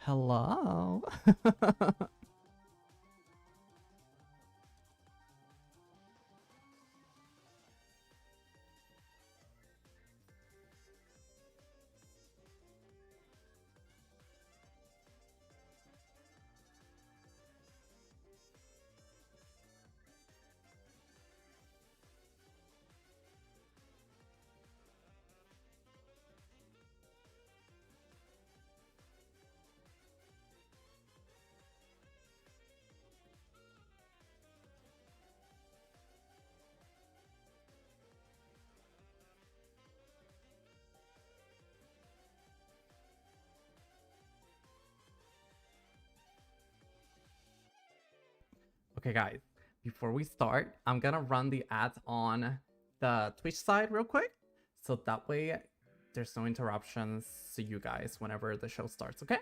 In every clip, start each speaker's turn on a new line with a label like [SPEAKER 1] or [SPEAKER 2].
[SPEAKER 1] Hello. Okay, guys, before we start, I'm gonna run the ads on the Twitch side real quick, so that way there's no interruptions to you guys whenever the show starts, okay?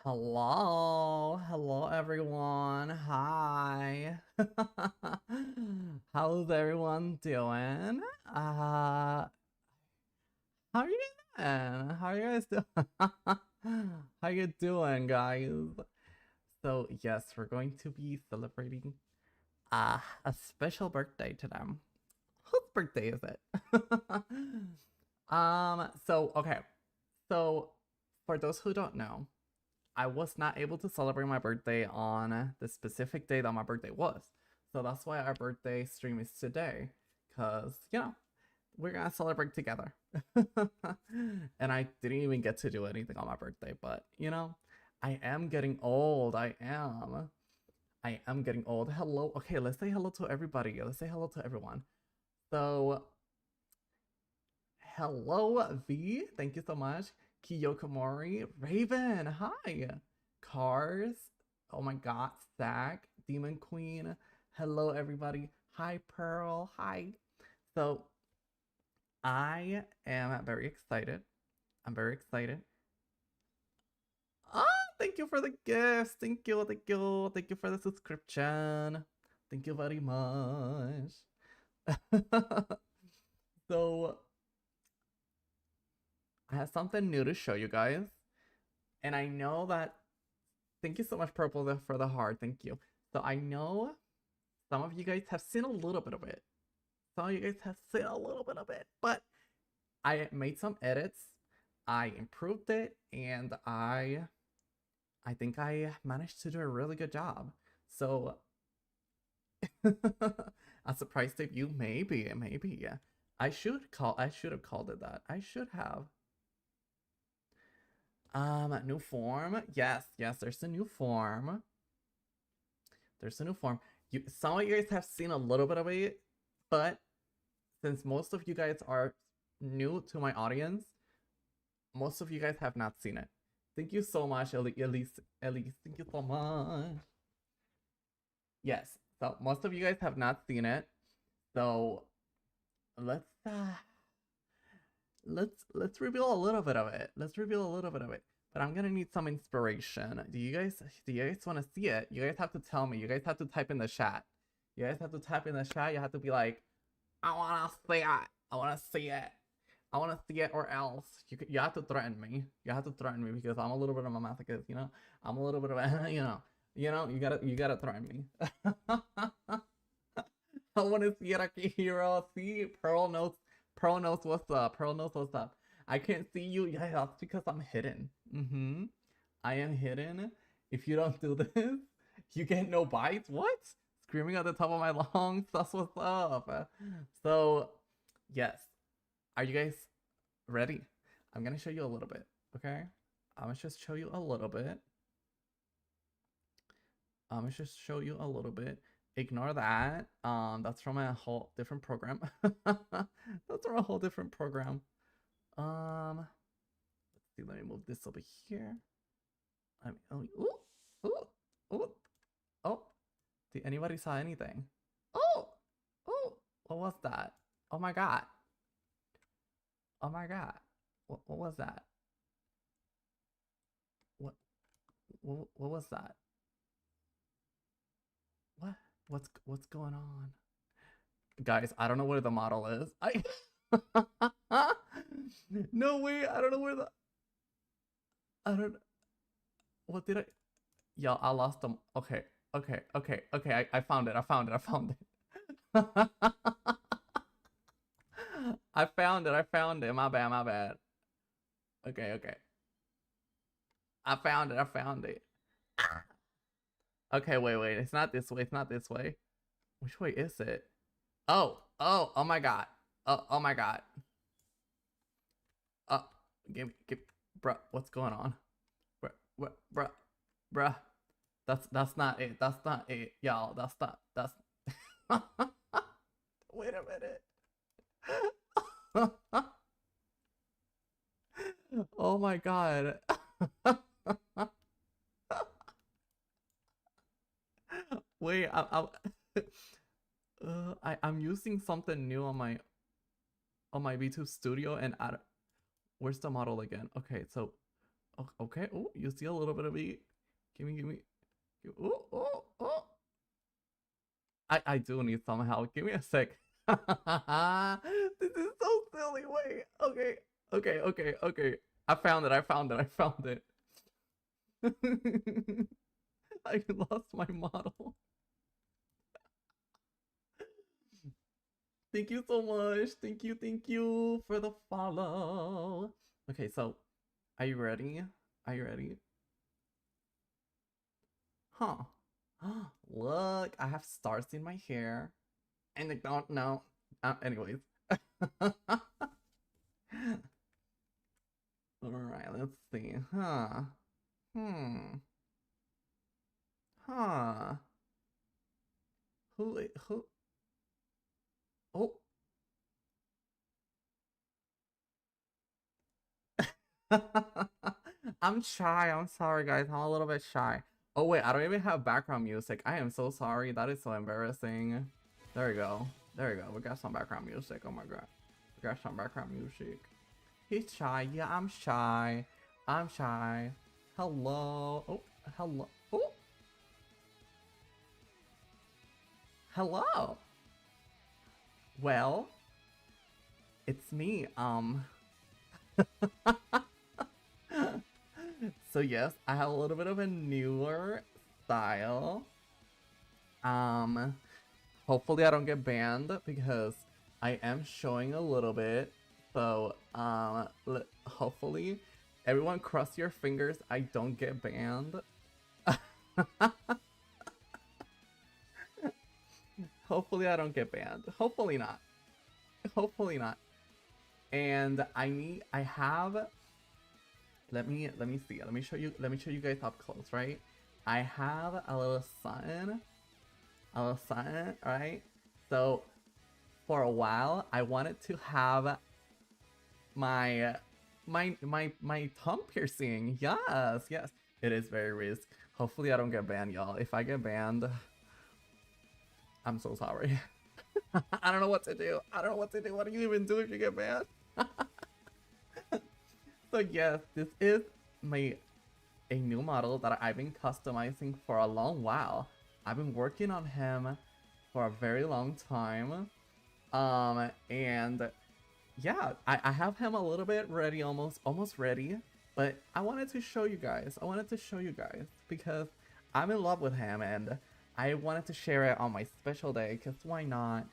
[SPEAKER 1] Hello everyone. Hi. How's everyone doing? How are you doing? How are you guys doing? How you doing, guys? So yes, we're going to be celebrating a special birthday to them. Whose birthday is it? So okay. So for those who don't know, I was not able to celebrate my birthday on the specific day that my birthday was. So that's why our birthday stream is today. Cause, we're gonna celebrate together. And I didn't even get to do anything on my birthday, but I am getting old. I am getting old. Hello. Okay, let's say hello to everybody. Let's say hello to everyone. So, hello, V. Thank you so much. Kiyokomori. Raven. Hi. Cars. Oh my god. Zach. Demon Queen. Hello, everybody. Hi, Pearl. Hi. So, I am very excited. I'm very excited. Ah, thank you for the gifts. Thank you, thank you, thank you for the subscription. Thank you very much. So, I have something new to show you guys. And I know that, thank you so much, Purple, for the heart. Thank you. So, I know some of you guys have seen a little bit of it. Some of you guys have seen a little bit of it. But I made some edits. I improved it. And I think I managed to do a really good job. So, a surprise debut, maybe. Yeah. I should have called it that. I should have. New form. Yes, there's a new form. There's a new form. Some of you guys have seen a little bit of it, but since most of you guys are new to my audience, most of you guys have not seen it. Thank you so much, Elise. Thank you so much. Yes, so most of you guys have not seen it. So let's reveal a little bit of it. Let's reveal a little bit of it. But I'm gonna need some inspiration. Do you guys want to see it? You guys have to tell me. You guys have to type in the chat. You guys have to type in the chat. You have to be like, I wanna see it. I wanna see it. I wanna see it, or else you have to threaten me. You have to threaten me because I'm a little bit of a masochist, you know. I'm a little bit of a, you gotta threaten me. I wanna see it, Akihiro. See, Pearl knows what's up. Pearl knows what's up. I can't see you. Yeah, that's because I'm hidden. I am hidden. If you don't do this, you get no bites. What? Screaming at the top of my lungs. That's what's up. So, yes. Are you guys ready? I'm gonna show you a little bit. Okay. I'm gonna just show you a little bit. Ignore that. That's from a whole different program. That's from a whole different program. Let's see. Let me move this over here. Oh! Did anybody saw anything? Oh! What was that? Oh my god! What was that? What was that? What's going on? Guys, I don't know where the model is. No way, I don't know where what did I? Yo, I lost them. Okay. I found it. I found it. I found it. My bad. Okay. I found it. Okay, wait. It's not this way. Which way is it? Oh my god. Oh my god. Give bruh, what's going on? Bruh. That's not it. Y'all. That's wait a minute. Oh my god. Wait, I'm using something new on my VTuber studio, and where's the model again? Okay, so okay. Oh, you see a little bit of me. Give me. Oh. I do need some help. Give me a sec. This is so silly. Wait. Okay. I found it. I lost my model. Thank you so much. Thank you for the follow. Okay, so are you ready? Huh. Look, I have stars in my hair. And I don't know. Anyways. Alright, let's see. Huh. Who? Oh. I'm shy. I'm sorry, guys. I'm a little bit shy. Oh, wait. I don't even have background music. I am so sorry. That is so embarrassing. There we go. We got some background music. Oh, my God. We got some background music. He's shy. Yeah, I'm shy. Hello. Oh, hello. Oh. Hello. Well, it's me. So yes, I have a little bit of a newer style. Hopefully I don't get banned because I am showing a little bit. So, hopefully everyone cross your fingers I don't get banned. Hopefully I don't get banned. Hopefully not. And I have, let me see. Let me show you guys up close, right? I have a little something, right? So for a while I wanted to have my tongue piercing. Yes. It is very risky. Hopefully I don't get banned, y'all. If I get banned, I'm so sorry. I don't know what to do. I don't know what to do. What do you even do if you get mad? So yes, this is a new model that I've been customizing for a long while. I've been working on him for a very long time. And yeah, I have him a little bit ready, almost ready. But I wanted to show you guys. Because I'm in love with him and I wanted to share it on my special day, because why not?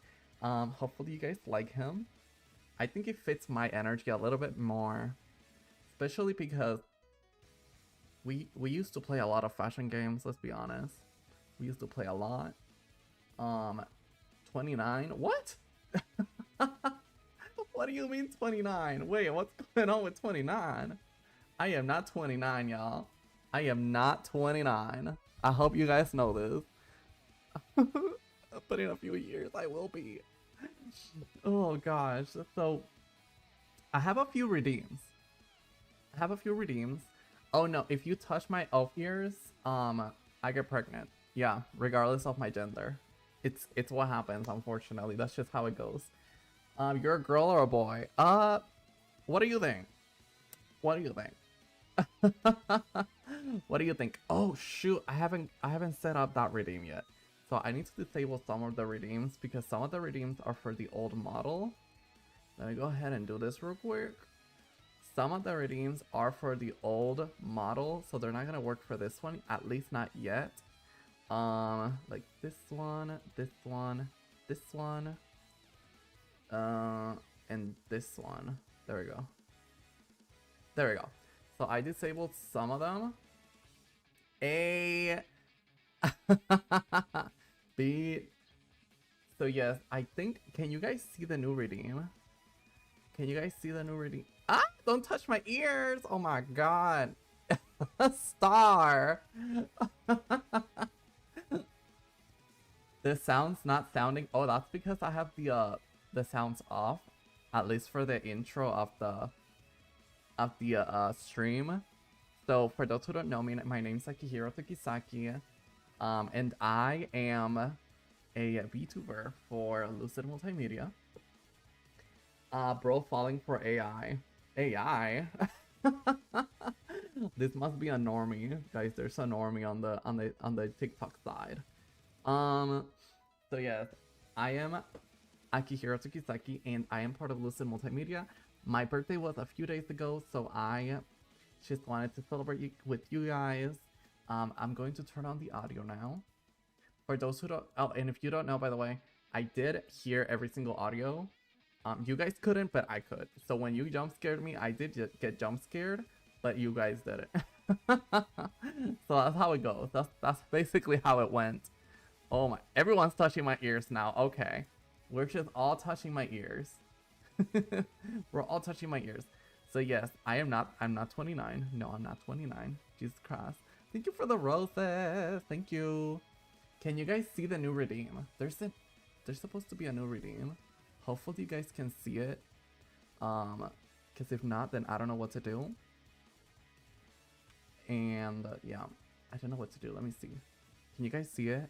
[SPEAKER 1] Hopefully you guys like him. I think it fits my energy a little bit more, especially because we used to play a lot of fashion games, let's be honest. We used to play a lot. 29? What? What do you mean 29? Wait, what's going on with 29? I am not 29, y'all. I am not 29. I hope you guys know this. But in a few years, I will be. Oh gosh. So, I have a few redeems. Oh no, if you touch my elf ears, I get pregnant. Yeah, regardless of my gender. It's what happens, unfortunately. That's just how it goes. You're a girl or a boy? What do you think? What do you think? What do you think? Oh shoot, I haven't set up that redeem yet. So I need to disable some of the redeems because some of the redeems are for the old model. Let me go ahead and do this real quick. Some of the redeems are for the old model, so they're not gonna work for this one, at least not yet. Like this one, this one, this one, and this one. There we go. There we go. So I disabled some of them. A B. So yes, I think. Can you guys see the new redeem? Can you guys see the new redeem? Ah! Don't touch my ears! Oh my god! Star! The sound's not sounding. Oh, that's because I have the sounds off, at least for the intro of the stream. So for those who don't know me, my name's Akihiro Tokisaki, and I am a VTuber for Lucid Multimedia. Bro falling for AI. AI. This must be a normie, guys. There's a normie on the TikTok side. So yes, I am Akihiro Tokisaki, and I am part of Lucid Multimedia. My birthday was a few days ago, so I just wanted to celebrate with you guys. I'm going to turn on the audio now. For those who don't, oh, and if you don't know, by the way, I did hear every single audio. You guys couldn't, but I could. So when you jump scared me, I did get jump scared, but you guys didn't. So that's how it goes. That's basically how it went. Oh my! Everyone's touching my ears now. Okay, we're just all touching my ears. We're all touching my ears. So yes, I'm not 29. No, I'm not 29. Jesus Christ. Thank you for the roses. Thank you. Can you guys see the new redeem? There's supposed to be a new redeem. Hopefully you guys can see it. Because if not, then I don't know what to do. And yeah, I don't know what to do. Let me see. Can you guys see it?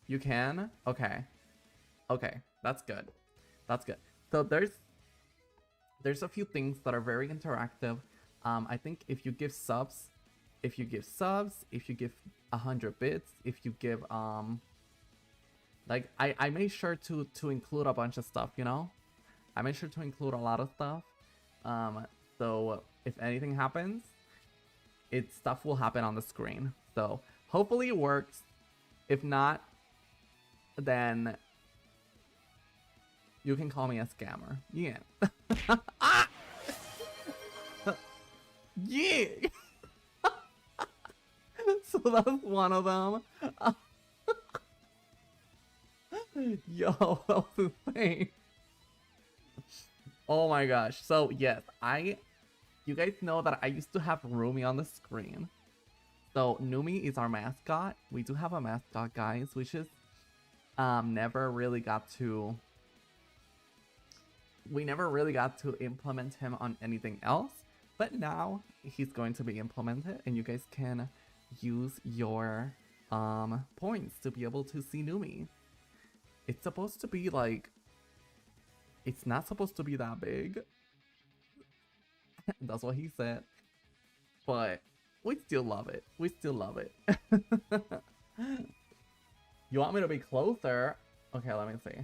[SPEAKER 1] You can? Okay. Okay, that's good. That's good. So there's a few things that are very interactive. I think if you give subs, if you give 100 bits, if you give like I made sure to include a bunch of stuff, you know? I made sure to include a lot of stuff. So if anything happens, stuff will happen on the screen. So hopefully it works. If not, then you can call me a scammer. Yeah. Ah! Yeah. So that's one of them. Yo, that was insane. Oh my gosh. So yes, you guys know that I used to have Rumi on the screen. So Numi is our mascot. We do have a mascot, guys, which is never really got to implement him on anything else, but now he's going to be implemented, and you guys can use your points to be able to see Numi. It's supposed to be like, it's not supposed to be that big. That's what he said. But we still love it. We still love it. You want me to be closer? Okay, let me see.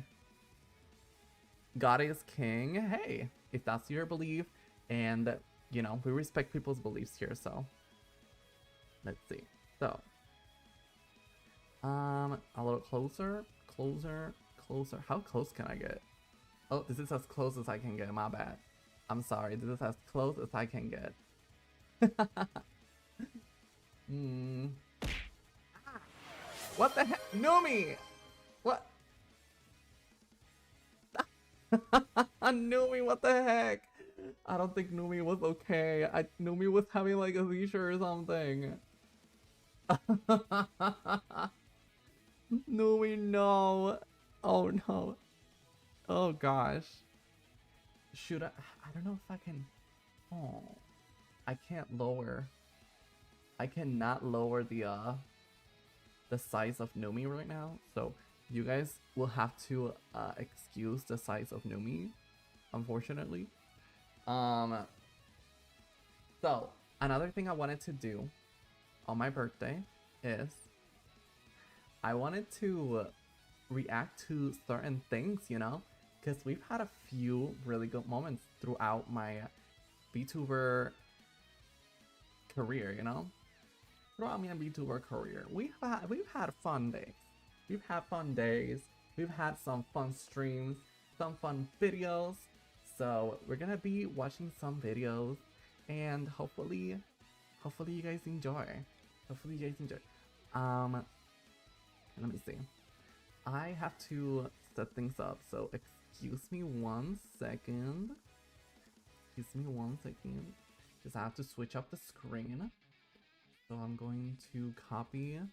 [SPEAKER 1] God is king. Hey, if that's your belief, and you know, we respect people's beliefs here, so let's see. So a little closer, closer, closer. How close can I get? Oh, this is as close as I can get, my bad. I'm sorry, this is as close as I can get. What the heck? Numi! What? Numi, what the heck? I don't think Numi was okay. Numi was having like a seizure or something. Numi, no. Oh no. Oh gosh. Should I don't know if I can. Oh, I can't lower. I cannot lower the size of Numi right now, so you guys will have to excuse the size of Numi, unfortunately. So another thing I wanted to do on my birthday is I wanted to react to certain things, you know, because we've had a few really good moments throughout my VTuber career, you know. Throughout my VTuber career, we've had fun days. We've had fun days. We've had some fun streams, some fun videos. So we're gonna be watching some videos, and hopefully you guys enjoy. Hopefully you guys enjoy. Let me see. I have to set things up, so excuse me 1 second. Excuse me 1 second, because I have to switch up the screen. So I'm going to copy this.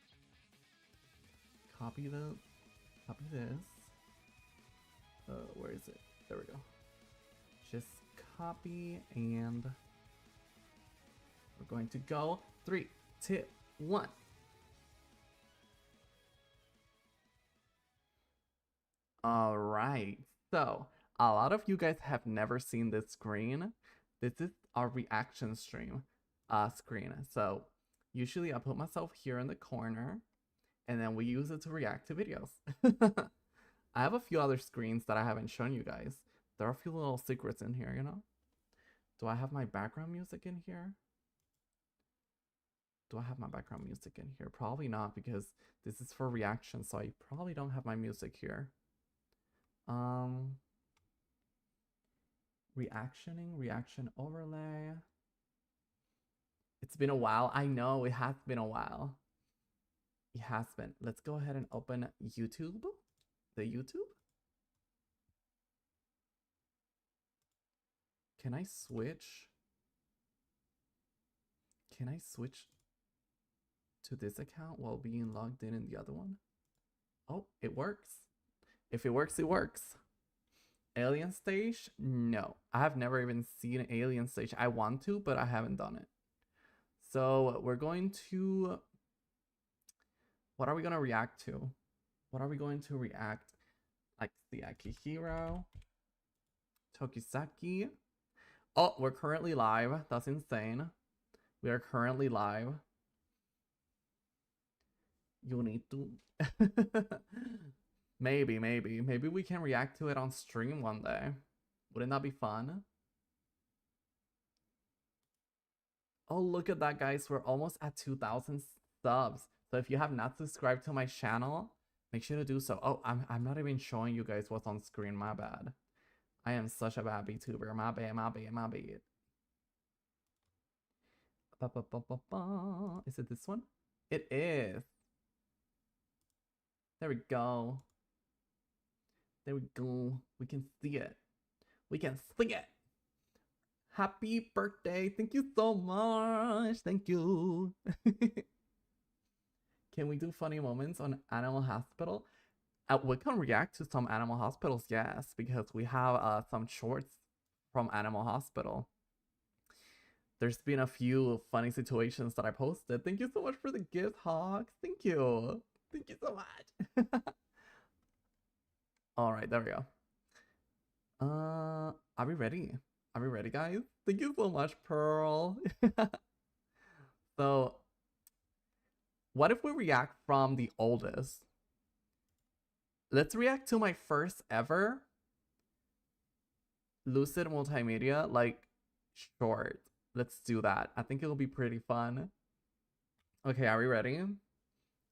[SPEAKER 1] Where is it? There we go. Just copy, and we're going to go 3, 2, 1. All right. So a lot of you guys have never seen this screen. This is our reaction screen. So usually I put myself here in the corner, and then we use it to react to videos. I have a few other screens that I haven't shown you guys. There are a few little secrets in here, you know? Do I have my background music in here? Do I have my background music in here? Probably not, because this is for reaction, so I probably don't have my music here. Reaction overlay. It's been a while. I know it has been a while. It has been. Let's go ahead and open YouTube. The YouTube? Can I switch? Can I switch to this account while being logged in the other one? Oh, it works. If it works, it works. Alien stage? No. I have never even seen an alien stage. I want to, but I haven't done it. So we're going to... What are we going to react to? What are we going to react? Like the Akihiro, Tokisaki. Oh, we're currently live. That's insane. We are currently live. You need to. Maybe we can react to it on stream one day. Wouldn't that be fun? Oh, look at that, guys. We're almost at 2,000 subs. So if you have not subscribed to my channel, make sure to do so. Oh, I'm not even showing you guys what's on screen. My bad. I am such a bad VTuber. My bad. Is it this one? It is. There we go. There we go. We can see it. We can see it. Happy birthday. Thank you so much. Thank you. Can we do funny moments on Animal Hospital? We can react to some Animal Hospitals, yes, because we have some shorts from Animal Hospital. There's been a few funny situations that I posted. Thank you so much for the gift, Hawks. Thank you. Thank you so much. All right, there we go. Are we ready? Are we ready, guys? Thank you so much, Pearl. So, what if we react from the oldest? Let's react to my first ever Lucid Multimedia, like, short. Let's do that. I think it'll be pretty fun. Okay, are we ready?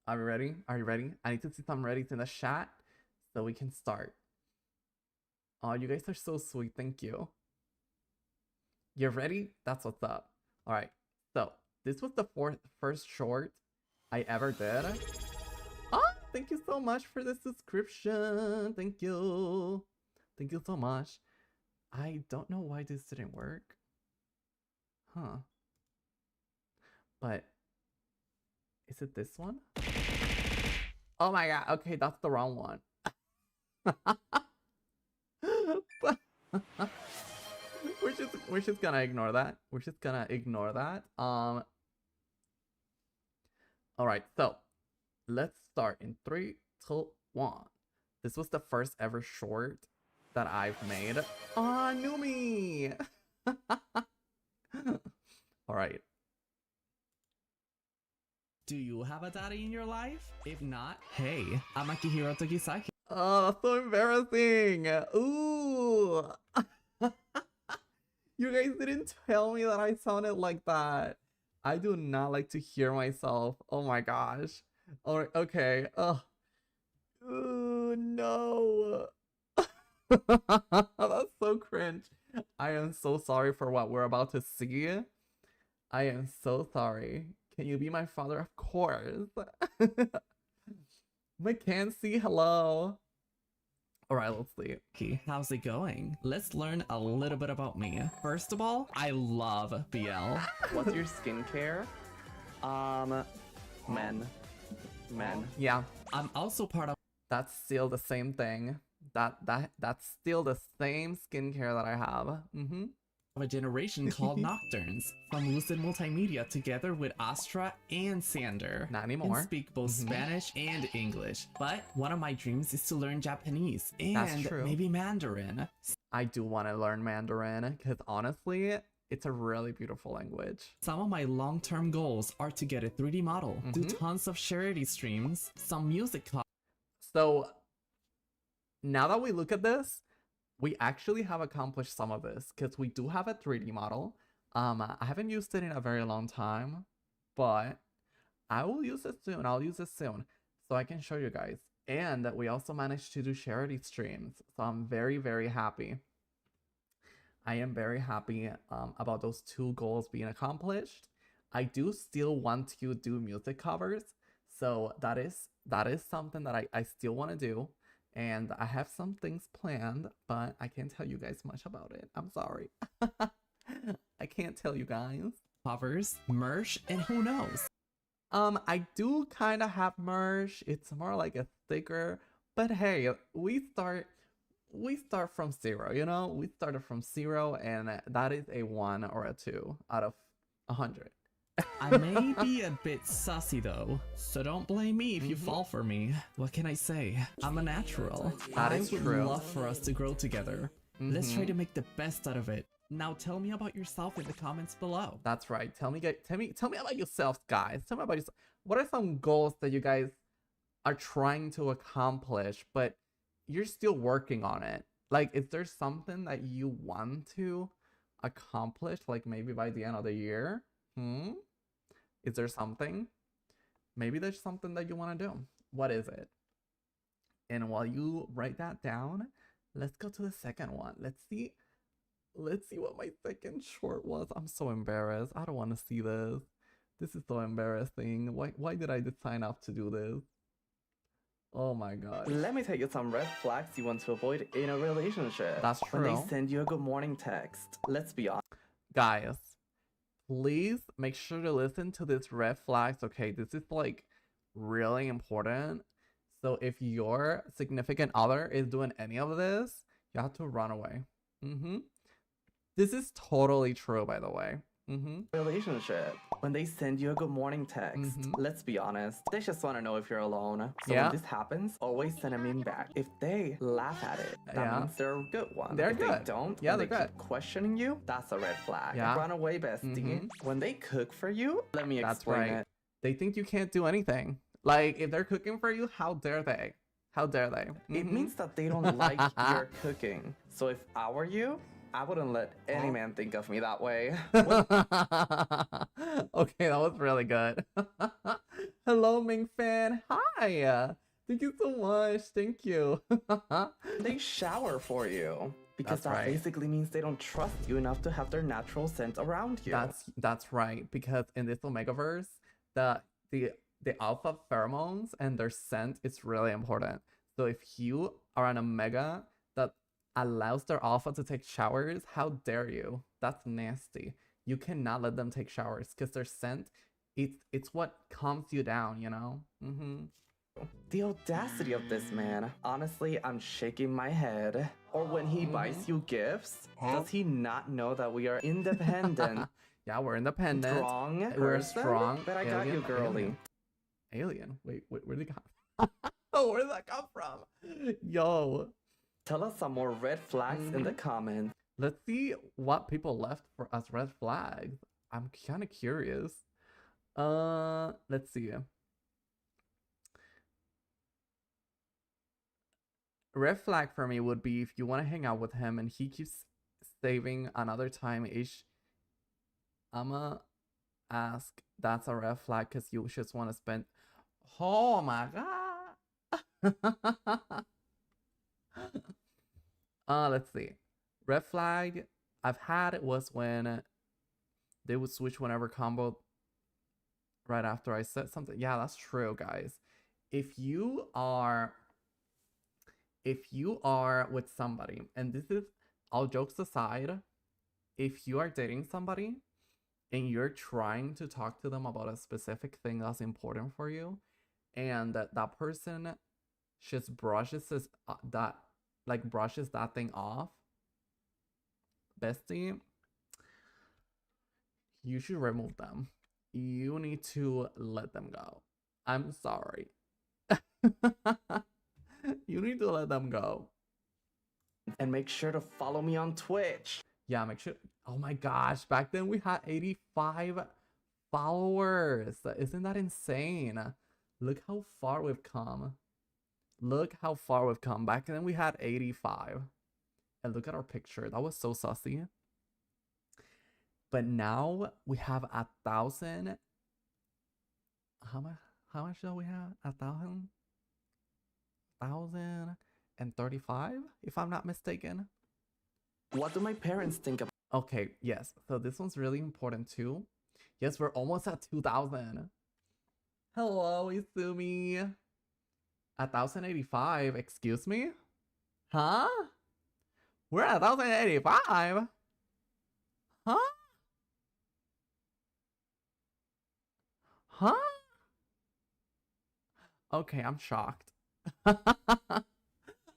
[SPEAKER 1] Are we ready? Are you ready? I need to see some readies in the chat so we can start. Oh, you guys are so sweet. Thank you. You're ready? That's what's up. All right. So this was the first short I ever did. Oh, thank you so much for the subscription. Thank you. Thank you so much. I don't know why this didn't work. Huh. But is it this one? Oh my god. Okay, that's the wrong one. we're just gonna ignore that. We're just gonna ignore that. All right, so let's start in 3, 2, 1. This was the first ever short that I've made. Ah, Numi. All right.
[SPEAKER 2] Do you have a daddy in your life? If not, hey, I'm Akihiro Tokisaki.
[SPEAKER 1] Oh, so embarrassing. Ooh. You guys didn't tell me that I sounded like that. I do not like to hear myself. Oh my gosh. All right, okay. Oh. Ooh, no. That's so cringe. I am so sorry for what we're about to see. I am so sorry. Can you be my father? Of course. Mackenzie, hello. All right, let's see.
[SPEAKER 2] How's it going? Let's learn a little bit about me. First of all, I love BL.
[SPEAKER 3] What's your skincare? Men.
[SPEAKER 1] Yeah,
[SPEAKER 2] I'm also part of
[SPEAKER 1] that's still the same thing. That's still the same skincare that I have.
[SPEAKER 2] a generation called Nocturnes from Lucid Multimedia together with Astra and Sander.
[SPEAKER 1] Not anymore.
[SPEAKER 2] Can speak both Spanish and English. But one of my dreams is to learn Japanese
[SPEAKER 1] That's
[SPEAKER 2] and
[SPEAKER 1] true.
[SPEAKER 2] maybe Mandarin.
[SPEAKER 1] I do want to learn Mandarin because honestly, it's a really beautiful language.
[SPEAKER 2] Some of my long-term goals are to get a 3D model, do tons of charity streams, some music
[SPEAKER 1] So now that we look at this, we actually have accomplished some of this because we do have a 3D model. I haven't used it in a very long time, but I will use it soon. I'll use it soon so I can show you guys. And we also managed to do charity streams. So I'm very, very happy. I am very happy about those 2 goals being accomplished. I do still want to do music covers. So that is something that I still want to do. And I have some things planned, but I can't tell you guys much about it. I'm sorry. I can't tell you guys.
[SPEAKER 2] covers, merch, and who knows?
[SPEAKER 1] I do kind of have merch. It's more like a sticker, but hey, we start from 0, you know? We started from 0, and that is a 1 or a 2 out of 100.
[SPEAKER 2] I may be a bit sussy though, so don't blame me if you fall for me. What can I say? I'm a natural.
[SPEAKER 1] That is
[SPEAKER 2] I would
[SPEAKER 1] true.
[SPEAKER 2] love for us to grow together. Let's try to make the best out of it. Now tell me about yourself in the comments below.
[SPEAKER 1] That's right. Tell me about yourselves, guys. Tell me about yourself. What are some goals that you guys are trying to accomplish, but you're still working on it? Like, is there something that you want to accomplish, like maybe by the end of the year? Is there something? Maybe there's something that you want to do. What is it? And while you write that down, let's go to the second one. Let's see what my second short was. I'm so embarrassed. I don't want to see this. This is so embarrassing. Why did I sign up to do this? Oh my god.
[SPEAKER 3] Let me tell you some red flags you want to avoid in a relationship.
[SPEAKER 1] That's
[SPEAKER 3] When
[SPEAKER 1] true.
[SPEAKER 3] they send you a good morning text. Let's be honest.
[SPEAKER 1] Guys, please make sure to listen to this red flags. Okay, this is like really important. So if your significant other is doing any of this, you have to run away. This is totally true, by the way.
[SPEAKER 3] relationship. When they send you a good morning text, let's be honest, they just want to know if you're alone. So
[SPEAKER 1] Yeah.
[SPEAKER 3] when this happens, always send a meme back. If they laugh at it, that
[SPEAKER 1] Yeah.
[SPEAKER 3] means they're a good one.
[SPEAKER 1] They're
[SPEAKER 3] if
[SPEAKER 1] good.
[SPEAKER 3] they don't,
[SPEAKER 1] Yeah,
[SPEAKER 3] and they
[SPEAKER 1] they're
[SPEAKER 3] keep questioning you, that's a red flag.
[SPEAKER 1] Yeah.
[SPEAKER 3] Run away, bestie. When they cook for you, let me
[SPEAKER 1] That's
[SPEAKER 3] explain
[SPEAKER 1] right.
[SPEAKER 3] it.
[SPEAKER 1] They think you can't do anything. Like, if they're cooking for you, how dare they? How dare they?
[SPEAKER 3] It means that they don't like your cooking. So if I were you, I wouldn't let any man think of me that way.
[SPEAKER 1] Okay, that was really good. Hello, Ming fan. Hi. Thank you so much. Thank you.
[SPEAKER 3] They shower for you. Because
[SPEAKER 1] That's
[SPEAKER 3] that
[SPEAKER 1] right.
[SPEAKER 3] basically means they don't trust you enough to have their natural scent around you.
[SPEAKER 1] That's right. Because in this Omegaverse, the alpha pheromones and their scent is really important. So if you are an Omega that allows their alpha to take showers, how dare you? That's nasty. You cannot let them take showers because their scent, it's what calms you down, you know?
[SPEAKER 3] The audacity of this man. Honestly, I'm shaking my head. Or when he buys you gifts, does he not know that we are independent?
[SPEAKER 1] Yeah, we're independent.
[SPEAKER 3] Strong.
[SPEAKER 1] We're
[SPEAKER 3] person?
[SPEAKER 1] strong.
[SPEAKER 3] But I got you, girly.
[SPEAKER 1] Alien? Wait, where did it come? Oh, where did that come from? Yo.
[SPEAKER 3] Tell us some more red flags in the comments.
[SPEAKER 1] Let's see what people left for us red flags. I'm kind of curious. Let's see. Red flag for me would be if you want to hang out with him and he keeps saving another time ish. I'ma ask, that's a red flag because you just want to spend. Oh my god. Let's see. Red flag I've had was when they would switch whenever combo right after I said something. Yeah, that's true, guys. If you are with somebody, and this is all jokes aside, if you are dating somebody and you're trying to talk to them about a specific thing that's important for you, and that person just brushes that thing off, bestie, you should remove them. You need to let them go. I'm sorry. You need to let them go.
[SPEAKER 3] And make sure to follow me on Twitch.
[SPEAKER 1] Yeah, make sure. Oh my gosh, back then we had 85 followers. Isn't that insane? Look how far we've come. Look how far we've come. Back then we had 85. And look at our picture. That was so sussy. But now we have 1,000. How much do we have? 1,000? 1,035, if I'm not mistaken.
[SPEAKER 3] What do my parents think about?
[SPEAKER 1] Okay, yes. So this one's really important too. Yes, we're almost at 2,000. Hello, Izumi. 1,085. Excuse me? Huh? We're at 1,085? Huh? Huh? Okay, I'm shocked.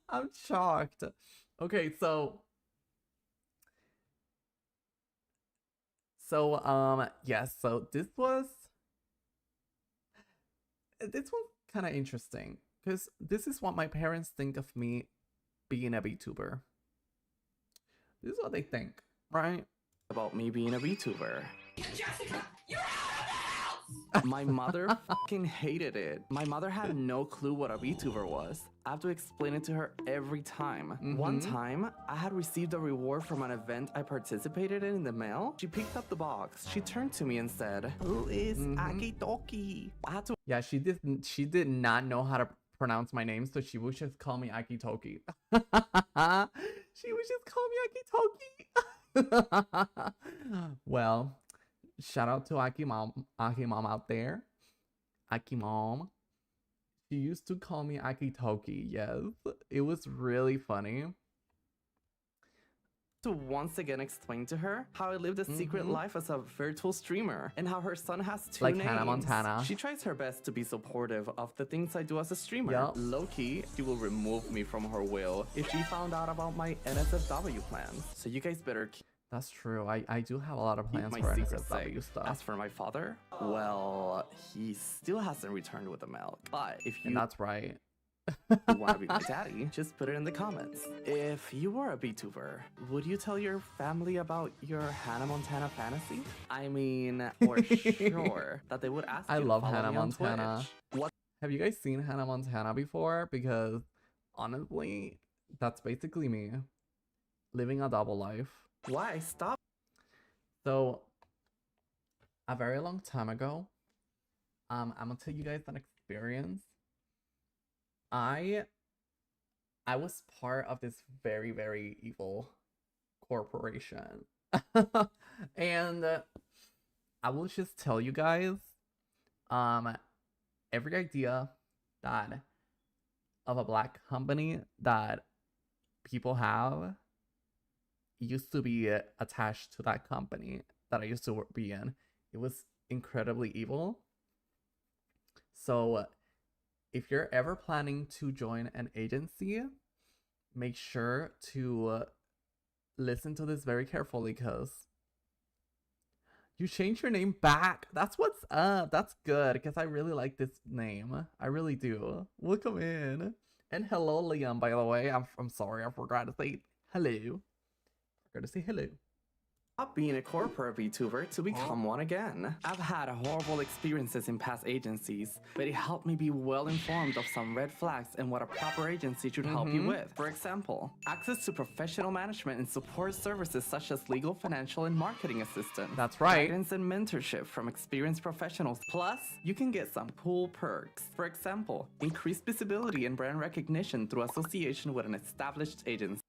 [SPEAKER 1] I'm shocked. Okay, so yes, so this one's kind of interesting because this is what my parents think of me being a VTuber. This is what they think, right?
[SPEAKER 3] About me being a VTuber. Jessica, you're out of the house! My mother fucking hated it. My mother had no clue what a VTuber was. I have to explain it to her every time. One time, I had received a reward from an event I participated in the mail. She picked up the box. She turned to me and said, "Who is Akitoki?" I had to.
[SPEAKER 1] Yeah, she did not know how to pronounce my name, so she would just call me Akitoki. She would just call me Akitoki. Well, shout out to Aki mom out there. Aki mom. She used to call me Akitoki. Yes, it was really funny.
[SPEAKER 3] To once again explain to her how I lived a secret life as a virtual streamer and how her son has two
[SPEAKER 1] like
[SPEAKER 3] names.
[SPEAKER 1] Hannah Montana.
[SPEAKER 3] She tries her best to be supportive of the things I do as a streamer.
[SPEAKER 1] Yep.
[SPEAKER 3] Low-key, she will remove me from her will if she found out about my NSFW plans. So you guys better keep
[SPEAKER 1] That's true. I do have a lot of plans
[SPEAKER 3] my
[SPEAKER 1] for
[SPEAKER 3] secret safe.
[SPEAKER 1] NSFW stuff.
[SPEAKER 3] As for my father, well, he still hasn't returned with the milk. But if
[SPEAKER 1] And
[SPEAKER 3] you
[SPEAKER 1] that's right.
[SPEAKER 3] want to be my daddy, just put it in the comments. If you were a VTuber, would you tell your family about your Hannah Montana fantasy? I mean, for sure that they would ask
[SPEAKER 1] I
[SPEAKER 3] you to
[SPEAKER 1] love
[SPEAKER 3] follow
[SPEAKER 1] Hannah
[SPEAKER 3] me on
[SPEAKER 1] Montana.
[SPEAKER 3] Twitch. What
[SPEAKER 1] Have you guys seen Hannah Montana before? Because honestly, that's basically me living a double life.
[SPEAKER 3] Why? Stop.
[SPEAKER 1] So, a very long time ago, I'm gonna tell you guys an experience. I was part of this very, very evil corporation. And I will just tell you guys, every idea that of a black company that people have used to be attached to that company that I used to be in. It was incredibly evil. So if you're ever planning to join an agency, make sure to listen to this very carefully, because you change your name back. That's what's up. That's good, because I really like this name. I really do. Welcome in. And hello, Liam, by the way. I'm sorry, I forgot to say hello. Forgot to say hello.
[SPEAKER 3] Stop being a corporate VTuber to become one again. I've had horrible experiences in past agencies, but it helped me be well informed of some red flags and what a proper agency should help you with. For example, access to professional management and support services such as legal, financial, and marketing assistance.
[SPEAKER 1] That's right.
[SPEAKER 3] Guidance and mentorship from experienced professionals. Plus, you can get some cool perks. For example, increased visibility and brand recognition through association with an established agency.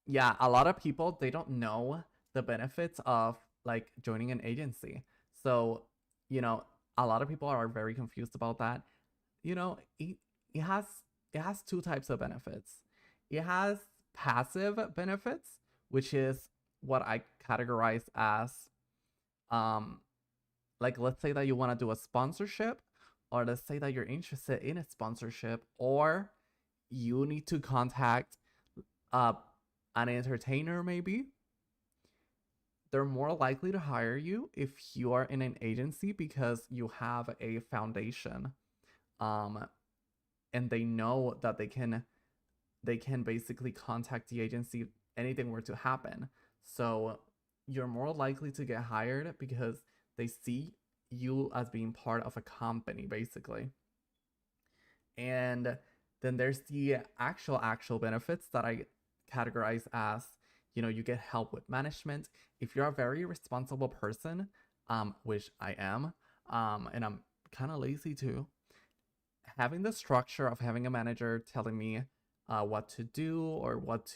[SPEAKER 1] Yeah, a lot of people, they don't know the benefits of like joining an agency. So, you know, a lot of people are very confused about that. You know, it has two types of benefits. It has passive benefits, which is what I categorize as like, let's say that you want to do a sponsorship, or let's say that you're interested in a sponsorship, or you need to contact an entertainer maybe. They're more likely to hire you if you are in an agency because you have a foundation, and they know that they can basically contact the agency if anything were to happen. So you're more likely to get hired because they see you as being part of a company, basically. And then there's the actual benefits that I categorize as, you know, you get help with management. If you're a very responsible person, which I am, and I'm kind of lazy too, having the structure of having a manager telling me what to do, or what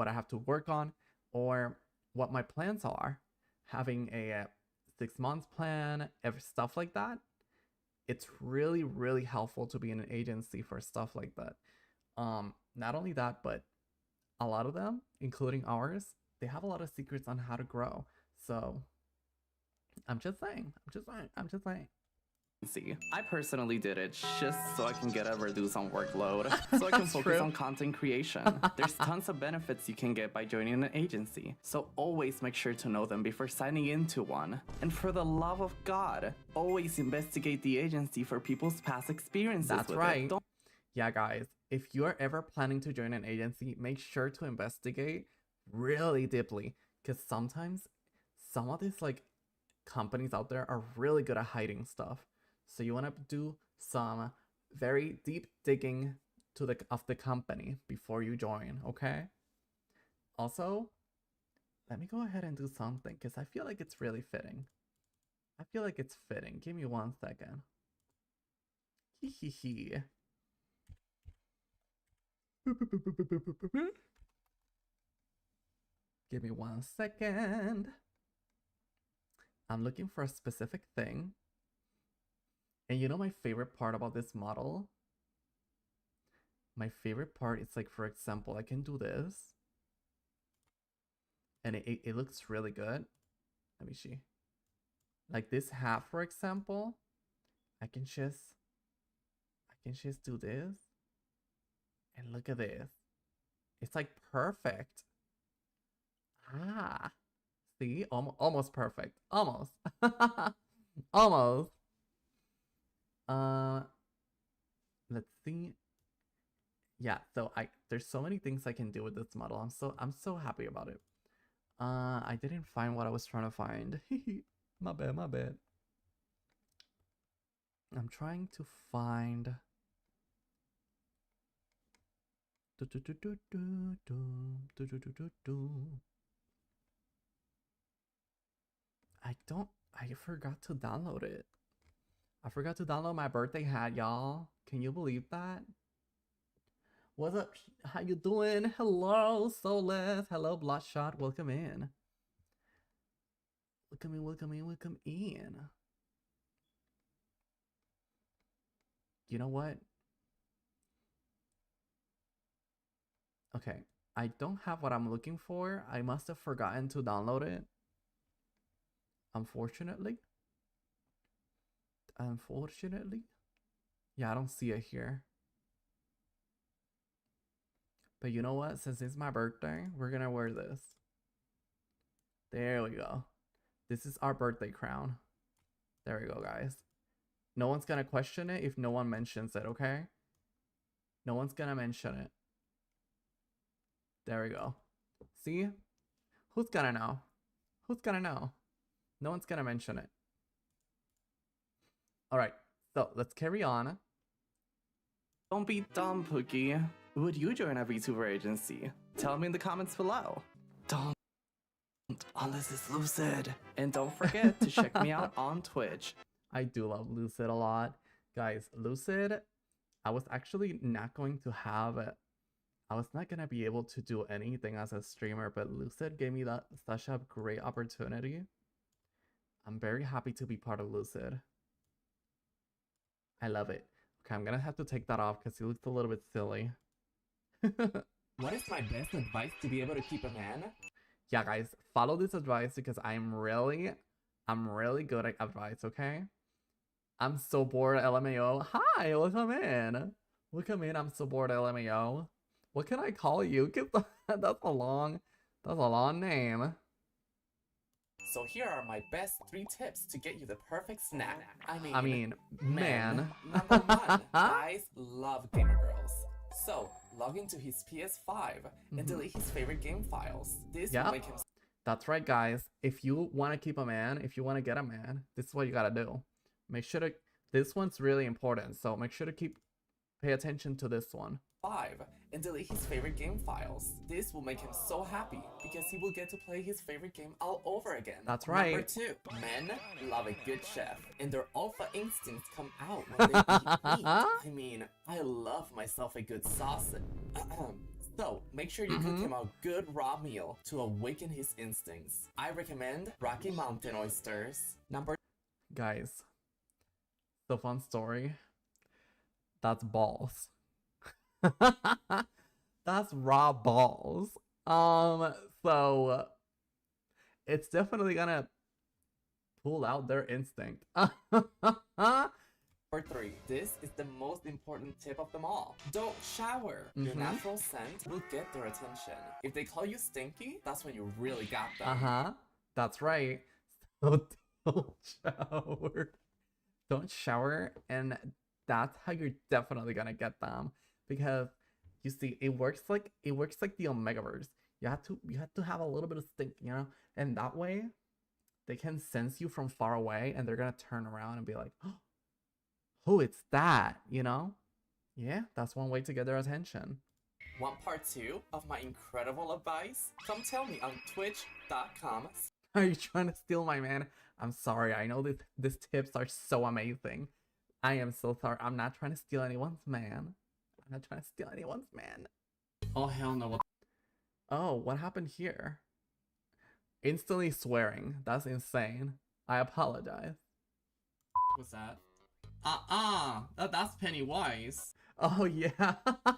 [SPEAKER 1] I have to work on, or what my plans are, having a 6 month plan, stuff like that, it's really, really helpful to be in an agency for stuff like that. Not only that, but a lot of them, including ours, they have a lot of secrets on how to grow. So I'm just saying.
[SPEAKER 3] See, I personally did it just so I can get a reduce on workload, so I can
[SPEAKER 1] That's
[SPEAKER 3] focus
[SPEAKER 1] true.
[SPEAKER 3] on content creation. There's tons of benefits you can get by joining an agency, so always make sure to know them before signing into one. And for the love of God, always investigate the agency for people's past experiences.
[SPEAKER 1] That's
[SPEAKER 3] with
[SPEAKER 1] right.
[SPEAKER 3] It. Don't
[SPEAKER 1] Yeah, guys, if you're ever planning to join an agency, make sure to investigate really deeply, because sometimes some of these like companies out there are really good at hiding stuff. So you want to do some very deep digging of the company before you join, okay? Also, let me go ahead and do something, because I feel like it's really fitting. Give me 1 second. Hee hee hee. Give me 1 second. I'm looking for a specific thing. And you know my favorite part about this model? My favorite part is, like, for example, I can do this. And it looks really good. Let me see. Like this hat, for example. I can just do this. And look at this. It's like perfect. Ah, See, almost perfect. Almost. Almost. Let's see. Yeah, so there's so many things I can do with this model. I'm so happy about it. I didn't find what I was trying to find. My bad, my bad. I'm trying to find I forgot to download it. I forgot to download my birthday hat, y'all. Can you believe that? What's up? How you doing? Hello, Soulless. Hello, Bloodshot. Welcome in. Welcome in, welcome in, welcome in. You know what? Okay, I don't have what I'm looking for. I must have forgotten to download it. Unfortunately. Yeah, I don't see it here. But you know what? Since it's my birthday, we're gonna wear this. There we go. This is our birthday crown. There we go, guys. No one's gonna question it if no one mentions it, okay? No one's gonna mention it. There we go. See? Who's gonna know? Who's gonna know? No one's gonna mention it. Alright, so let's carry on.
[SPEAKER 3] Don't be dumb, Pookie. Would you join a VTuber agency? Tell me in the comments below. Don't, unless it's Lucid. And don't forget to check me out on Twitch.
[SPEAKER 1] I do love Lucid a lot. Guys, Lucid, I was actually not going to have it. I was not going to be able to do anything as a streamer, but Lucid gave me such a great opportunity. I'm very happy to be part of Lucid. I love it. Okay, I'm going to have to take that off because he looks a little bit silly.
[SPEAKER 2] What is my best advice to be able to keep a man?
[SPEAKER 1] Yeah, guys, follow this advice because I'm really good at advice, okay? I'm so bored, LMAO. Hi, welcome in. Welcome in, I'm so bored, LMAO. What can I call you? That's a long name.
[SPEAKER 2] So here are my best 3 tips to get you the perfect snack.
[SPEAKER 1] I mean, man.
[SPEAKER 2] Number 1, guys love gamer girls. So log into his PS5 and delete his favorite game files. This will make him.
[SPEAKER 1] That's right, guys. If you want to keep a man, if you want to get a man, this is what you gotta do. Make sure to. This one's really important, so make sure to pay attention to this one.
[SPEAKER 2] 5 and delete his favorite game files. This will make him so happy because he will get to play his favorite game all over again.
[SPEAKER 1] That's right.
[SPEAKER 2] Number 2, men love a good chef and their alpha instincts come out when they eat meat. I mean, I love myself a good sausage. So, make sure you cook him a good raw meal to awaken his instincts. I recommend Rocky Mountain oysters.
[SPEAKER 1] Guys, the fun story. That's balls. That's raw balls. So it's definitely gonna pull out their instinct.
[SPEAKER 2] Number 3, this is the most important tip of them all. Don't shower. Your natural scent will get their attention. If they call you stinky, that's when you really got them.
[SPEAKER 1] That's right. So don't shower. Don't shower, and that's how you're definitely gonna get them. Because you see, it works like the Omegaverse. You have to have a little bit of stink, you know, and that way they can sense you from far away, and they're gonna turn around and be like, "Oh, who it's that?" You know? Yeah, that's one way to get their attention.
[SPEAKER 2] Want part 2 of my incredible advice? Come tell me on twitch.com.
[SPEAKER 1] Are you trying to steal my man? I'm sorry. I know these tips are so amazing. I am so sorry. I'm not trying to steal anyone's man. I'm not trying to steal anyone's man.
[SPEAKER 2] Oh, hell no.
[SPEAKER 1] Oh, what happened here? Instantly swearing. That's insane. I apologize.
[SPEAKER 2] What's that? That's Pennywise.
[SPEAKER 1] Oh, yeah. I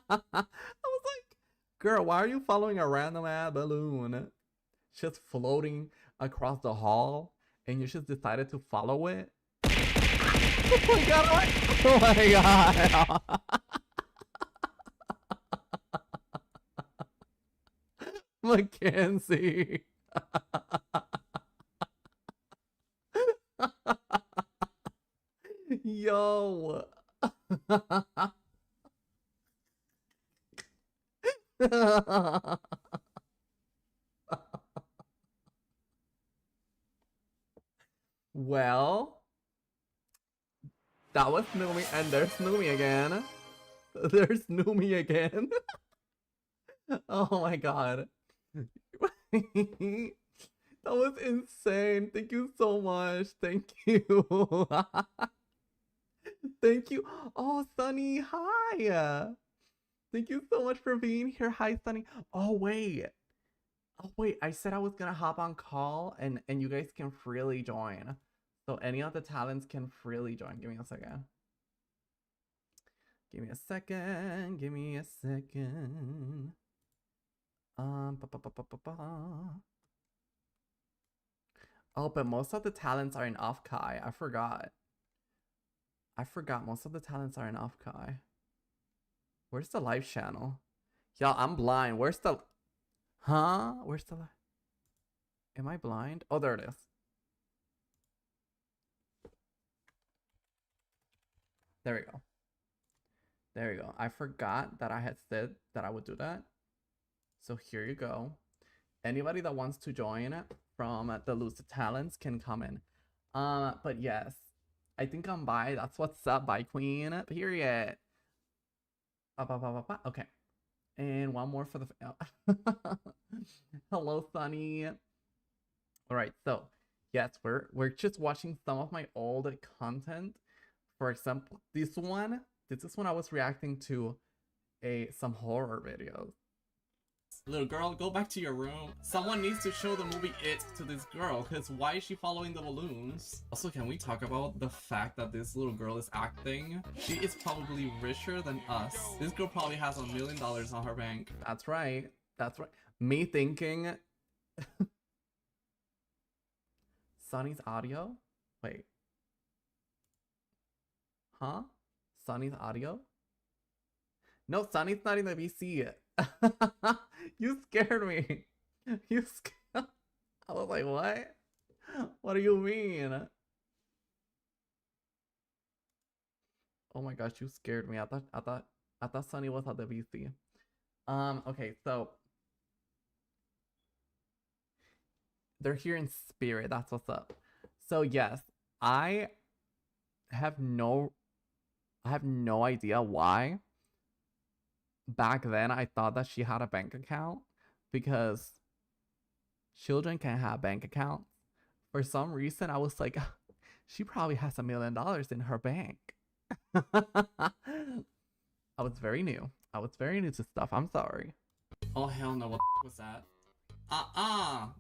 [SPEAKER 1] was like, girl, why are you following a random ass balloon? Just floating across the hall, and you just decided to follow it? Oh my god. Oh my god. Mackenzie. Yo. Well, that was Numi, and there's Numi again. There's Numi again. Oh my god. That was insane. Thank you so much. Thank you. Thank you. Oh, Sunny, hi. Thank you so much for being here. Hi, Sunny. Oh, wait. Oh, wait. I said I was gonna hop on call and you guys can freely join. So any of the talents can freely join. Give me a second. Give me a second. Give me a second. Ba, ba, ba, ba, ba, ba. Oh, but most of the talents are in off-kai. I forgot. Most of the talents are in off-kai. Where's the live channel? Y'all, I'm blind. Where's the... Huh? Where's the... Am I blind? Oh, there it is. There we go. There you go. I forgot that I had said that I would do that. So here you go. Anybody that wants to join from the Lucid Talents can come in. But yes, I think I'm bi. That's what's up, bi queen. Period. Okay. And one more for the... Hello, Sunny. All right, so yes, we're just watching some of my old content. For example, this is when I was reacting to some horror videos.
[SPEAKER 2] Little girl, go back to your room. Someone needs to show the movie It to this girl, because why is she following the balloons? Also, can we talk about the fact that this little girl is acting? She is probably richer than us. This girl probably has $1 million on her bank.
[SPEAKER 1] That's right. That's right. Me thinking... Sunny's audio? Wait. Huh? Sunny's audio? No, Sunny's not in the VC. You scared me. You scared. I was like, what? What do you mean? Oh my gosh, you scared me. I thought Sunny was at the VC. Okay, so they're here in spirit. That's what's up. So yes, I have no idea why. Back then, I thought that she had a bank account because children can have bank accounts. For some reason, I was like, she probably has $1 million in her bank. I was very new. To stuff. I'm sorry.
[SPEAKER 2] Oh hell no, what was that?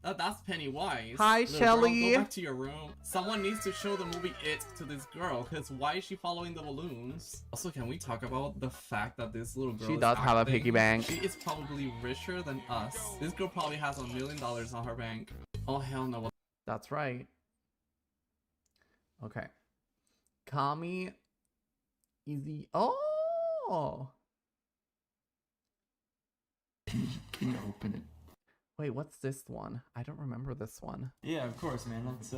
[SPEAKER 2] That's Pennywise.
[SPEAKER 1] Hi,
[SPEAKER 2] Little
[SPEAKER 1] Shelly.
[SPEAKER 2] girl, go back to your room. Someone needs to show the movie It to this girl, because why is she following the balloons? Also, can we talk about the fact that this little girl
[SPEAKER 1] She
[SPEAKER 2] is
[SPEAKER 1] does have a
[SPEAKER 2] acting?
[SPEAKER 1] piggy bank.
[SPEAKER 2] She is probably richer than us. This girl probably has $1 million on her bank. Oh hell no.
[SPEAKER 1] That's right. Okay. Kami. Easy. Oh!
[SPEAKER 4] Can you open it?
[SPEAKER 1] Wait, what's this one? I don't remember this one.
[SPEAKER 4] Yeah, of course, man. Let's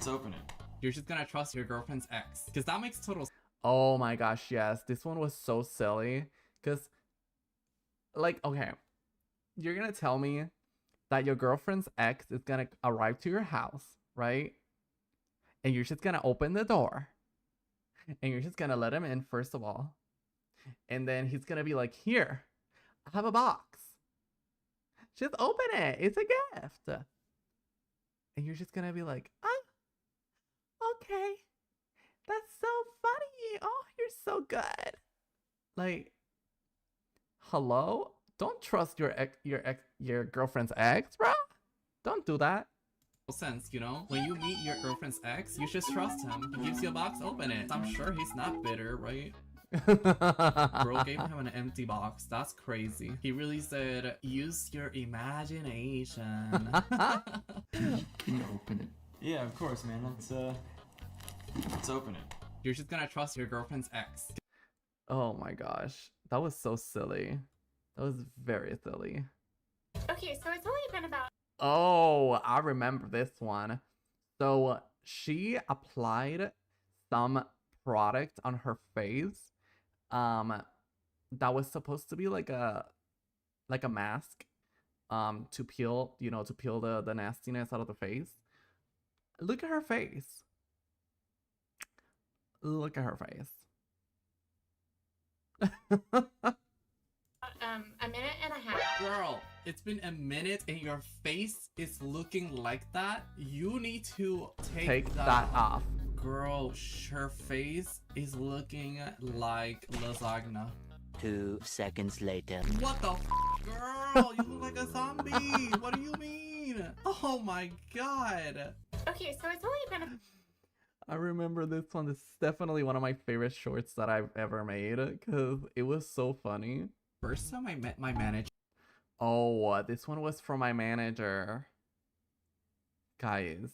[SPEAKER 4] open it.
[SPEAKER 2] You're just gonna trust your girlfriend's ex, because that makes total
[SPEAKER 1] Oh my gosh, yes. This one was so silly. Because, like, okay. You're gonna tell me that your girlfriend's ex is gonna arrive to your house, right? And you're just gonna open the door. And you're just gonna let him in, first of all. And then he's gonna be like, here, I have a box. Just open it. It's a gift. And you're just gonna be like, okay. That's so funny. Oh, you're so good. Like, hello? Don't trust your girlfriend's ex, bro. Don't do that.
[SPEAKER 2] sense, you know? When you meet your girlfriend's ex, you should trust him. He gives you a box, open it. I'm sure he's not bitter, right? Bro gave him an empty box. That's crazy. He really said, use your imagination.
[SPEAKER 4] Can you open it? Yeah, of course, man. Let's open it.
[SPEAKER 2] You're just gonna trust your girlfriend's ex.
[SPEAKER 1] Oh my gosh. That was so silly. That was very silly.
[SPEAKER 5] Okay, so it's only been about...
[SPEAKER 1] Oh, I remember this one. So she applied some product on her face that was supposed to be like a mask to peel, you know, to peel the nastiness out of the face. Look at her face. Look at her face.
[SPEAKER 5] A minute and a half.
[SPEAKER 2] Girl, it's been a minute and your face is looking like that. You need to take
[SPEAKER 1] that off.
[SPEAKER 2] Girl, her face is looking like lasagna.
[SPEAKER 6] 2 seconds later.
[SPEAKER 2] What the girl? You look like a zombie. What do you mean? Oh my god.
[SPEAKER 5] Okay, so it's only been a
[SPEAKER 1] I remember this one. This is definitely one of my favorite shorts that I've ever made because it was so funny.
[SPEAKER 2] First time I met my manager.
[SPEAKER 1] Oh, this one was from my manager. Guys,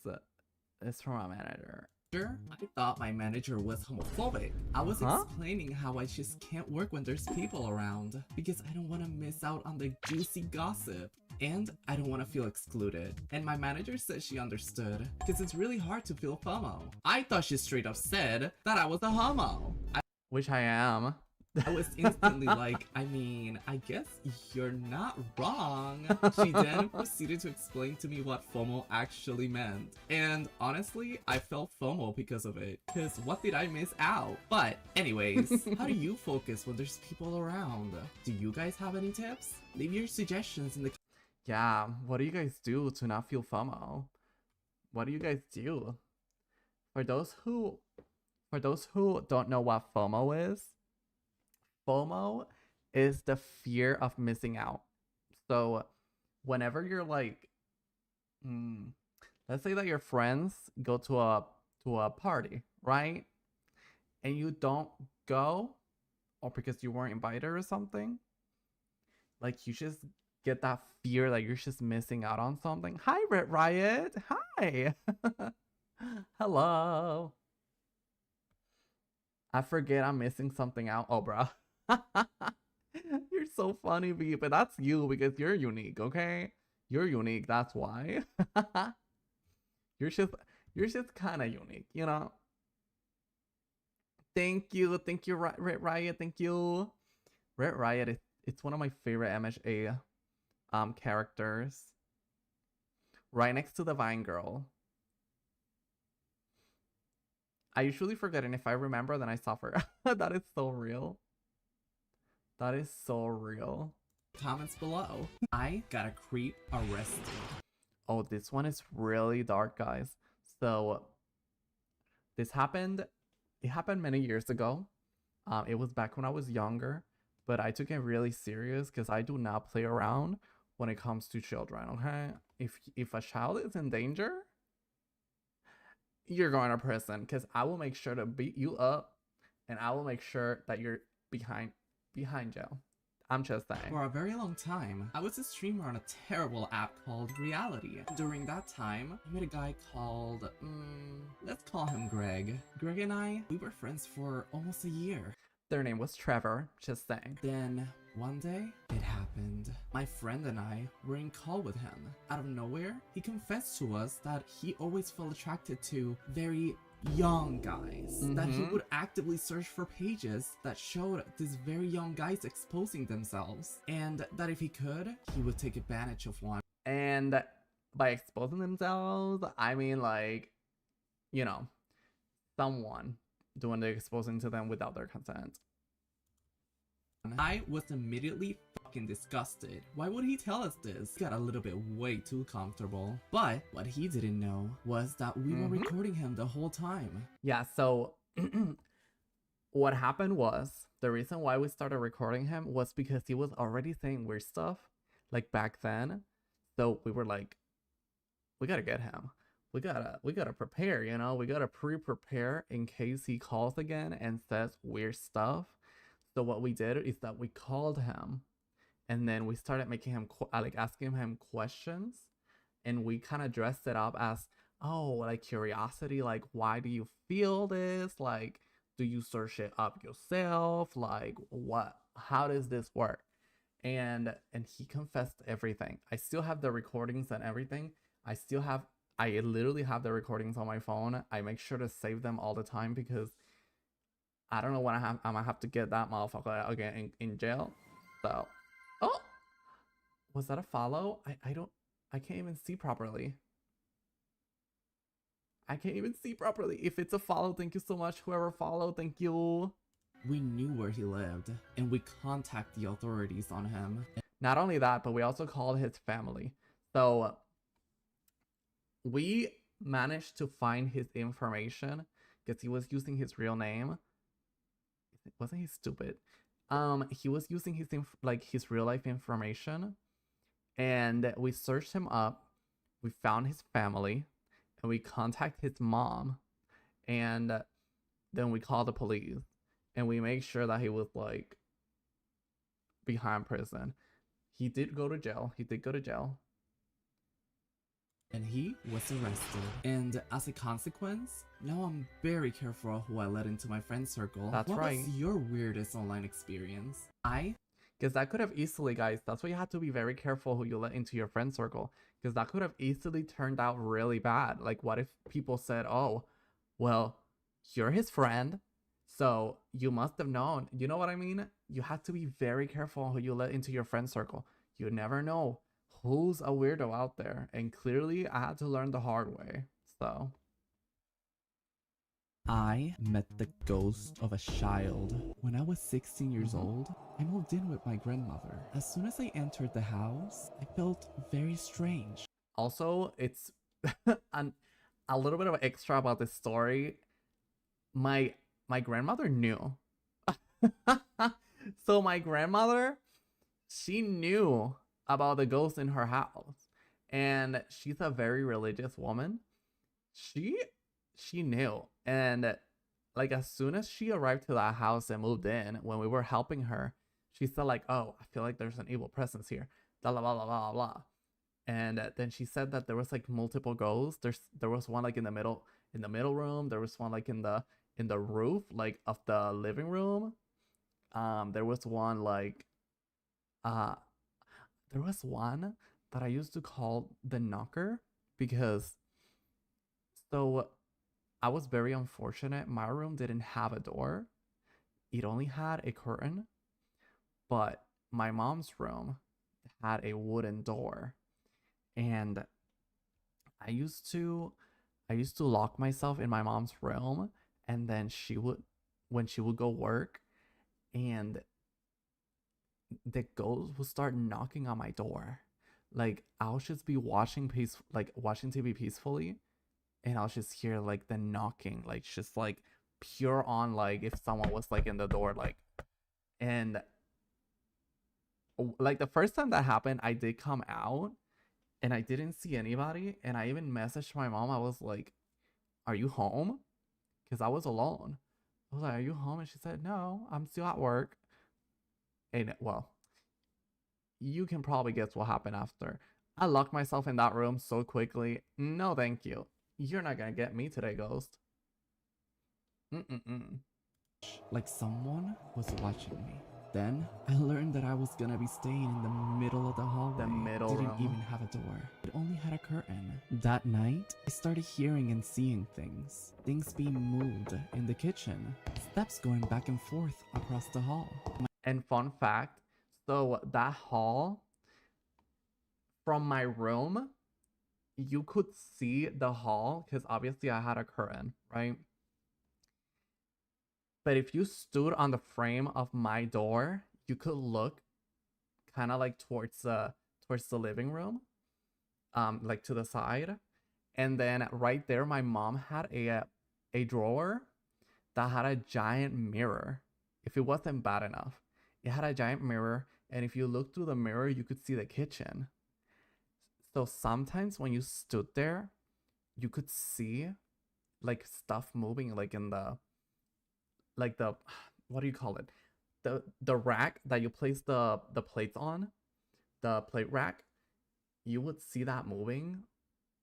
[SPEAKER 1] it's from my manager.
[SPEAKER 2] I thought my manager was homophobic. I was explaining how I just can't work when there's people around because I don't want to miss out on the juicy gossip. And I don't want to feel excluded. And my manager said she understood because it's really hard to feel FOMO. I thought she straight up said that I was a homo.
[SPEAKER 1] Which I am.
[SPEAKER 2] I was instantly like, I mean, I guess you're not wrong. She then proceeded to explain to me what FOMO actually meant. And honestly, I felt FOMO because of it. Because what did I miss out? But anyways, how do you focus when there's people around? Do you guys have any tips? Leave your suggestions in the
[SPEAKER 1] Yeah, what do you guys do to not feel FOMO? What do you guys do? For those who don't know what FOMO is the fear of missing out. So whenever you're like, let's say that your friends go to a party, right? And you don't go, or because you weren't invited or something, like you just get that fear that you're just missing out on something. Hi, Red Riot. Hi. Hello. I forget I'm missing something out. Oh, bro. You're so funny, B, but that's you because you're unique, okay? You're unique, that's why. You're just kind of unique, you know? Thank you, Red Riot, thank you. Red Riot, it's one of my favorite MHA characters. Right next to the Vine Girl. I usually forget, and if I remember, then I suffer. That is so real. That is so real.
[SPEAKER 2] comments below. I got a creep arrested.
[SPEAKER 1] Oh, this one is really dark, guys. So this happened. It happened many years ago. It was back when I was younger, but I took it really serious because I do not play around when it comes to children. Okay, if a child is in danger, you're going to prison, because I will make sure to beat you up, and I will make sure that you're behind jail. I'm just saying.
[SPEAKER 2] For a very long time, I was a streamer on a terrible app called Reality. During that time, I met a guy called, let's call him Greg. Greg and I, we were friends for almost a year.
[SPEAKER 1] Their name was Trevor, just saying.
[SPEAKER 2] Then, one day, it happened. My friend and I were in call with him. Out of nowhere, he confessed to us that he always felt attracted to very young guys, that he would actively search for pages that showed these very young guys exposing themselves, and that if he could, he would take advantage of one.
[SPEAKER 1] And by exposing themselves, I mean, like, you know, someone doing the exposing to them without their consent.
[SPEAKER 2] I was immediately fucking disgusted. Why would he tell us this? Got a little bit way too comfortable. But what he didn't know was that we were recording him the whole time.
[SPEAKER 1] Yeah, so what happened was, the reason why we started recording him was because he was already saying weird stuff, like, back then. So we were like, we gotta get him. We gotta prepare, you know? We gotta pre-prepare in case he calls again and says weird stuff. So what we did is that we called him, and then we started making him like asking him questions, and we kind of dressed it up as, oh, like curiosity, like, why do you feel this? Like, do you search it up yourself? Like, what? How does this work? And he confessed everything. I still have the recordings and everything. I I literally have the recordings on my phone. I make sure to save them all the time because I don't know when I'm gonna have to get that motherfucker again in jail. So, oh, was that a follow? I can't even see properly. I can't even see properly. If it's a follow, thank you so much. Whoever followed, thank you.
[SPEAKER 2] We knew where he lived, and we contacted the authorities on him.
[SPEAKER 1] Not only that, but we also called his family. So we managed to find his information because he was using his real name. Wasn't he stupid? He was using his his real life information, and we searched him up. We found his family, and we contacted his mom, and then we called the police, and we made sure that he was like behind prison. He did go to jail. He did go to jail.
[SPEAKER 2] And he was arrested. And as a consequence, now I'm very careful of who I let into my friend circle.
[SPEAKER 1] That's right.
[SPEAKER 2] What was your weirdest online experience?
[SPEAKER 1] Because that could have easily, guys, that's why you have to be very careful who you let into your friend circle. Because that could have easily turned out really bad. Like, what if people said, oh, well, you're his friend, so you must have known. You know what I mean? You have to be very careful who you let into your friend circle. You never know who's a weirdo out there. And clearly, I had to learn the hard way. So
[SPEAKER 2] I met the ghost of a child. When I was 16 years old, I moved in with my grandmother. As soon as I entered the house, I felt very strange.
[SPEAKER 1] also, it's a little bit of extra about this story. My grandmother knew. So my grandmother, she knew about the ghost in her house, and she's a very religious woman. She knew, and like as soon as she arrived to that house and moved in, when we were helping her, she said like, oh, I feel like there's an evil presence here, blah blah blah blah blah blah. And then she said that there was like multiple ghosts. There was one like in the middle room. There was one like in the roof like of the living room. There was one like there was one that I used to call the knocker, because so I was very unfortunate. My room didn't have a door. It only had a curtain, but my mom's room had a wooden door. And I used to lock myself in my mom's room, and then when she would go work, and the ghost would start knocking on my door. Like I'll just be watching TV peacefully, and I'll just hear like the knocking, like just like pure on, like if someone was like in the door, like. And like the first time that happened, I did come out and I didn't see anybody, and I even messaged my mom. I was like, are you home? Because I was alone. I was like, are you home? And she said, no, I'm still at work. And well, you can probably guess what happened after. I locked myself in that room so quickly. No, thank you. You're not gonna get me today, ghost.
[SPEAKER 2] Like someone was watching me. Then I learned that I was gonna be staying in the middle of the hallway.
[SPEAKER 1] The middle
[SPEAKER 2] Didn't
[SPEAKER 1] room.
[SPEAKER 2] even have a door. It only had a curtain. That night, I started hearing and seeing things. Things being moved in the kitchen. Steps going back and forth across the hall.
[SPEAKER 1] And fun fact, so that hall, from my room, you could see the hall because obviously I had a curtain, right? But if you stood on the frame of my door, you could look kind of like towards the living room, like to the side. And then right there, my mom had a drawer that had a giant mirror. If it wasn't bad enough, it had a giant mirror, and if you look through the mirror, you could see the kitchen. So sometimes when you stood there, you could see like stuff moving, like in the what do you call it? The rack that you place the plates on, the plate rack. You would see that moving,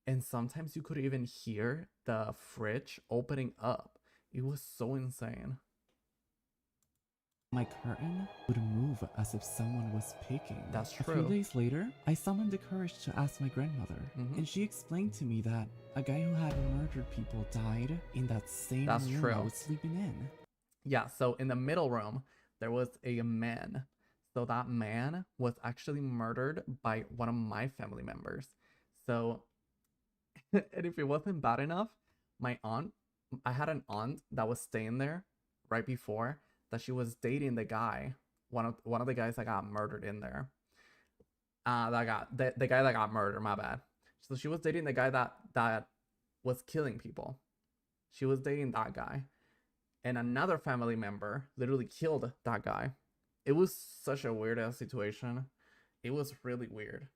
[SPEAKER 1] and sometimes you could even hear the fridge opening up. It was so insane.
[SPEAKER 7] My curtain would move as if someone was peeking.
[SPEAKER 1] That's
[SPEAKER 7] A
[SPEAKER 1] true.
[SPEAKER 7] few days later, I summoned the courage to ask my grandmother, and she explained to me that a guy who had murdered people died in that same
[SPEAKER 1] That's
[SPEAKER 7] room
[SPEAKER 1] true.
[SPEAKER 7] I was sleeping in.
[SPEAKER 1] Yeah, so in the middle room, there was a man. So that man was actually murdered by one of my family members. So, and if it wasn't bad enough, I had an aunt that was staying there right before that she was dating the guy, one of the guys that got murdered in there. The guy that got murdered, my bad. So she was dating the guy that was killing people. She was dating that guy. And another family member literally killed that guy. It was such a weird ass situation. It was really weird.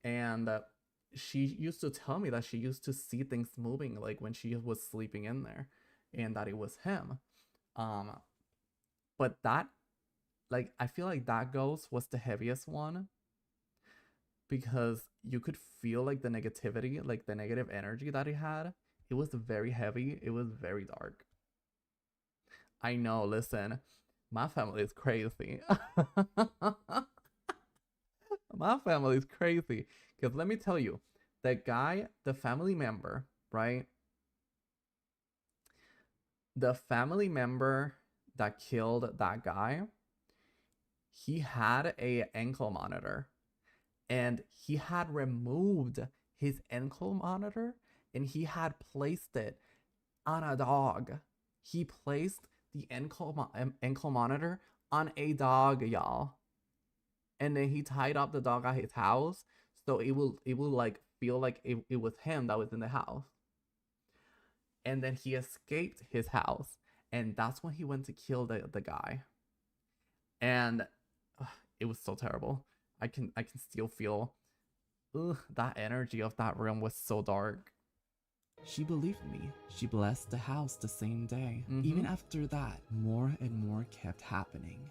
[SPEAKER 1] And she used to tell me that she used to see things moving like when she was sleeping in there and that it was him. But that, like, I feel like that ghost was the heaviest one because you could feel like the negativity, like the negative energy that he had. It was very heavy. It was very dark. I know, listen, my family is crazy. My family is crazy. Because let me tell you, the family member, right? The family member that killed that guy, he had a ankle monitor. And he had removed his ankle monitor and he had placed it on a dog. He placed the ankle monitor on a dog, y'all. And then he tied up the dog at his house so it will like feel like it was him that was in the house. And then he escaped his house, and that's when he went to kill the guy. And it was so terrible. I can still feel that energy of that room was so dark.
[SPEAKER 7] She believed me. She blessed the house the same day. Even after that, more and more kept happening.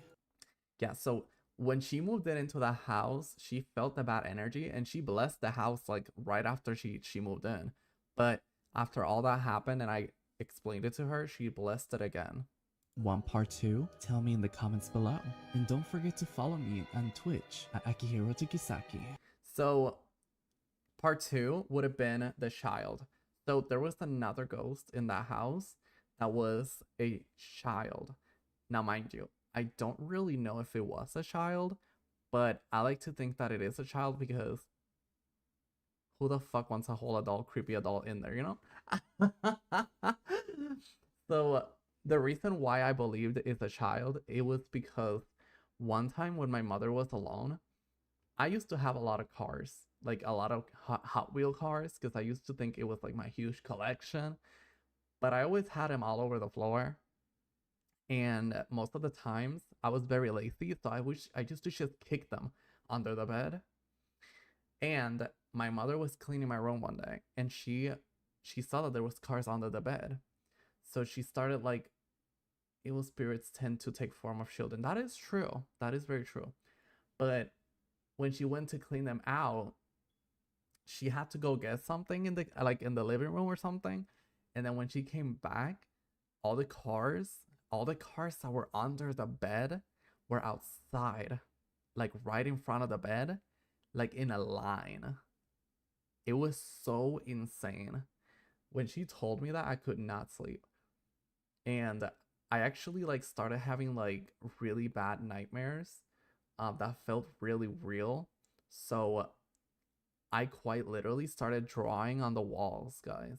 [SPEAKER 1] Yeah, so when she moved into the house, she felt the bad energy and she blessed the house like right after she moved in. But after all that happened and I explained it to her, she blessed it again.
[SPEAKER 7] Want part 2? Tell me in the comments below. And don't forget to follow me on Twitch at Akihiro Tokisaki.
[SPEAKER 1] So part 2 would have been the child. So there was another ghost in that house that was a child. Now, mind you, I don't really know if it was a child, but I like to think that it is a child because who the fuck wants a whole adult, creepy adult in there, you know? So the reason why I believed it's a child, it was because one time when my mother was alone, I used to have a lot of cars, like a lot of Hot Wheel cars, because I used to think it was like my huge collection, but I always had them all over the floor. And most of the times I was very lazy, so I used to just kick them under the bed. And my mother was cleaning my room one day and she saw that there was cars under the bed. So she started like, evil spirits tend to take form of children. That is true. That is very true. But when she went to clean them out, she had to go get something in the living room or something. And then when she came back, all the cars that were under the bed were outside, like right in front of the bed, like in a line. It was so insane. When she told me that, I could not sleep. And I actually like started having like really bad nightmares that felt really real. So I quite literally started drawing on the walls, guys.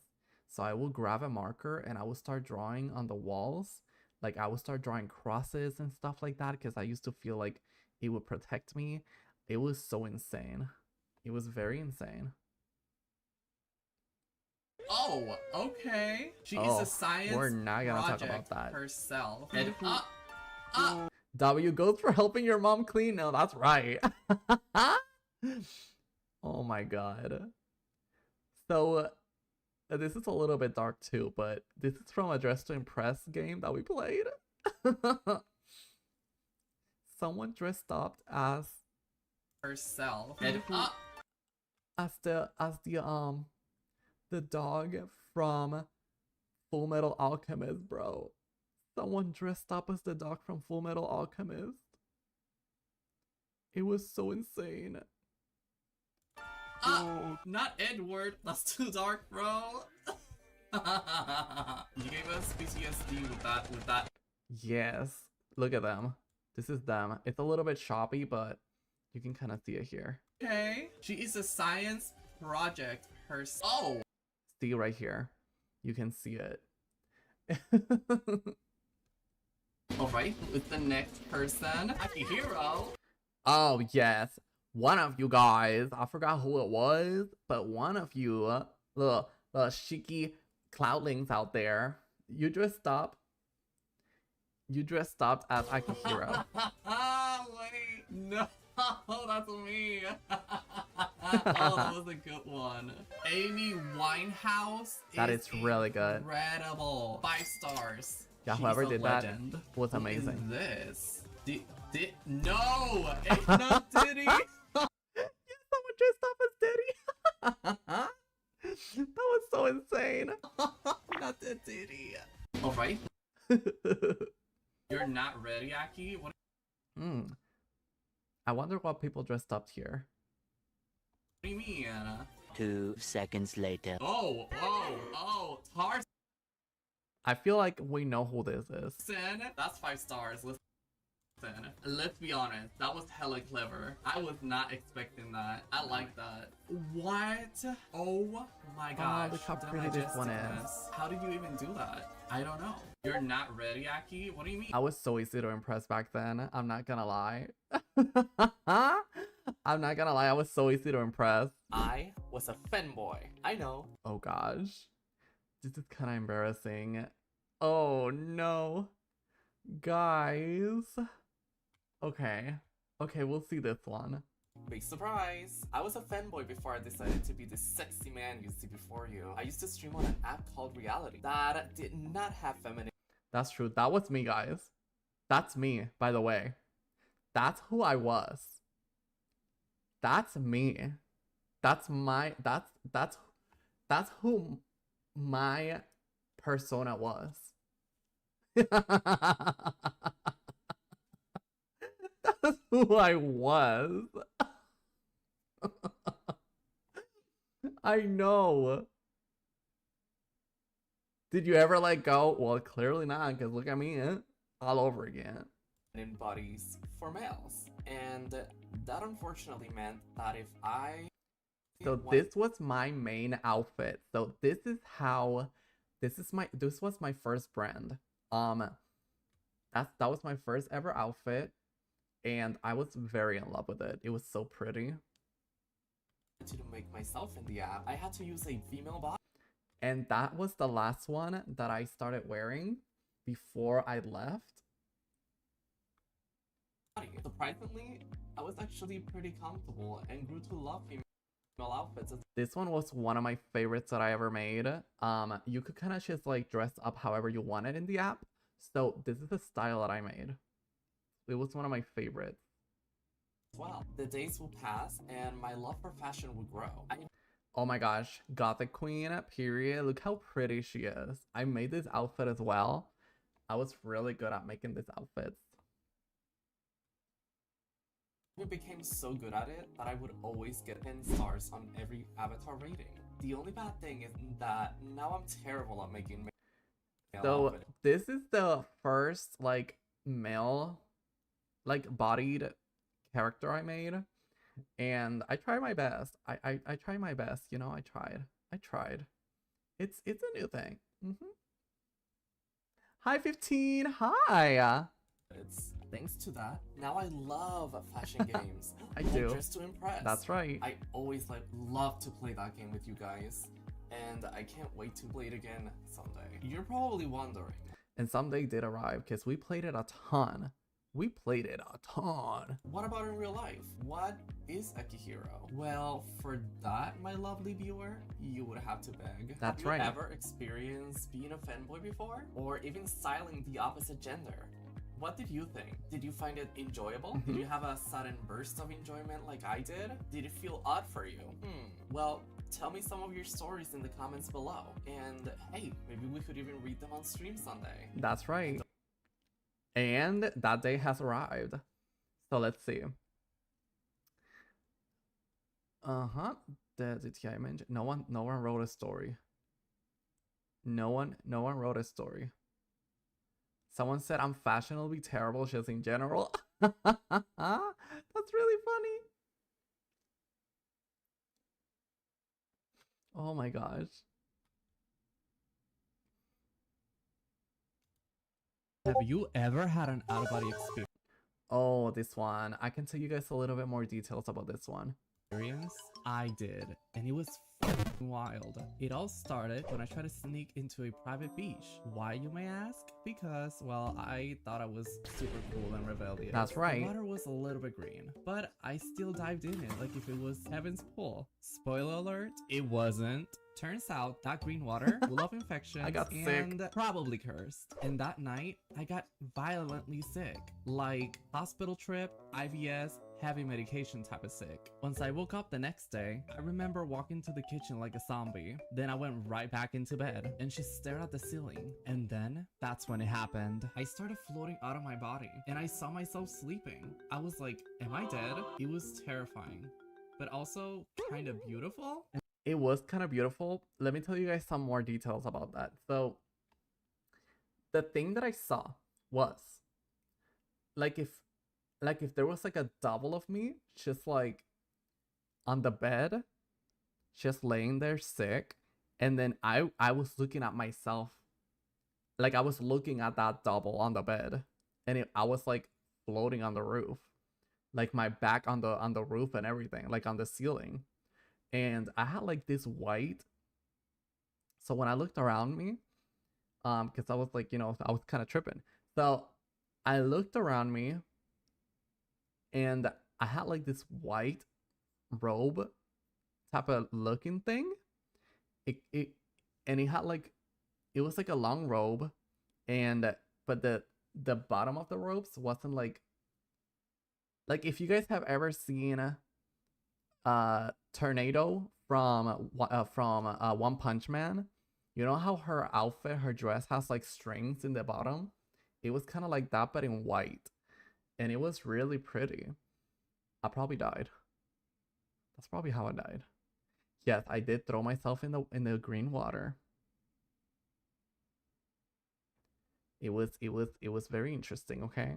[SPEAKER 1] So I will grab a marker and I will start drawing on the walls. Like I would start drawing crosses and stuff like that because I used to feel like it would protect me. It was so insane. It was very insane.
[SPEAKER 3] Oh, okay. She is a science
[SPEAKER 1] we're not gonna talk about
[SPEAKER 3] project
[SPEAKER 1] that.
[SPEAKER 3] herself.
[SPEAKER 1] And
[SPEAKER 3] And
[SPEAKER 1] W goes for helping your mom clean. No, that's right. Oh my god. So this is a little bit dark too, but this is from a Dress to Impress game that we played. Someone dressed up as
[SPEAKER 3] herself.
[SPEAKER 1] And as the dog from Full Metal Alchemist, bro. Someone dressed up as the dog from Full Metal Alchemist. It was so insane.
[SPEAKER 3] Not Edward. That's too dark, bro. You gave us PTSD with that.
[SPEAKER 1] Yes, look at them. This is them. It's a little bit choppy, but you can kind of see it here.
[SPEAKER 3] Okay. She is a science project herself. Oh!
[SPEAKER 1] See right here. You can see it.
[SPEAKER 3] Alright, with the next person, Akihiro.
[SPEAKER 1] Oh, yes. One of you guys, I forgot who it was, but one of you, the cheeky cloudlings out there, you dressed up as Akihiro.
[SPEAKER 3] Wait, no, that's me. Oh, that was a good one. Amy Winehouse.
[SPEAKER 1] That is really good.
[SPEAKER 3] Incredible. 5 stars.
[SPEAKER 1] Yeah,
[SPEAKER 3] She's
[SPEAKER 1] whoever
[SPEAKER 3] a
[SPEAKER 1] did
[SPEAKER 3] legend.
[SPEAKER 1] that was amazing.
[SPEAKER 3] Who is this? No, it's not Diddy.
[SPEAKER 1] Someone dressed up as Diddy. That was so insane.
[SPEAKER 3] Not the Diddy. Alright. You're not ready, Aki? What?
[SPEAKER 1] I wonder what people dressed up here.
[SPEAKER 3] What do you mean?
[SPEAKER 6] 2 seconds later.
[SPEAKER 3] Oh, Tarzan.
[SPEAKER 1] I feel like we know who this is.
[SPEAKER 3] That's 5 stars. Listen, let's be honest. That was hella clever. I was not expecting that. I like that. What? Oh my gosh.
[SPEAKER 1] Look how pretty this one is.
[SPEAKER 3] How did you even do that? I don't know. You're not ready, Aki? What do you mean?
[SPEAKER 1] I was so easy to impress back then. I'm not gonna lie. I'm not gonna lie. I was so easy to impress.
[SPEAKER 2] I was a fanboy. I know.
[SPEAKER 1] Oh gosh. This is kind of embarrassing. Oh no. Guys. Okay. Okay, we'll see this one.
[SPEAKER 2] Big surprise! I was a fanboy before I decided to be the sexy man you see before you. I used to stream on an app called Reality that did not have feminine.
[SPEAKER 1] That's true. That was me, guys. That's me, by the way. That's who I was. That's me. That's who my persona was. That's who I was. I know. Did you ever let go? Well, clearly not, because look at me, all over again.
[SPEAKER 2] In bodies for males, and that unfortunately meant that if I
[SPEAKER 1] this was my main outfit. So this was my first brand. That was my first ever outfit, and I was very in love with it. It was so pretty.
[SPEAKER 2] To make myself in the app, I had to use a female body.
[SPEAKER 1] And that was the last one that I started wearing before I left.
[SPEAKER 2] Surprisingly, I was actually pretty comfortable and grew to love female outfits.
[SPEAKER 1] This one was one of my favorites that I ever made. You could kind of just like dress up however you wanted in the app. So this is the style that I made. It was one of my favorites.
[SPEAKER 2] Well, the days will pass and my love for fashion will grow.
[SPEAKER 1] Oh my gosh, Gothic Queen, period. Look how pretty she is. I made this outfit as well. I was really good at making these outfits.
[SPEAKER 2] I became so good at it that I would always get 10 stars on every avatar rating. The only bad thing is that now I'm terrible at making male
[SPEAKER 1] So
[SPEAKER 2] outfits.
[SPEAKER 1] this is the first like male like bodied character I made, and I tried my best. I tried my best, you know. I tried. It's a new thing. Hi 15. Hi.
[SPEAKER 2] Thanks to that, now I love fashion games.
[SPEAKER 1] I do.
[SPEAKER 2] Just to impress.
[SPEAKER 1] That's right.
[SPEAKER 2] I always love to play that game with you guys, and I can't wait to play it again someday. You're probably wondering.
[SPEAKER 1] And someday did arrive because we played it a ton.
[SPEAKER 2] What about in real life? What is Akihiro? Well, for that, my lovely viewer, you would have to beg.
[SPEAKER 1] That's
[SPEAKER 2] have
[SPEAKER 1] right.
[SPEAKER 2] you ever experienced being a fanboy before? Or even styling the opposite gender? What did you think? Did you find it enjoyable? Did you have a sudden burst of enjoyment like I did? Did it feel odd for you? Well, tell me some of your stories in the comments below. And hey, maybe we could even read them on stream someday.
[SPEAKER 1] That's right. And that day has arrived. So let's see. Did I mention? No one wrote a story. No one wrote a story. Someone said I'm fashionably terrible just in general. That's really funny. Oh my gosh.
[SPEAKER 7] Have you ever had an out-of-body experience?
[SPEAKER 1] Oh, this one. I can tell you guys a little bit more details about this one.
[SPEAKER 7] I did, and it was fucking wild. It all started when I tried to sneak into a private beach. Why, you may ask? Because, well, I thought I was super cool and rebellious.
[SPEAKER 1] That's right.
[SPEAKER 7] The water was a little bit green, but I still dived in it like if it was heaven's pool. Spoiler alert, it wasn't. Turns out that green water full of infections
[SPEAKER 1] I got sick.
[SPEAKER 7] and probably cursed. And that night, I got violently sick. Like hospital trip, IVS, heavy medication type of sick. Once I woke up the next day, I remember walking to the kitchen like a zombie. Then I went right back into bed and just stared at the ceiling. And then that's when it happened. I started floating out of my body and I saw myself sleeping. I was like, am I dead? It was terrifying, but also kind of beautiful.
[SPEAKER 1] It was kind of beautiful. Let me tell you guys some more details about that. So the thing that I saw was like if there was like a double of me just like on the bed, just laying there sick, and then I was looking at myself, like I was looking at that double on the bed, and I was like floating on the roof, like my back on the roof and everything, like on the ceiling. And I had like this white. So when I looked around me, because I was like, you know, I was kind of tripping. So I looked around me and I had like this white robe type of looking thing. It had like, it was like a long robe, and but the bottom of the robes wasn't like if you guys have ever seen Tornado from One Punch Man, you know how her outfit, her dress has like strings in the bottom? It was kind of like that, but in white, and it was really pretty. I probably died. That's probably how I died. Yes, I did throw myself in the green water. It was very interesting. Okay.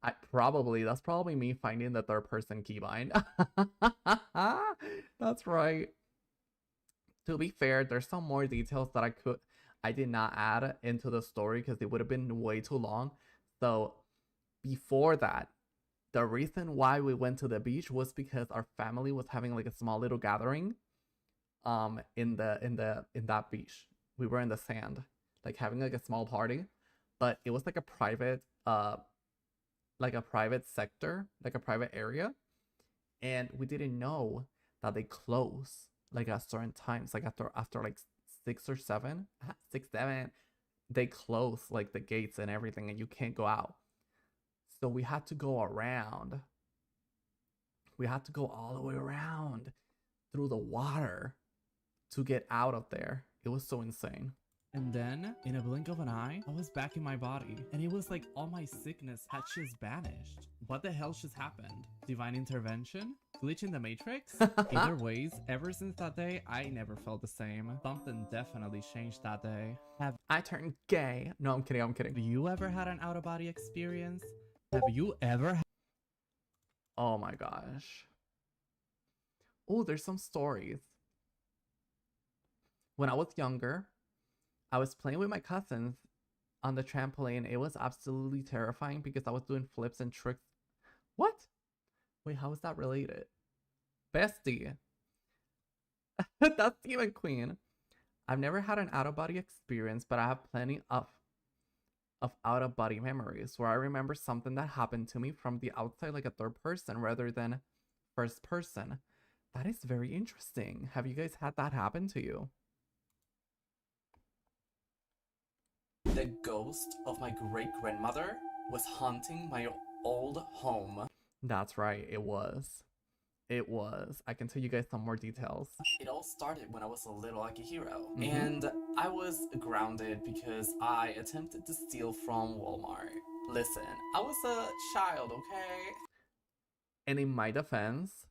[SPEAKER 1] That's probably me finding the third person keybind. That's right. To be fair, there's some more details that I did not add into the story because it would have been way too long. So before that, the reason why we went to the beach was because our family was having like a small little gathering in that beach. We were in the sand, like having like a small party, but it was like a private sector, like a private area, and we didn't know that they close like at certain times, like after like 6 or 7, they close like the gates and everything, and you can't go out. So we had to go around. We had to go all the way around through the water to get out of there. It was so insane.
[SPEAKER 7] And then, in a blink of an eye, I was back in my body. And it was like all my sickness had just vanished. What the hell just happened? Divine intervention? Glitch in the Matrix? Either ways, ever since that day, I never felt the same. Something definitely changed that day. Have
[SPEAKER 1] I turned gay. No, I'm kidding.
[SPEAKER 7] you ever had an out-of-body experience? Have you ever
[SPEAKER 1] Oh my gosh. Oh, there's some stories. When I was younger, I was playing with my cousins on the trampoline. It was absolutely terrifying because I was doing flips and tricks. What? Wait, how is that related? Bestie. That's Demon Queen. I've never had an out-of-body experience, but I have plenty of out-of-body memories where I remember something that happened to me from the outside, like a third person rather than first person. That is very interesting. Have you guys had that happen to you?
[SPEAKER 2] The ghost of my great-grandmother was haunting my old home.
[SPEAKER 1] That's right, it was. It was. I can tell you guys some more details.
[SPEAKER 2] It all started when I was a little Akihiro, and I was grounded because I attempted to steal from Walmart. Listen, I was a child, okay?
[SPEAKER 1] And in my defense,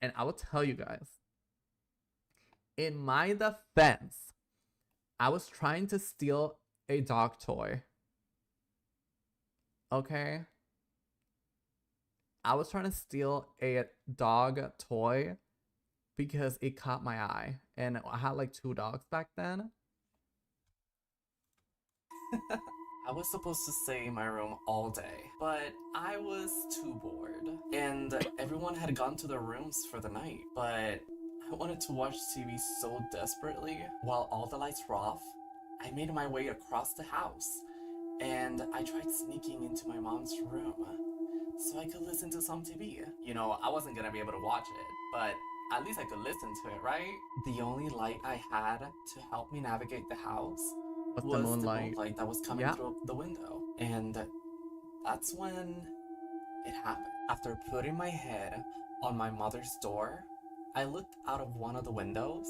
[SPEAKER 1] and I will tell you guys, in my defense, I was trying to steal a dog toy. Okay? I was trying to steal a dog toy because it caught my eye. And I had like 2 dogs back then.
[SPEAKER 2] I was supposed to stay in my room all day, but I was too bored. And everyone had gone to their rooms for the night, but I wanted to watch TV so desperately. While all the lights were off, I made my way across the house, and I tried sneaking into my mom's room so I could listen to some TV. You know, I wasn't gonna be able to watch it, but at least I could listen to it, right? The only light I had to help me navigate the house
[SPEAKER 1] Was
[SPEAKER 2] was
[SPEAKER 1] the moonlight.
[SPEAKER 2] that was coming
[SPEAKER 1] Yeah.
[SPEAKER 2] through the window. And that's when it happened. After putting my head on my mother's door, I looked out of one of the windows,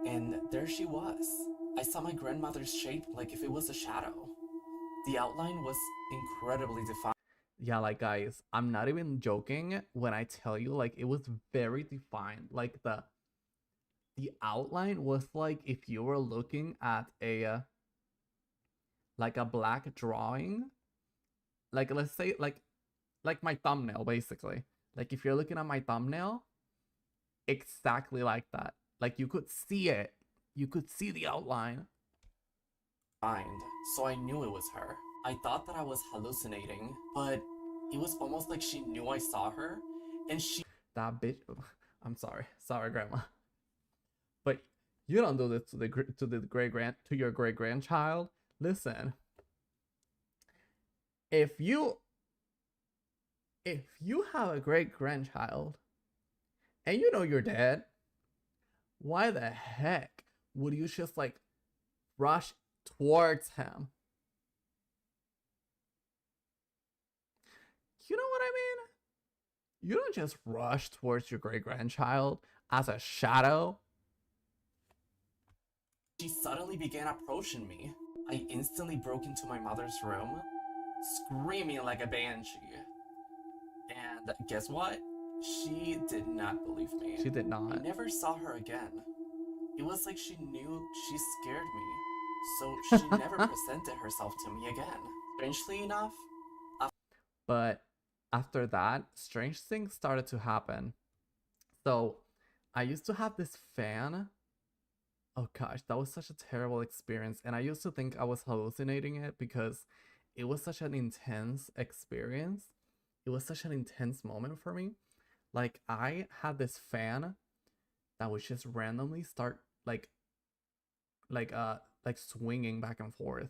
[SPEAKER 2] and there she was. I saw my grandmother's shape like if it was a shadow. The outline was incredibly defined.
[SPEAKER 1] Yeah, like guys, I'm not even joking when I tell you like it was very defined. Like the outline was like if you were looking at a like a black drawing. Like let's say like my thumbnail basically. Like if you're looking at my thumbnail, exactly like that. Like you could see it. You could see the outline.
[SPEAKER 2] So I knew it was her. I thought that I was hallucinating, but it was almost like she knew I saw her, and she
[SPEAKER 1] That bitch. I'm sorry. Sorry, grandma. But you don't do this to your great grandchild. Listen. If you have a great grandchild and you know you're dead, why the heck would you just like rush towards him? You know what I mean? You don't just rush towards your great grandchild as a shadow.
[SPEAKER 2] suddenly began approaching me. I instantly broke into my mother's room, screaming like a banshee. And guess what? She did not believe me.
[SPEAKER 1] She did not.
[SPEAKER 2] I never saw her again. It was like she knew she scared me, so she never presented herself to me again. Strangely enough,
[SPEAKER 1] But after that, strange things started to happen. So I used to have this fan. Oh gosh, that was such a terrible experience. And I used to think I was hallucinating it because it was such an intense experience. It was such an intense moment for me. Like I had this fan that would just randomly start like swinging back and forth.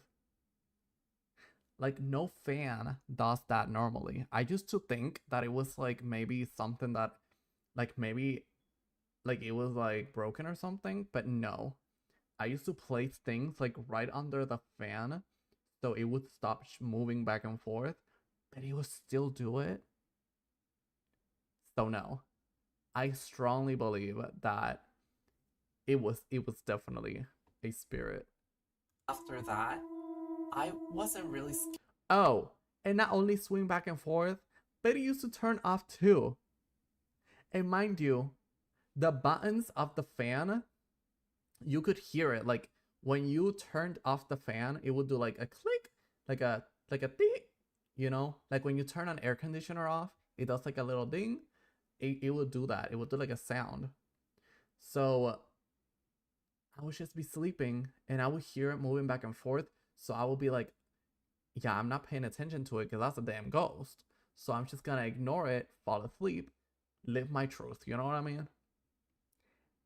[SPEAKER 1] Like no fan does that normally. I used to think that it was like maybe something that like maybe like it was like broken or something, but no. I used to place things like right under the fan so it would stop moving back and forth, but it would still do it. So no. I strongly believe that it was definitely a spirit.
[SPEAKER 2] after that, I wasn't really scared.
[SPEAKER 1] Oh, and not only swing back and forth, but it used to turn off too. And mind you, the buttons of the fan, you could hear it. Like when you turned off the fan, it would do like a click, like a ding, you know? Like when you turn an air conditioner off, it does like a little ding. It would do that. It would do like a sound. So I would just be sleeping and I would hear it moving back and forth. So I would be like, yeah, I'm not paying attention to it because that's a damn ghost. So I'm just gonna ignore it, fall asleep, live my truth. You know what I mean?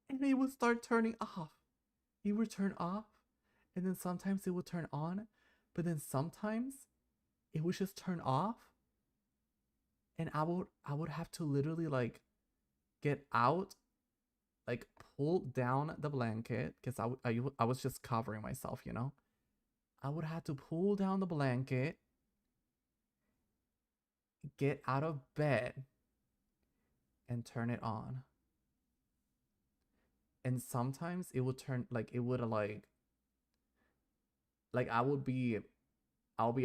[SPEAKER 1] And it would start turning off. It would turn off, and then sometimes it would turn on, but then sometimes it would just turn off. And I would have to literally like get out, like pull down the blanket because I was just covering myself, you know. I would have to pull down the blanket, get out of bed, and turn it on. And sometimes it would turn like it would like like I'll be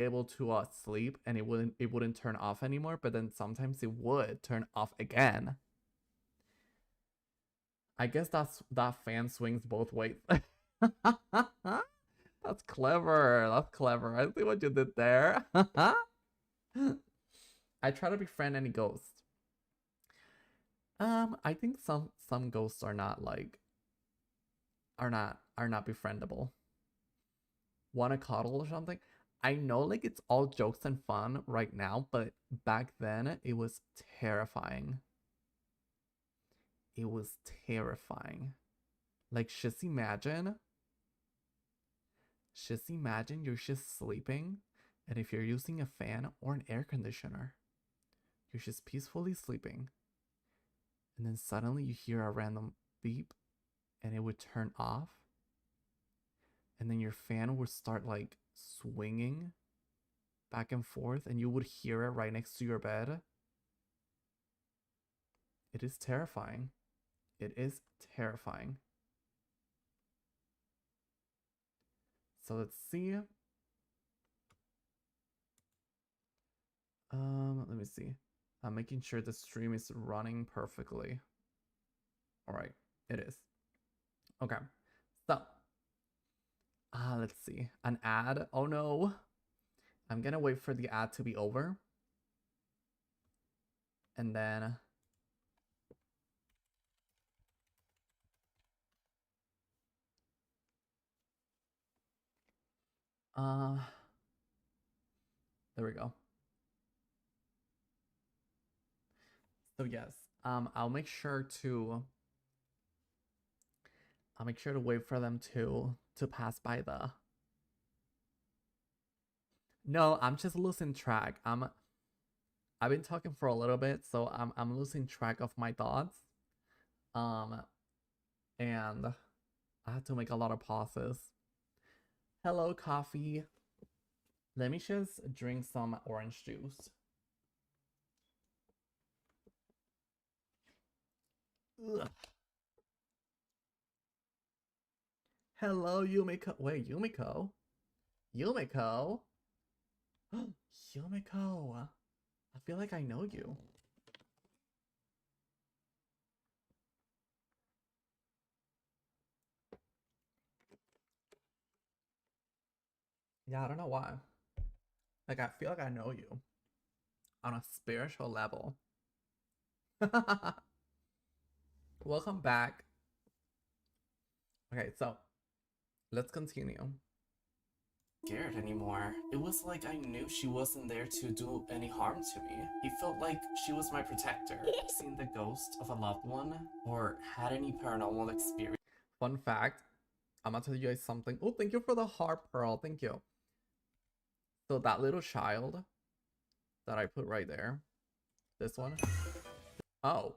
[SPEAKER 1] able to sleep and it wouldn't turn off anymore, but then sometimes it would turn off again. I guess that fan swings both ways. That's clever. That's clever. I see what you did there. I try to befriend any ghost. I think some ghosts are not like are not befriendable. Wanna cuddle or something? I know like it's all jokes and fun right now, but back then it was terrifying. It was terrifying. Like just imagine you're just sleeping, and if you're using a fan or an air conditioner, you're just peacefully sleeping, and then suddenly you hear a random beep and it would turn off, and then your fan would start like swinging back and forth, and you would hear it right next to your bed. It is terrifying. It is terrifying. So let's see. Let me see. I'm making sure the stream is running perfectly. All right, it is. Okay, so let's see. An ad. Oh no. I'm gonna wait for the ad to be over. And then there we go. So yes, I'll make sure to wait for them to pass by the. No, I'm just losing track. I've been talking for a little bit, so I'm losing track of my thoughts. And I had to make a lot of pauses. Hello, coffee. Let me just drink some orange juice. Ugh. Hello, Yumiko. Wait, Yumiko? Yumiko? Yumiko. I feel like I know you. Yeah, I don't know why. Like, I feel like I know you on a spiritual level. Welcome back. Okay, so let's continue.
[SPEAKER 2] Scared anymore. It was like I knew she wasn't there to do any harm to me. It felt like she was my protector. Seen the ghost of a loved one or had any paranormal experience.
[SPEAKER 1] Fun fact, I'm gonna tell you guys something. Oh, thank you for the heart pearl. Thank you. So that little child that I put right there, this one. Oh.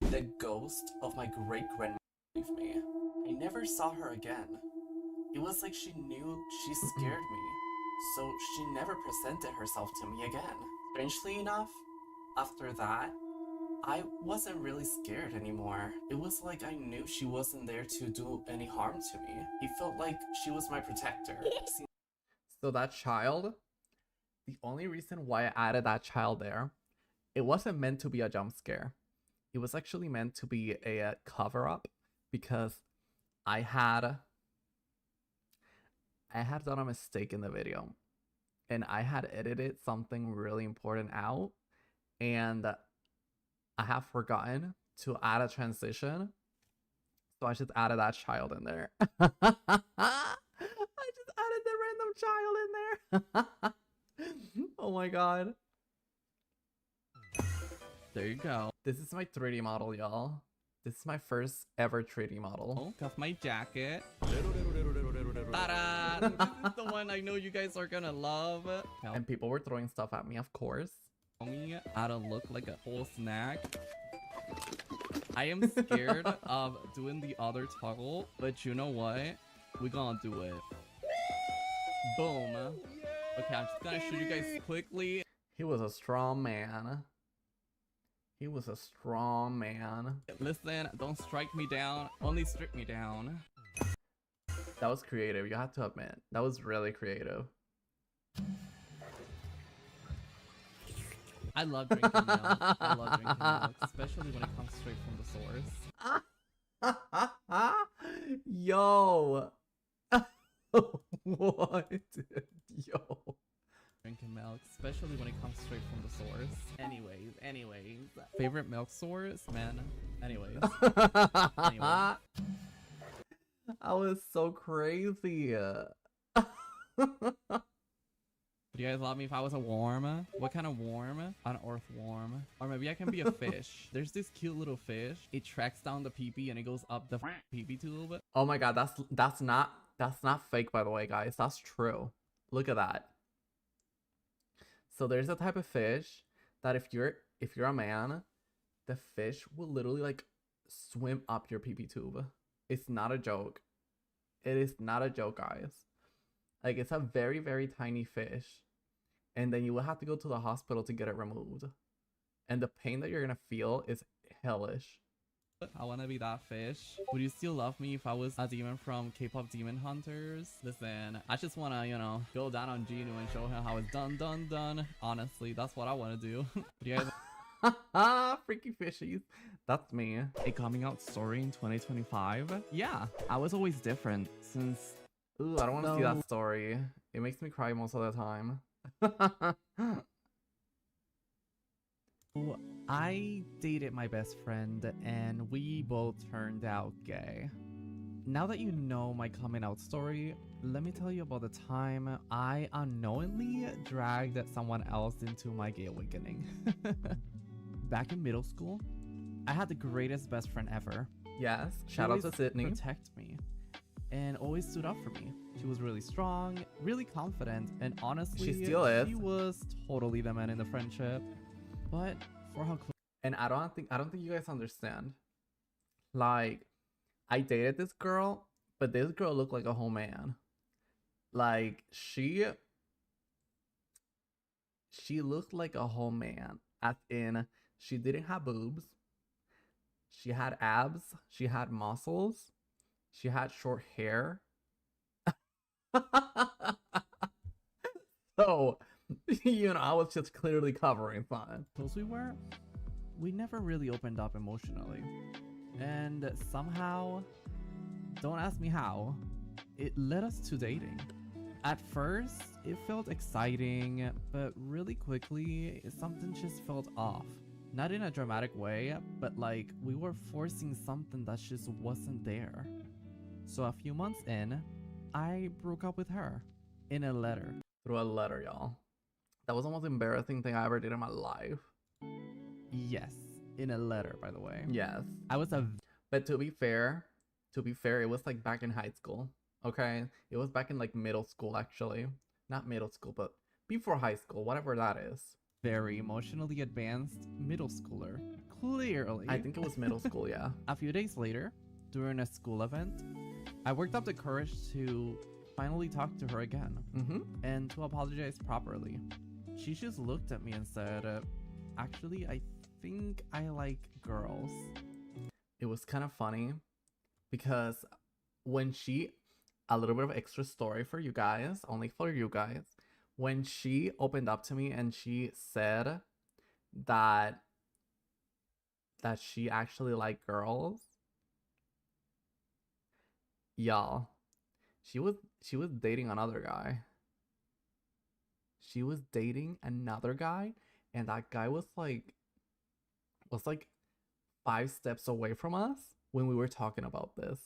[SPEAKER 2] The ghost of my great-grandmother left me. I never saw her again. It was like she knew she scared me, so she never presented herself to me again. Strangely enough, after that, I wasn't really scared anymore. It was like I knew she wasn't there to do any harm to me. It felt like she was my protector.
[SPEAKER 1] So that child, the only reason why I added that child there, it wasn't meant to be a jump scare. It was actually meant to be a cover-up, because I had done a mistake in the video, and I had edited something really important out, and I have forgotten to add a transition, so I just added that child in there. I just added the random child in there. Oh my god. There you go. This is my 3D model, y'all. This is my first ever 3D model.
[SPEAKER 7] Of my jacket. Ta-da! This is the one I know you guys are gonna love.
[SPEAKER 1] And people were throwing stuff at me, of course.
[SPEAKER 7] Tell me how to look like a whole snack. I am scared of doing the other toggle, but you know what? We're gonna do it. Boom. Okay, I'm just gonna show you guys quickly.
[SPEAKER 1] He was a strong man. He was a strong man.
[SPEAKER 7] Listen, don't strike me down. Only strip me down.
[SPEAKER 1] That was creative, you have to admit. That was really creative.
[SPEAKER 7] I love drinking milk. I love drinking milk, especially when it comes straight from the source.
[SPEAKER 1] Yo. What? Yo.
[SPEAKER 7] Drinking milk, especially when it comes straight from the source. Anyways. Favorite milk source? Man. Anyways. Anyway.
[SPEAKER 1] I was so crazy.
[SPEAKER 7] Would you guys love me if I was a worm? What kind of worm? An earthworm. Or maybe I can be a fish. There's this cute little fish. It tracks down the pee-pee and it goes up the pee-pee tube.
[SPEAKER 1] Oh my god, that's not fake, by the way, guys. That's true. Look at that. So there's a type of fish that if you're a man, the fish will literally like swim up your pee-pee tube. It's not a joke. It is not a joke, guys. Like, it's a very, very tiny fish. And then you will have to go to the hospital to get it removed. And the pain that you're gonna feel is hellish.
[SPEAKER 7] I wanna be that fish. Would you still love me if I was a demon from K-pop Demon Hunters? Listen, I just wanna, you know, go down on Ginu and show him how it's done. Honestly, that's what I wanna do. Would you guys
[SPEAKER 1] Freaky fishies. That's me.
[SPEAKER 7] a coming out story in 2025? Yeah, I was always different since...
[SPEAKER 1] Ooh, I don't want to see that story. It makes me cry most of the time.
[SPEAKER 7] I dated my best friend and we both turned out gay. Now that you know my coming out story, let me tell you about the time I unknowingly dragged someone else into my gay awakening. Back in middle school, I had the greatest best friend ever.
[SPEAKER 1] Yes,
[SPEAKER 7] She
[SPEAKER 1] shout out to
[SPEAKER 7] always
[SPEAKER 1] Sydney.
[SPEAKER 7] Protect me and always stood up for me. She was really strong, really confident, and honestly,
[SPEAKER 1] She still is.
[SPEAKER 7] She was totally the man in the friendship. But for how close
[SPEAKER 1] And I don't think you guys understand. Like, I dated this girl, but this girl looked like a whole man. Like, she looked like a whole man. As in, she didn't have boobs. She had abs. She had muscles. She had short hair. So, you know, I was just clearly covering fun.
[SPEAKER 7] we were, we never really opened up emotionally. And somehow, don't ask me how, it led us to dating. At first, it felt exciting, but really quickly, something just felt off. Not in a dramatic way, but like we were forcing something that just wasn't there. So a few months in, I broke up with her in a letter.
[SPEAKER 1] Through a letter, y'all. That was the most embarrassing thing I ever did in my life.
[SPEAKER 7] Yes, in a letter, by the way.
[SPEAKER 1] Yes.
[SPEAKER 7] I was a
[SPEAKER 1] But to be fair, it was like back in high school. Okay? It was back in like middle school, actually. Not middle school, but before high school, whatever that is.
[SPEAKER 7] very emotionally advanced middle schooler. Clearly.
[SPEAKER 1] I think it was middle school, yeah.
[SPEAKER 7] A few days later, during a school event, I worked up the courage to finally talk to her again and to apologize properly. She just looked at me and said, actually, I think I like girls.
[SPEAKER 1] It was kind of funny because when a little bit of extra story for you guys, only for you guys, when she opened up to me and she said that she actually liked girls, y'all, she was dating another guy. She was dating another guy, and that guy was like 5 steps away from us when we were talking about this.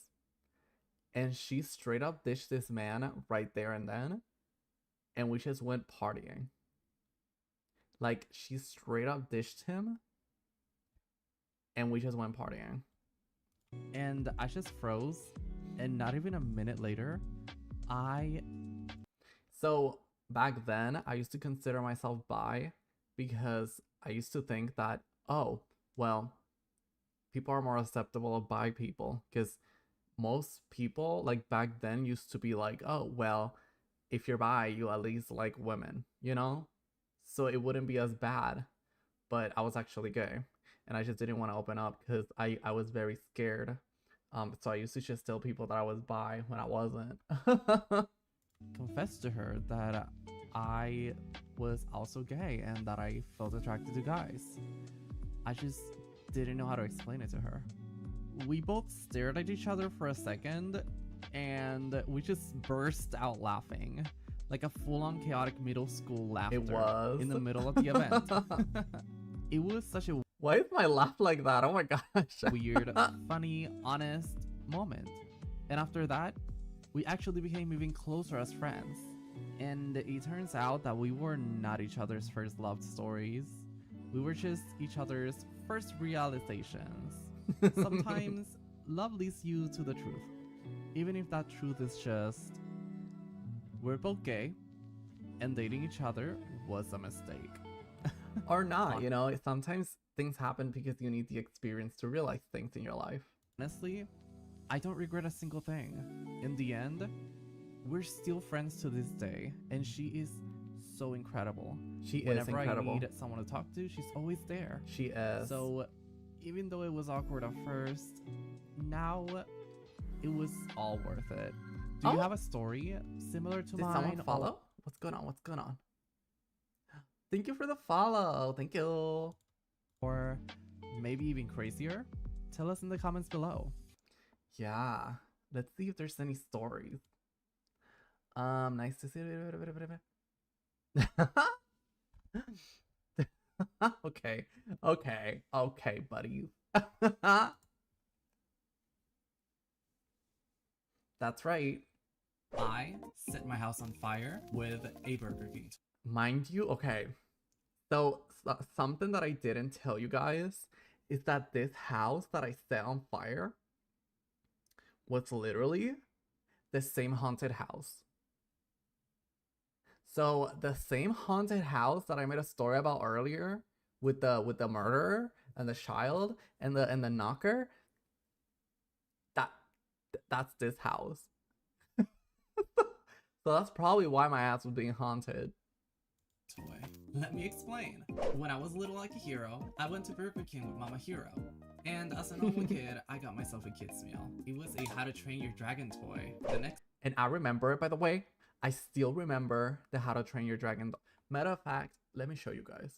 [SPEAKER 1] And she straight up ditched this man right there and then, and we just went partying. Like, she straight up ditched him, and we just went partying.
[SPEAKER 7] And I just froze, and not even a minute later,
[SPEAKER 1] So back then, I used to consider myself bi because I used to think that, oh, well, people are more acceptable of bi people, because most people like back then used to be like, oh, well, if you're bi, you at least like women, you know? So it wouldn't be as bad. But I was actually gay, and I just didn't want to open up because I was very scared So I used to just tell people that I was bi when I wasn't.
[SPEAKER 7] Confessed to her that I was also gay and that I felt attracted to guys. I just didn't know how to explain it to her. We both stared at each other for a second and we just burst out laughing. Like a full-on chaotic middle school laughter.
[SPEAKER 1] It was.
[SPEAKER 7] In the middle of the event. It was such a
[SPEAKER 1] Why is my laugh like that? Oh my gosh.
[SPEAKER 7] weird, funny, honest moment. And after that, we actually became even closer as friends. And it turns out that we were not each other's first love stories. We were just each other's first realizations. Sometimes love leads you to the truth. Even if that truth is just, we're both gay, and dating each other was a mistake.
[SPEAKER 1] Or not, you know, sometimes things happen because you need the experience to realize things in your life.
[SPEAKER 7] Honestly, I don't regret a single thing. In the end, we're still friends to this day, and she is so incredible.
[SPEAKER 1] She is
[SPEAKER 7] Whenever
[SPEAKER 1] incredible.
[SPEAKER 7] I need someone to talk to, she's always there.
[SPEAKER 1] She is.
[SPEAKER 7] So, even though it was awkward at first, now it was all worth it. Do you
[SPEAKER 1] Oh.
[SPEAKER 7] have a story similar to
[SPEAKER 1] Did
[SPEAKER 7] mine?
[SPEAKER 1] someone follow? What's going on? What's going on? Thank you for the follow. Thank you.
[SPEAKER 7] Or maybe even crazier? Tell us in the comments below.
[SPEAKER 1] Yeah. Let's see if there's any stories. Nice to see you. Okay. Okay. Okay, buddy. That's right.
[SPEAKER 7] I set my house on fire with a Burger King.
[SPEAKER 1] Mind you, okay. So, something that I didn't tell you guys is that this house that I set on fire was literally the same haunted house. So the same haunted house that I made a story about earlier with the murderer and the child and the knocker, that's this house. So that's probably why my ass was being haunted.
[SPEAKER 7] Toy. Let me explain. When I was little Akihiro, I went to Burger King with Mama Hiro. And as a normal kid, I got myself a kid's meal. It was a How to Train Your Dragon toy. The next
[SPEAKER 1] And I remember it, by the way. I still remember the How to Train Your Dragon. Matter of fact, let me show you guys.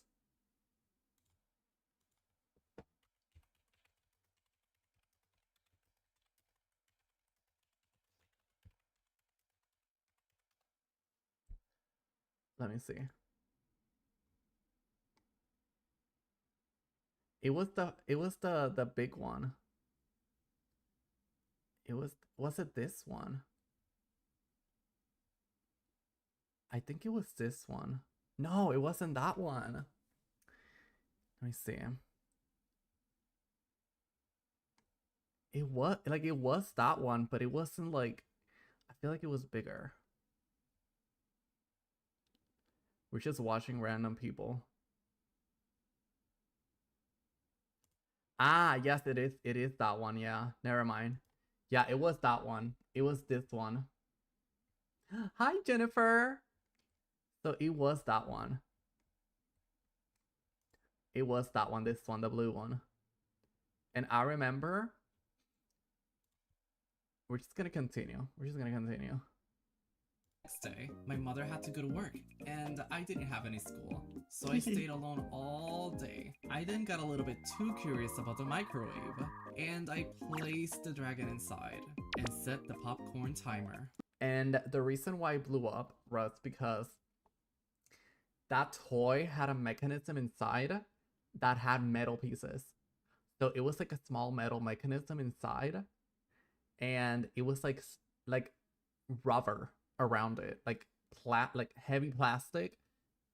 [SPEAKER 1] Let me see. It was the big one. Was it this one? I think it was this one. No, it wasn't that one. Let me see. It was that one, but it wasn't like, I feel like it was bigger. We're just watching random people. Ah, yes, it is. It is that one. Yeah, never mind. Yeah, it was that one. It was this one. Hi, Jennifer. So it was that one. It was that one, this one, the blue one. And I remember. We're just gonna continue.
[SPEAKER 7] next day, my mother had to go to work, and I didn't have any school, so I stayed alone all day. I then got a little bit too curious about the microwave, and I placed the dragon inside and set the popcorn timer.
[SPEAKER 1] And the reason why it blew up was because that toy had a mechanism inside that had metal pieces. So it was like a small metal mechanism inside, and it was like rubber around it, like heavy plastic.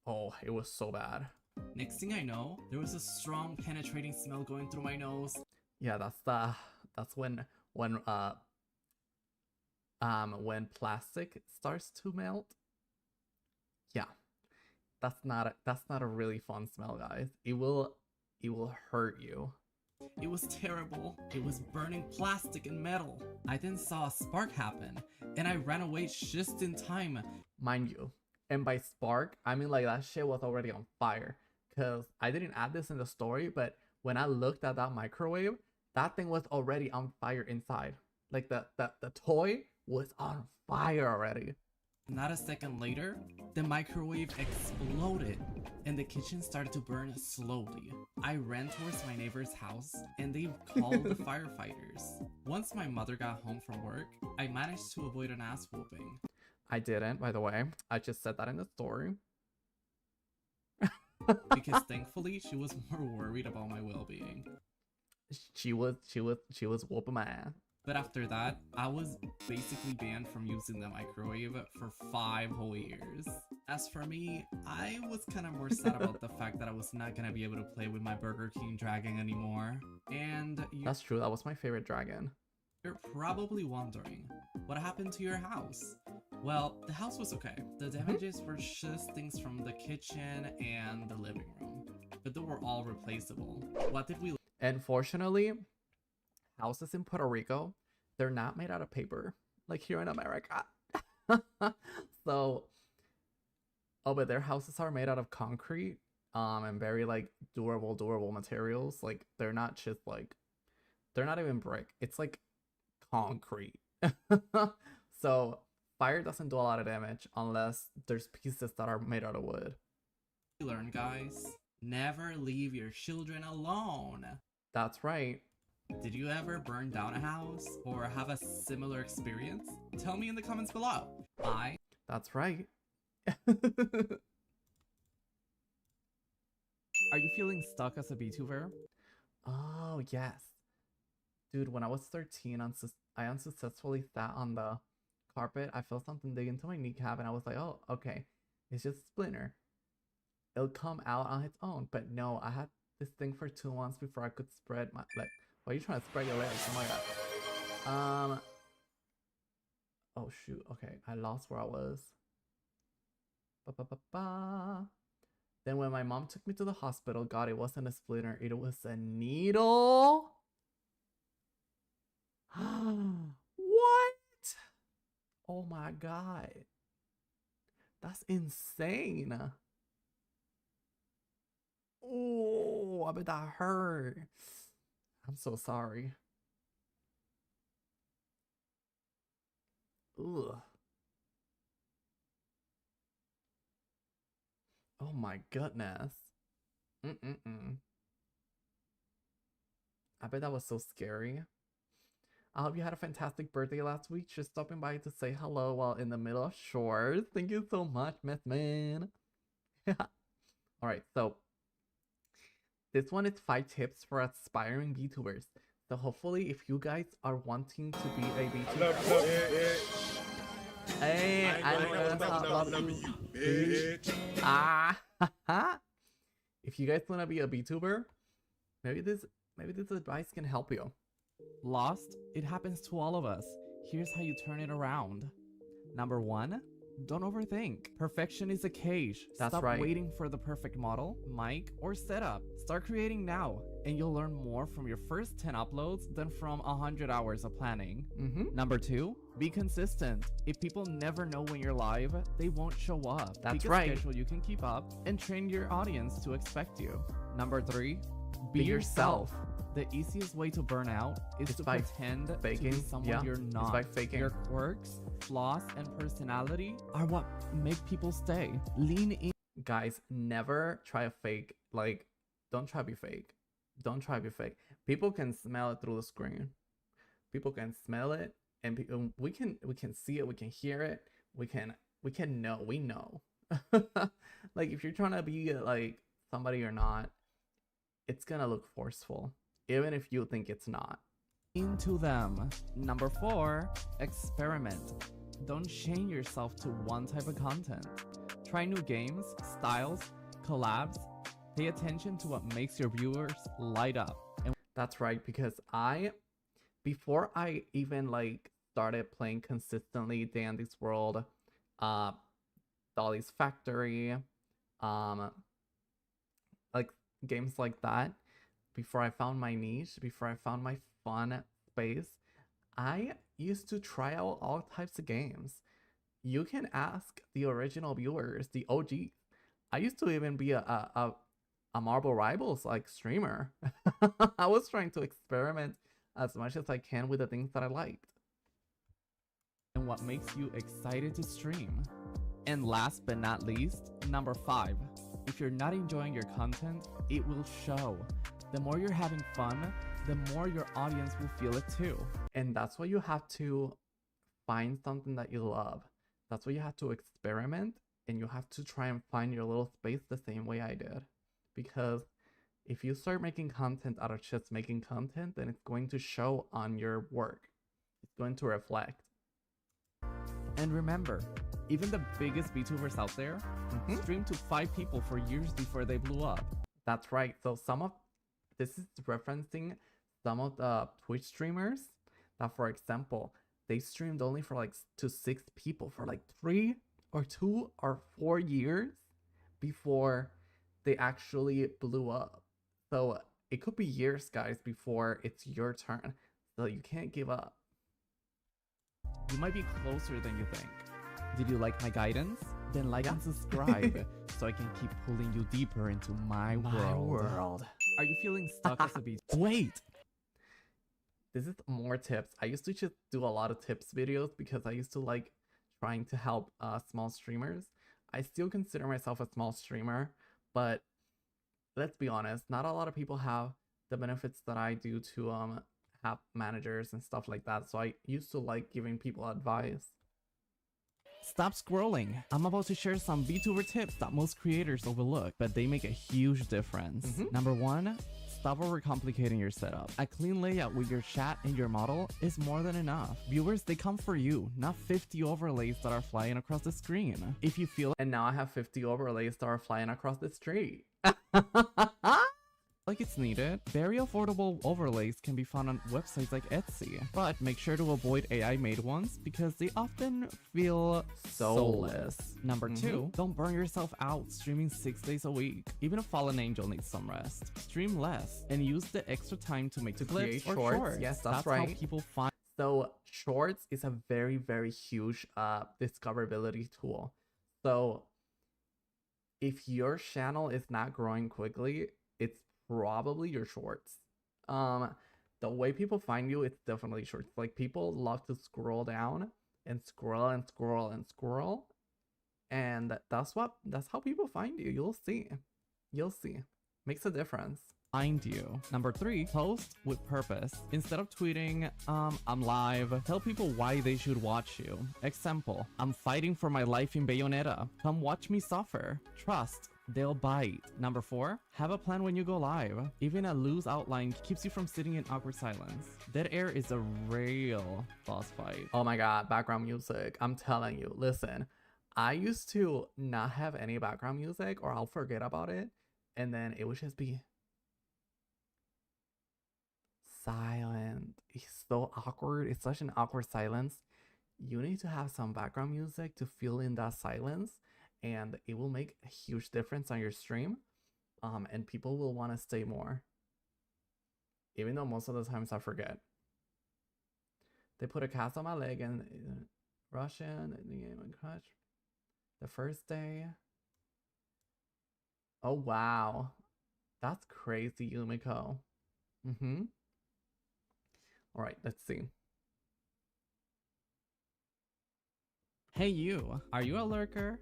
[SPEAKER 1] Oh, it was so bad.
[SPEAKER 7] Next thing I know, there was a strong penetrating smell going through my nose.
[SPEAKER 1] Yeah, that's when plastic starts to melt. Yeah. That's not a really fun smell, guys. It will hurt you.
[SPEAKER 7] It was terrible. It was burning plastic and metal. I then saw a spark happen, and I ran away just in time.
[SPEAKER 1] Mind you, and by spark, I mean like that shit was already on fire. Cause I didn't add this in the story, but when I looked at that microwave, that thing was already on fire inside. Like the toy was on fire already.
[SPEAKER 7] Not a second later, the microwave exploded and the kitchen started to burn slowly. I ran towards my neighbor's house and they called the firefighters. Once my mother got home from work, I managed to avoid an ass whooping.
[SPEAKER 1] I didn't, by the way. I just said that in the story.
[SPEAKER 7] Because thankfully she was more worried about my well-being.
[SPEAKER 1] She was whooping my ass.
[SPEAKER 7] But after that, I was basically banned from using the microwave for 5 whole years. As for me, I was kind of more sad about the fact that I was not gonna be able to play with my Burger King dragon anymore. And
[SPEAKER 1] That's true, that was my favorite dragon.
[SPEAKER 7] you're probably wondering, what happened to your house? Well, the house was okay. The damages were just things from the kitchen and the living room, but they were all replaceable. What did we
[SPEAKER 1] Unfortunately, houses in Puerto Rico, they're not made out of paper like here in America. So, but their houses are made out of concrete, and very like durable materials. Like they're not just like, they're not even brick. It's like concrete. So fire doesn't do a lot of damage unless there's pieces that are made out of wood.
[SPEAKER 7] learn, guys? Never leave your children alone.
[SPEAKER 1] That's right.
[SPEAKER 7] Did you ever burn down a house or have a similar experience? Tell me in the comments below.
[SPEAKER 1] That's right. Are you feeling stuck as a VTuber? Oh, yes. Dude, when I was 13, I unsuccessfully sat on the carpet. I felt something dig into my kneecap and I was like, oh, okay. It's just a splinter. It'll come out on its own. But no, I had this thing for 2 months before I could spread my leg. Why are you trying to spread your legs? Oh my god. Oh shoot. Okay, I lost where I was. Then when my mom took me to the hospital, God, it wasn't a splinter. It was a needle. What? Oh my god. That's insane. Oh, I bet that hurt. I'm so sorry. Ugh. Oh my goodness. I bet that was so scary. I hope you had a fantastic birthday last week. Just stopping by to say hello while in the middle of chores. Thank you so much, Miss Man. Alright, so this one is 5 tips for aspiring VTubers. So hopefully if you guys are wanting to be a VTuber. Hey, I'm gonna if you guys wanna be a VTuber, maybe this advice can help you.
[SPEAKER 7] Lost? It happens to all of us. Here's how you turn it around. Number 1, don't overthink. Perfection is a cage.
[SPEAKER 1] That's
[SPEAKER 7] Stop
[SPEAKER 1] right.
[SPEAKER 7] waiting for the perfect model, mic, or setup. Start creating now, and you'll learn more from your first 10 uploads than from 100 hours of planning. Number 2, be consistent. If people never know when you're live, they won't show up.
[SPEAKER 1] That's
[SPEAKER 7] Pick a
[SPEAKER 1] right.
[SPEAKER 7] schedule you can keep up and train your audience to expect you. Number 3,
[SPEAKER 1] Be yourself.
[SPEAKER 7] The easiest way to burn out is
[SPEAKER 1] It's
[SPEAKER 7] to
[SPEAKER 1] by
[SPEAKER 7] pretend to
[SPEAKER 1] faking.
[SPEAKER 7] be someone
[SPEAKER 1] Yeah,
[SPEAKER 7] you're
[SPEAKER 1] it's
[SPEAKER 7] not.
[SPEAKER 1] by faking.
[SPEAKER 7] Your quirks, flaws, and personality are what make people stay. Lean in.
[SPEAKER 1] Guys, never try a fake. Like, don't try to be fake. Don't try to be fake. People can smell it through the screen. People can smell it, and we can see it. We can hear it. We know. We know. Like, if you're trying to be like somebody you're not, it's gonna look forceful, even if you think it's not.
[SPEAKER 7] Into them. Number 4, experiment. Don't chain yourself to one type of content. Try new games, styles, collabs. Pay attention to what makes your viewers light up. And
[SPEAKER 1] That's right, because before I even like started playing consistently Day in This World, Dolly's Factory, like games like that, before I found my niche, before I found my fun space, I used to try out all types of games. You can ask the original viewers, the OGs. I used to even be a a Marvel Rivals like streamer. I was trying to experiment as much as I can with the things that I liked.
[SPEAKER 7] And what makes you excited to stream. And last but not least, number 5. If you're not enjoying your content, it will show. The more you're having fun, the more your audience will feel it too.
[SPEAKER 1] And that's why you have to find something that you love. That's why you have to experiment, and you have to try and find your little space the same way I did. Because if you start making content out of just making content, then it's going to show on your work. It's going to reflect.
[SPEAKER 7] And remember, even the biggest VTubers out there streamed to 5 people for years before they blew up.
[SPEAKER 1] That's right. So this is referencing some of the Twitch streamers that, for example, they streamed only for like to 6 people for like 3 or 2 or 4 years before they actually blew up. So it could be years, guys, before it's your turn. So you can't give up.
[SPEAKER 7] You might be closer than you think. Did you like my guidance? Then like and subscribe so I can keep pulling you deeper into my world. Are you feeling stuck as a beach? Wait!
[SPEAKER 1] This is more tips. I used to just do a lot of tips videos because I used to like trying to help small streamers. I still consider myself a small streamer, but let's be honest, not a lot of people have the benefits that I do to have managers and stuff like that. So I used to like giving people advice.
[SPEAKER 7] Stop scrolling. I'm about to share some VTuber tips that most creators overlook, but they make a huge difference. Number 1, stop overcomplicating your setup. A clean layout with your chat and your model is more than enough. Viewers, they come for you, not 50 overlays that are flying across the screen. If you feel
[SPEAKER 1] And now I have 50 overlays that are flying across the street.
[SPEAKER 7] like it's needed, very affordable overlays can be found on websites like Etsy, but make sure to avoid AI-made ones because they often feel soulless. Number 2, don't burn yourself out streaming 6 days a week. Even a fallen angel needs some rest. Stream less and use the extra time to make clips or shorts.
[SPEAKER 1] Yes, that's right.
[SPEAKER 7] How people find.
[SPEAKER 1] So shorts is a very, very huge discoverability tool. So if your channel is not growing quickly, it's probably your shorts. The way people find you, it's definitely shorts. Like, people love to scroll down and scroll and scroll and scroll, and that's how people find you. You'll see. Makes a difference.
[SPEAKER 7] Find you. Number 3, post with purpose. Instead of tweeting, I'm live, tell people why they should watch you. Example, I'm fighting for my life in Bayonetta. Come watch me suffer. Trust, they'll bite. Number 4, have a plan when you go live. Even a loose outline keeps you from sitting in awkward silence. Dead air is a real boss fight.
[SPEAKER 1] Oh my god, background music. I'm telling you, listen, I used to not have any background music, or I'll forget about it, and then it would just be silent. It's so awkward. It's such an awkward silence. You need to have some background music to fill in that silence, and it will make a huge difference on your stream, and people will want to stay more, even though most of the times I forget. They put a cast on my leg and Russian in the game and crush the first day. Oh wow, that's crazy, Yumiko. All right, let's see.
[SPEAKER 7] Hey you, are you a lurker?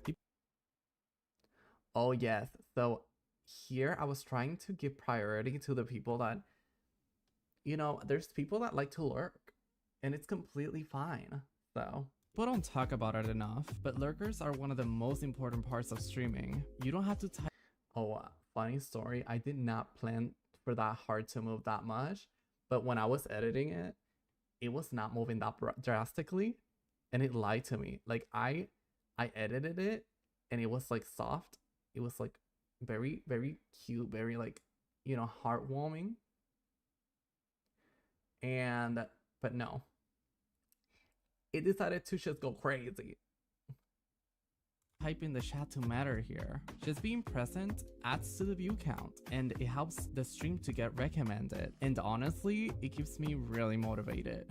[SPEAKER 1] Oh yes, so here I was trying to give priority to the people that, you know, there's people that like to lurk, and it's completely fine. So
[SPEAKER 7] People don't talk about it enough, but lurkers are one of the most important parts of streaming. You don't have to type.
[SPEAKER 1] oh, funny story, I did not plan for that heart to move that much, but when I was editing it, it was not moving that drastically, and it lied to me. Like, I edited it and it was like soft. It was like very, very cute, very like, you know, heartwarming. But no, it decided to just go crazy.
[SPEAKER 7] type in the chat to matter here. Just being present adds to the view count, and it helps the stream to get recommended. And honestly, it keeps me really motivated.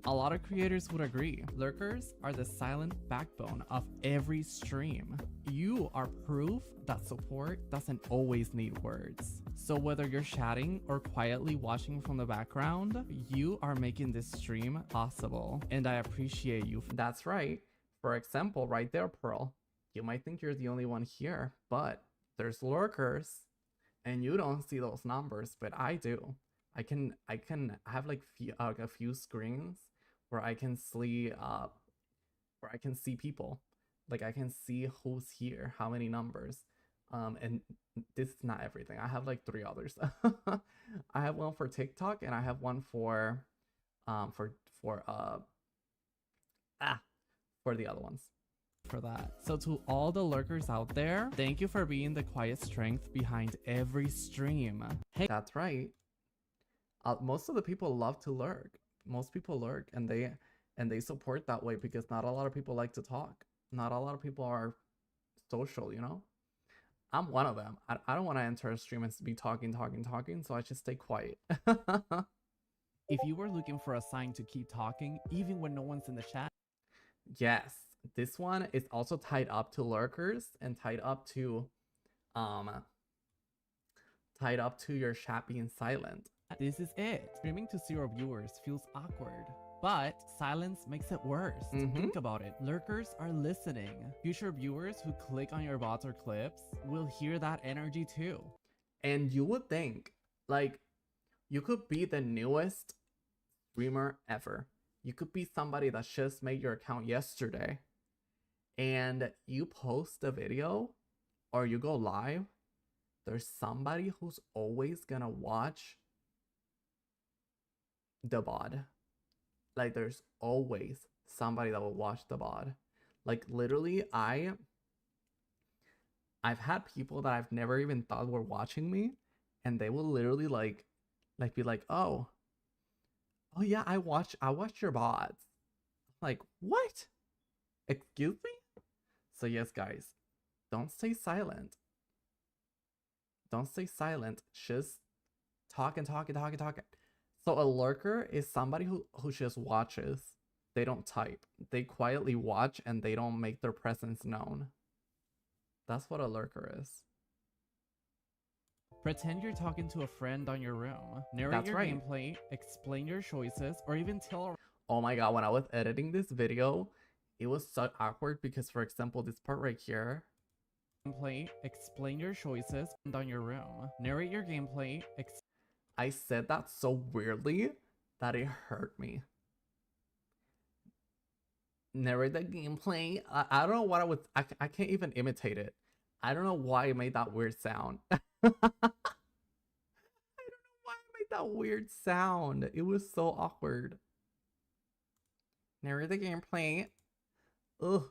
[SPEAKER 7] A lot of creators would agree. Lurkers are the silent backbone of every stream. You are proof that support doesn't always need words. So whether you're chatting or quietly watching from the background, you are making this stream possible, and I appreciate you.
[SPEAKER 1] That's right. For example, right there, Pearl. You might think you're the only one here, but there's lurkers, and you don't see those numbers, but I do. I can have like a few screens where I can see people. Like I can see who's here, how many numbers. And this is not everything. I have like 3 others. I have one for TikTok, and I have one for the other ones.
[SPEAKER 7] For that. So to all the lurkers out there, thank you for being the quiet strength behind every stream. Hey,
[SPEAKER 1] That's right. Most of the people love to lurk. Most people lurk, and they support that way because not a lot of people like to talk. Not a lot of people are social, you know? I'm one of them. I don't want to enter a stream and be talking, so I just stay quiet.
[SPEAKER 7] if you were looking for a sign to keep talking, even when no one's in the chat,
[SPEAKER 1] Yes, this one is also tied up to lurkers and tied up to your chat being silent.
[SPEAKER 7] this is it. Streaming to 0 viewers feels awkward, but silence makes it worse. Think about it. Lurkers are listening. Future viewers who click on your bots or clips will hear that energy too.
[SPEAKER 1] And you would think, like, you could be the newest streamer ever. You could be somebody that just made your account yesterday, and you post a video or you go live. There's somebody who's always gonna watch the VOD. Like, there's always somebody that will watch the VOD. Like, literally, I've had people that I've never even thought were watching me, and they will literally like be like, oh yeah, I watch your VODs. Like, what? Excuse me? So yes, guys, don't stay silent. Don't stay silent. Just talk. So a lurker is somebody who just watches. They don't type. They quietly watch, and they don't make their presence known. That's what a lurker is.
[SPEAKER 7] Pretend you're talking to a friend on your room. Narrate
[SPEAKER 1] That's
[SPEAKER 7] your
[SPEAKER 1] right.
[SPEAKER 7] gameplay, explain your choices, or even tell
[SPEAKER 1] Oh my god, when I was editing this video, it was so awkward because, for example, this part right here,
[SPEAKER 7] gameplay, explain your choices on your room. Narrate your gameplay,
[SPEAKER 1] I said that so weirdly that it hurt me. Narrate the gameplay. I don't know what I can't even imitate it. I don't know why I made that weird sound. I don't know why I made that weird sound. It was so awkward. Narrate the gameplay. Ugh.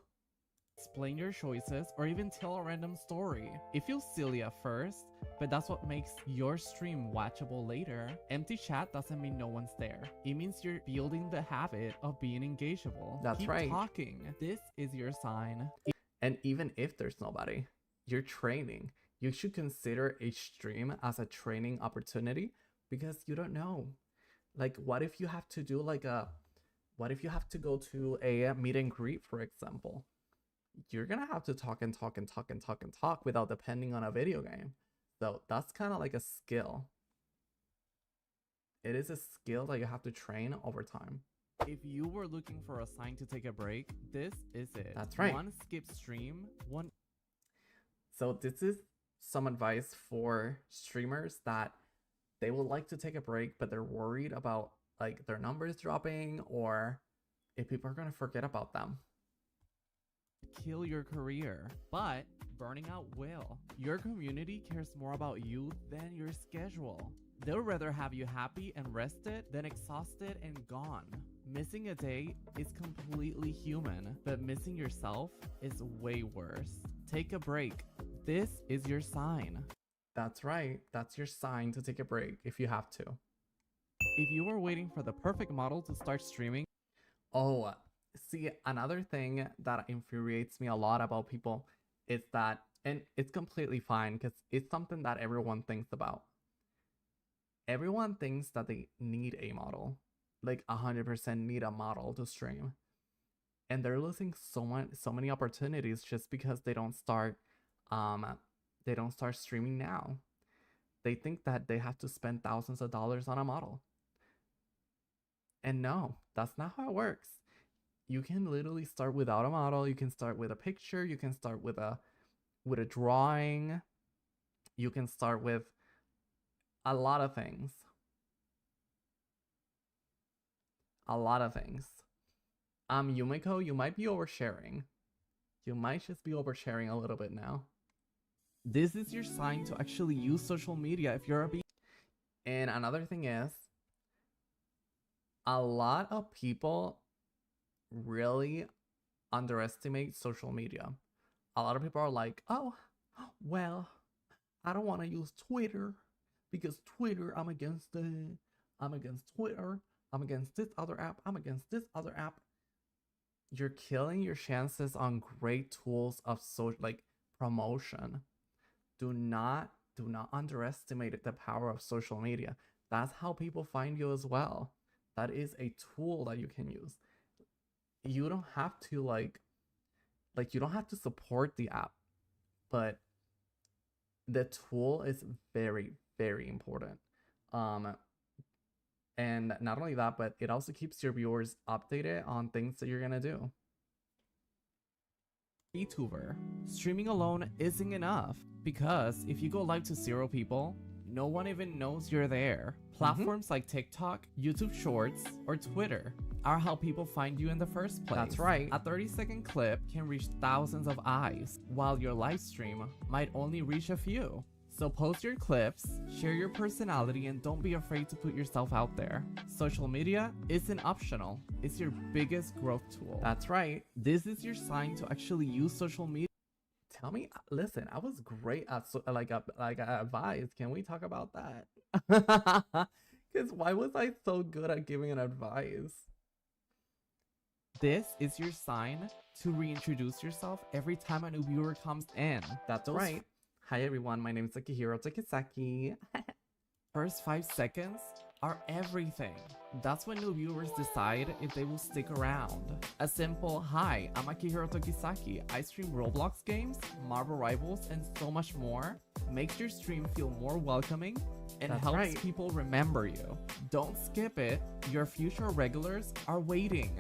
[SPEAKER 7] explain your choices, or even tell a random story. It feels silly at first, but that's what makes your stream watchable later. Empty chat doesn't mean no one's there. It means you're building the habit of being engageable.
[SPEAKER 1] That's
[SPEAKER 7] Keep
[SPEAKER 1] right.
[SPEAKER 7] talking. This is your sign.
[SPEAKER 1] And even if there's nobody, you're training. You should consider a stream as a training opportunity, because you don't know. Like, what if you have to do what if you have to go to a meet and greet, for example? You're gonna have to talk without depending on a video game. So that's kind of like a skill. It is a skill that you have to train over time.
[SPEAKER 7] If you were looking for a sign to take a break, this is it.
[SPEAKER 1] That's right.
[SPEAKER 7] One skip stream, one.
[SPEAKER 1] So this is some advice for streamers that they would like to take a break, but they're worried about like their numbers dropping, or if people are gonna forget about them.
[SPEAKER 7] Kill your career, but burning out will. Your community cares more about you than your schedule. They'll rather have you happy and rested than exhausted and gone. Missing a day is completely human, but missing yourself is way worse. Take a break. This is your sign.
[SPEAKER 1] That's right. That's your sign to take a break if you have to.
[SPEAKER 7] If you were waiting for the perfect model to start streaming,
[SPEAKER 1] Oh, see, another thing that infuriates me a lot about people is that, and it's completely fine because it's something that everyone thinks about. Everyone thinks that they need a model, like 100% need a model to stream, and they're losing so many opportunities just because they don't start streaming now. They think that they have to spend thousands of dollars on a model, and no, that's not how it works. You can literally start without a model. You can start with a picture. You can start with a drawing. You can start with a lot of things. A lot of things. Yumiko, you might be oversharing. You might just be oversharing a little bit now.
[SPEAKER 7] This is your sign to actually use social media if you're a
[SPEAKER 1] And another thing is, a lot of people really underestimate social media. A lot of people are like, oh, well, I don't want to use Twitter because Twitter, I'm against Twitter. I'm against this other app. I'm against this other app. You're killing your chances on great tools of promotion. Do not underestimate the power of social media. That's how people find you as well. That is a tool that you can use. You don't have to you don't have to support the app, but the tool is very, very important. And not only that, but it also keeps your viewers updated on things that you're gonna do.
[SPEAKER 7] VTuber. Streaming alone isn't enough, because if you go live to 0 people, no one even knows you're there. Platforms like TikTok, YouTube Shorts, or Twitter are how people find you in the first place.
[SPEAKER 1] That's right.
[SPEAKER 7] A 30-second clip can reach thousands of eyes, while your live stream might only reach a few. So post your clips, share your personality, and don't be afraid to put yourself out there. Social media isn't optional. It's your biggest growth tool.
[SPEAKER 1] That's right.
[SPEAKER 7] This is your sign to actually use social media.
[SPEAKER 1] Tell me, listen, I was great at advice. Can we talk about that? Because why was I so good at giving an advice?
[SPEAKER 7] This is your sign to reintroduce yourself every time a new viewer comes in.
[SPEAKER 1] That's right. Hi everyone, my name is Akihiro Tokisaki.
[SPEAKER 7] First 5 seconds are everything. That's when new viewers decide if they will stick around. A simple "Hi, I'm Akihiro Tokisaki. I stream Roblox games, Marvel Rivals, and so much more" makes your stream feel more welcoming and helps people remember you. Don't skip it. Your future regulars are waiting.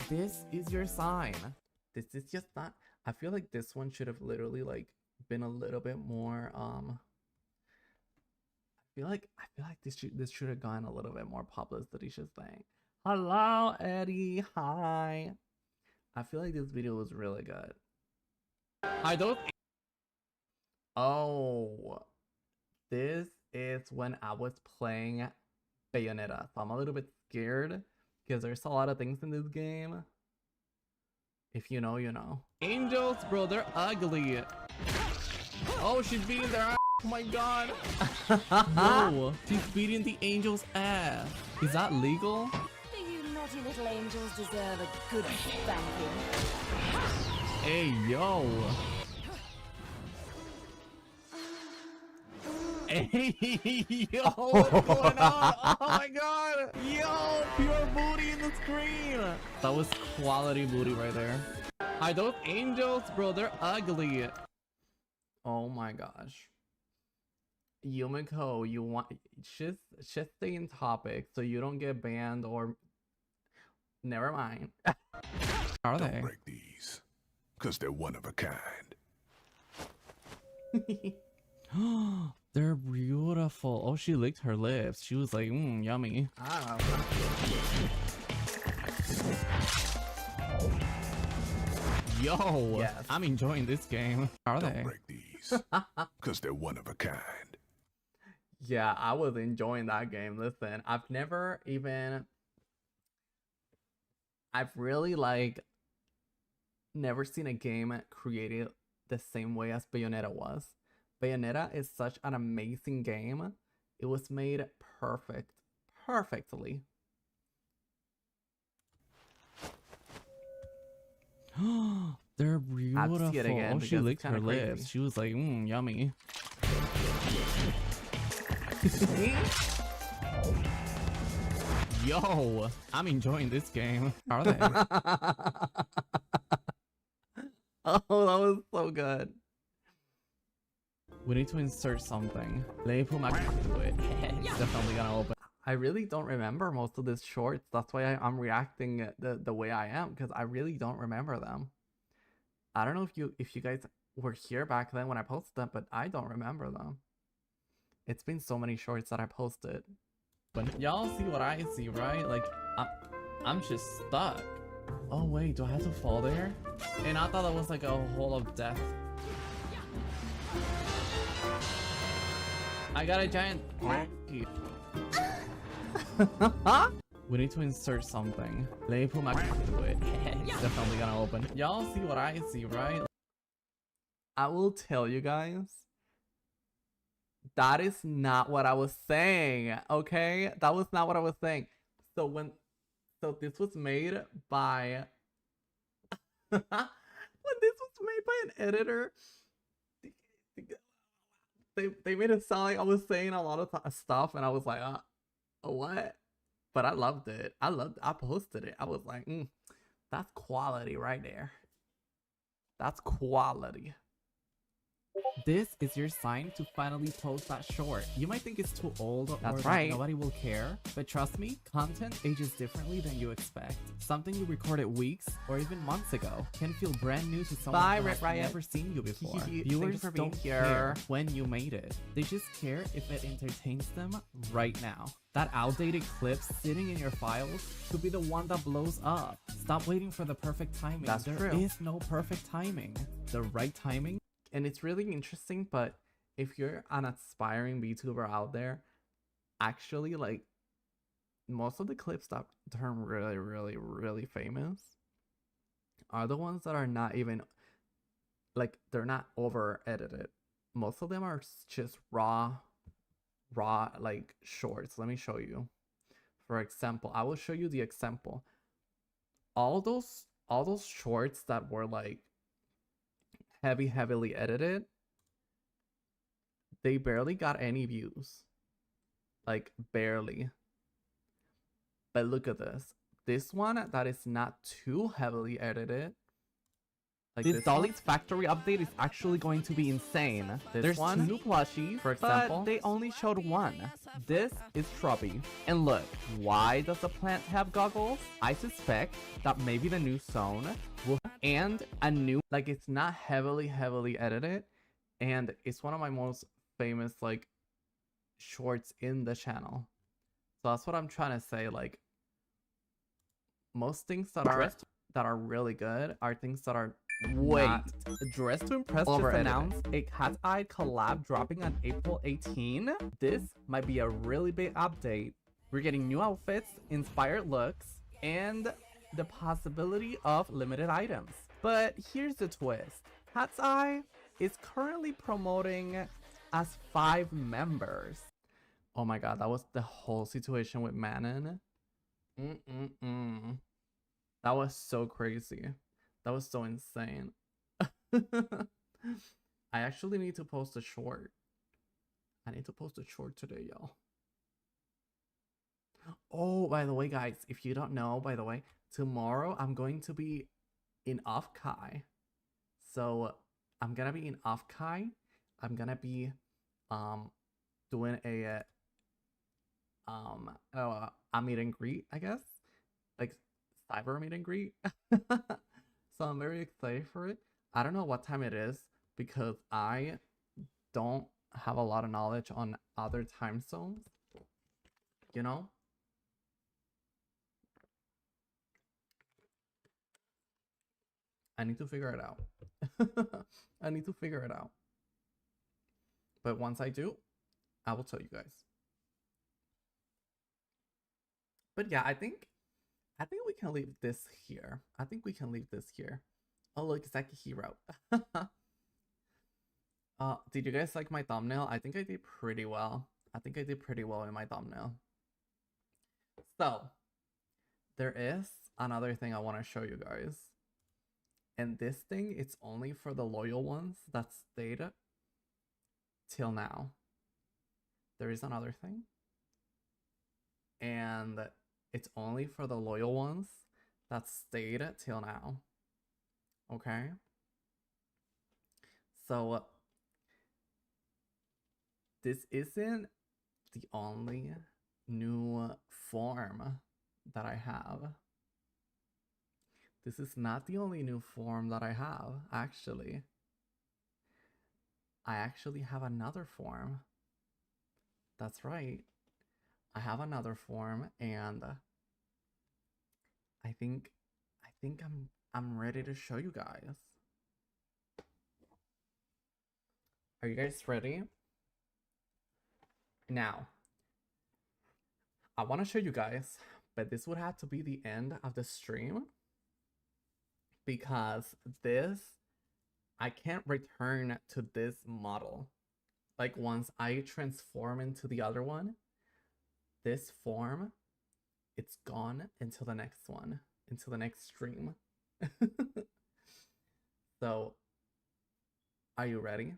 [SPEAKER 7] This is your sign.
[SPEAKER 1] This is just not. I feel like this one should have literally been a little bit more. I feel like this should have gone a little bit more publicity. Just saying, hello Eddie, hi. I feel like this video was really good.
[SPEAKER 7] I don't.
[SPEAKER 1] Oh, this is when I was playing Bayonetta, so I'm a little bit scared because there's a lot of things in this game. If you know, you know.
[SPEAKER 7] Angels, bro, they're ugly. Oh, she's beating their ass. Oh my god. No, she's beating the angel's ass. Is that legal?
[SPEAKER 8] Do you naughty little angels deserve a good spanking?
[SPEAKER 7] Hey, yo. Hey, yo, what's going on? Oh my god. Yo, pure booty in the screen. That was quality booty right there. Hi, those angels, bro, they're ugly.
[SPEAKER 1] Oh my gosh. Yumiko, you want just stay in topic so you don't get banned or never mind.
[SPEAKER 7] Are
[SPEAKER 9] Don't
[SPEAKER 7] they?
[SPEAKER 9] break these, cause they're one of a kind.
[SPEAKER 7] They're beautiful. Oh, she licked her lips. She was like, yummy.
[SPEAKER 1] I don't know.
[SPEAKER 7] Yo,
[SPEAKER 1] Yes.
[SPEAKER 7] I'm enjoying this game. Are
[SPEAKER 9] Don't
[SPEAKER 7] they?
[SPEAKER 9] break these, cause they're one of a kind.
[SPEAKER 1] Yeah, I was enjoying that game. Listen, I've really never seen a game created the same way as Bayonetta was. Bayonetta is such an amazing game. It was made perfectly.
[SPEAKER 7] They're
[SPEAKER 1] I'd see it
[SPEAKER 7] beautiful.
[SPEAKER 1] again
[SPEAKER 7] Oh, she
[SPEAKER 1] because it's
[SPEAKER 7] licked her
[SPEAKER 1] kinda crazy.
[SPEAKER 7] lips. She was like, yummy. Yo, I'm enjoying this game. Are they?
[SPEAKER 1] Oh, that was so good.
[SPEAKER 7] We need to insert something. Let me put my to it. It's definitely gonna open.
[SPEAKER 1] I really don't remember most of these shorts. That's why I'm reacting the way I am, because I really don't remember them. I don't know if you guys were here back then when I posted them, but I don't remember them. It's been so many shorts that I posted.
[SPEAKER 7] But y'all see what I see, right? Like, I'm just stuck. Oh wait, do I have to fall there? And I thought that was like a hole of death. I got a giant. We need to insert something. Let me put my to it. It's definitely gonna open. Y'all see what I see, right?
[SPEAKER 1] I will tell you guys, that is not what I was saying, okay? That was not what I was saying. So this was made by when this was made by an editor, they made it sound like I was saying a lot of stuff, and I was like, what? But I loved it. I posted it. I was like, that's quality right there. That's quality.
[SPEAKER 7] This is your sign to finally post that short. You might think it's too old or
[SPEAKER 1] That's
[SPEAKER 7] that
[SPEAKER 1] right.
[SPEAKER 7] nobody will care, but trust me, content ages differently than you expect. Something you recorded weeks or even months ago can feel brand new to someone
[SPEAKER 1] Bye,
[SPEAKER 7] who
[SPEAKER 1] Red
[SPEAKER 7] has
[SPEAKER 1] Riot.
[SPEAKER 7] never seen you before.
[SPEAKER 1] Thank you
[SPEAKER 7] Viewers
[SPEAKER 1] for being
[SPEAKER 7] don't
[SPEAKER 1] here.
[SPEAKER 7] care when you made it. They just care if it entertains them right now. That outdated clip sitting in your files could be the one that blows up. Stop waiting for the perfect timing.
[SPEAKER 1] That's
[SPEAKER 7] There
[SPEAKER 1] true.
[SPEAKER 7] is no perfect timing. The right timing.
[SPEAKER 1] And it's really interesting, but if you're an aspiring VTuber out there, actually, like, most of the clips that turn really, really, really famous are the ones that are not even, like, they're not over edited. Most of them are just raw, like, shorts. Let me show you. For example, I will show you the example. All those shorts that were, like, heavily edited, they barely got any views, like barely. But look at this one that is not too heavily edited, like
[SPEAKER 7] This
[SPEAKER 1] one.
[SPEAKER 7] Dolly's factory update is actually going to be insane.
[SPEAKER 1] This
[SPEAKER 7] There's
[SPEAKER 1] one,
[SPEAKER 7] 2 new plushies,
[SPEAKER 1] for example.
[SPEAKER 7] but they only showed 1. This is Shrubby. And look, why does the plant have goggles? I suspect that maybe the new zone will and a new,
[SPEAKER 1] like, it's not heavily edited, and it's one of my most famous, like, shorts in the channel. So that's what I'm trying to say. Like, most things that are really good are things that are
[SPEAKER 7] wait, Dress to Impress just
[SPEAKER 1] over-edited.
[SPEAKER 7] announced a cat-eye collab dropping on April 18. This might be a really big update. We're getting new outfits, inspired looks, and the possibility of limited items. But here's the twist. Cat's Eye is currently promoting as 5 members.
[SPEAKER 1] Oh my god, that was the whole situation with Manon. That was so crazy. That was so insane. I actually need to post a short. I need to post a short today, y'all. Oh, by the way, guys, if you don't know, by the way, tomorrow I'm going to be in Off-Kai. So I'm gonna be in Off-Kai. I'm gonna be doing a meet and greet, I guess, like cyber meet and greet. So I'm very excited for it. I don't know what time it is because I don't have a lot of knowledge on other time zones, you know. I need to figure it out. I need to figure it out. But once I do, I will tell you guys. But yeah, I think we can leave this here. I think we can leave this here. Oh, look, it's Akihiro. Did you guys like my thumbnail? I think I did pretty well. I think I did pretty well in my thumbnail. So, there is another thing I want to show you guys. And this thing, it's only for the loyal ones that stayed till now. There is another thing. And it's only for the loyal ones that stayed till now. Okay? So, this isn't the only new form that I have. This is not the only new form that I have, actually. I actually have another form. That's right. I have another form, and I think I'm ready to show you guys. Are you guys ready? Now, I want to show you guys, but this would have to be the end of the stream because I can't return to this model. Like once I transform into the other one, this form, it's gone until the next one, until the next stream. So, are you ready?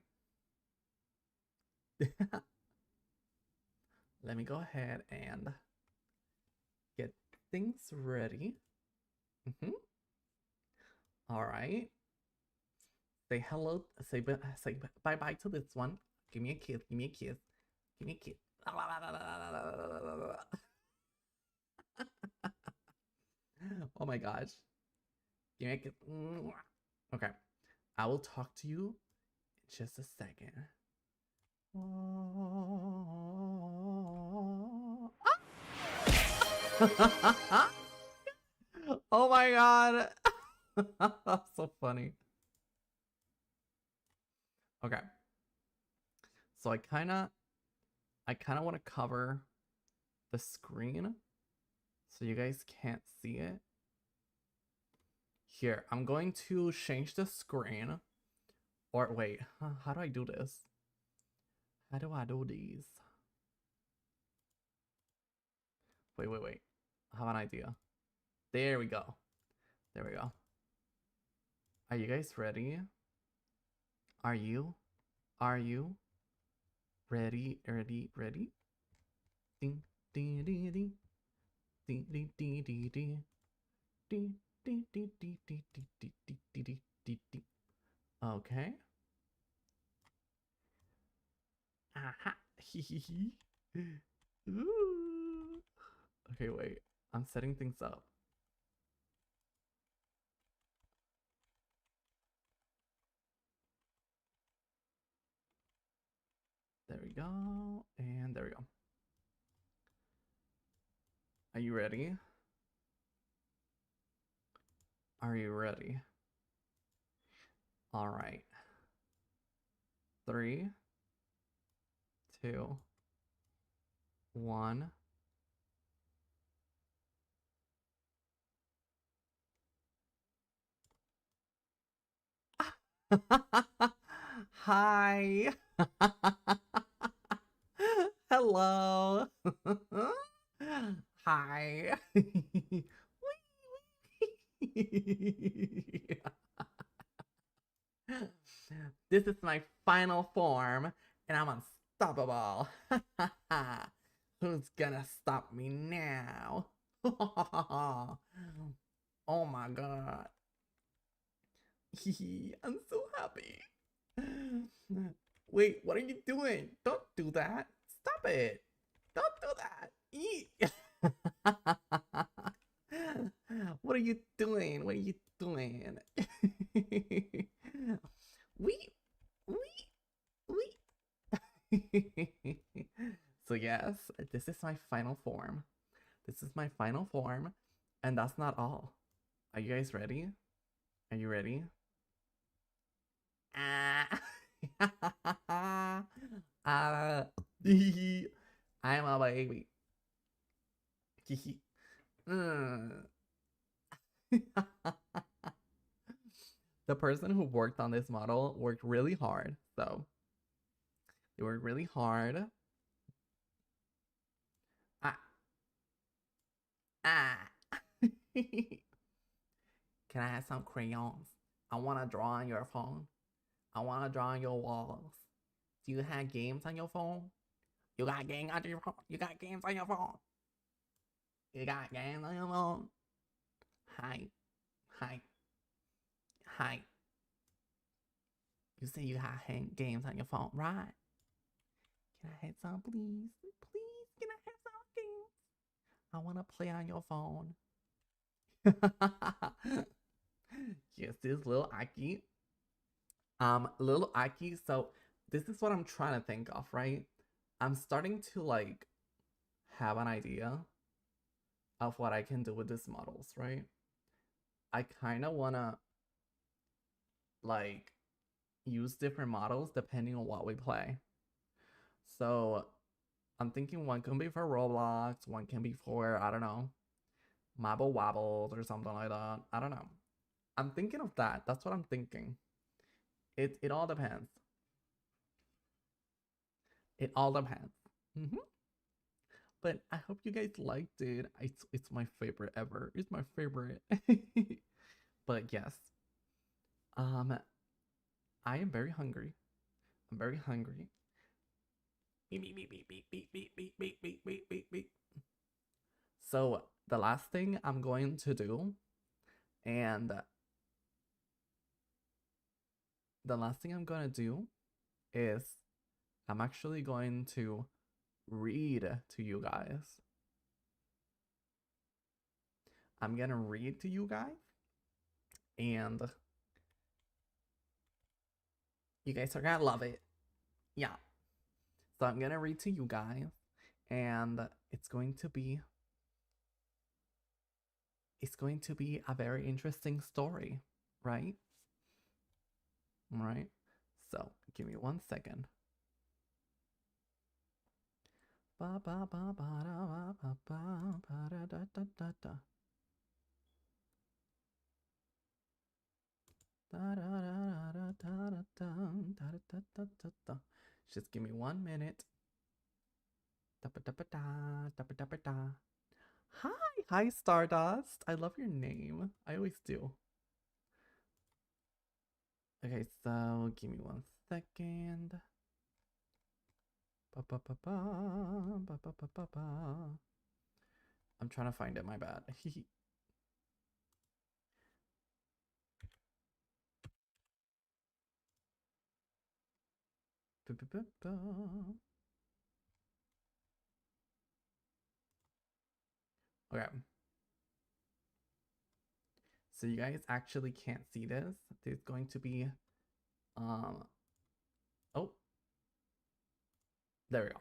[SPEAKER 1] Let me go ahead and get things ready. All right. Say hello. Say bye bye to this one. Give me a kiss. Give me a kiss. Give me a kiss. Oh my gosh. Give me a kiss. Okay. I will talk to you in just a second. Oh my god. That's so funny. Okay. So I kind of want to cover the screen so you guys can't see it. Here, I'm going to change the screen. Or wait, how do I do this? How do I do these? Wait. I have an idea. There we go. There we go. Are you guys ready? Are you? Are you? Ready? Ding, ding, ding, ding. Ding, ding, ding, ding, ding. Ding, ding, ding, ding, ding, ding, ding, ding, ding, ding, ding. Okay. Aha. Ooh. Okay, wait. I'm setting things up. There we go. And there we go. Are you ready? Are you ready? All right. 3, 2, 1. Hi. Hello. Hi. This is my final form, and I'm unstoppable. Who's gonna stop me now? Oh my god. I'm so happy. Wait, what are you doing? Don't do that. Stop it. Don't do that. What are you doing? What are you doing? Wee. So yes, this is my final form. This is my final form, and that's not all. Are you guys ready? Are you ready? I'm a baby. The person who worked on this model worked really hard, so they worked really hard. Can I have some crayons? I want to draw on your phone. I want to draw on your walls. Do you have games on your phone? You got games on your phone? You got games on your phone? You got games on your phone? Hi. Hi. Hi. You say you have games on your phone, right? Can I have some, please? Please, can I have some games? I want to play on your phone. Yes, this is little Aki. Little Aki, so this is what I'm trying to think of, right? I'm starting to like have an idea of what I can do with these models, right? I kind of want to like use different models depending on what we play. So I'm thinking one can be for Roblox, one can be for, I don't know, Marble Wobbles or something like that. I don't know. I'm thinking of that. That's what I'm thinking. It all depends. It all depends. But I hope you guys liked it. It's my favorite ever. It's my favorite. But yes. I am very hungry. I'm very hungry. Beep, beep, beep, beep, beep, beep, beep, beep, beep, beep, beep, beep. So the last thing I'm going to do, and the last thing I'm gonna do is I'm actually going to read to you guys. I'm gonna read to you guys, and you guys are gonna love it. Yeah. So I'm gonna read to you guys, and it's going to be a very interesting story, right? Right? So give me 1 second. Ba ba ba ba da ba ba ba da da da da da. Da da da da da da da da da da da da. Just give me 1 minute. Da ba da ba da da ba da ba da. Hi Stardust. I love your name. I always do. Okay, so give me 1 second. Ba ba ba ba ba ba ba ba ba. I'm trying to find it. My bad. Okay. So you guys actually can't see this. There's going to be oh, there we go.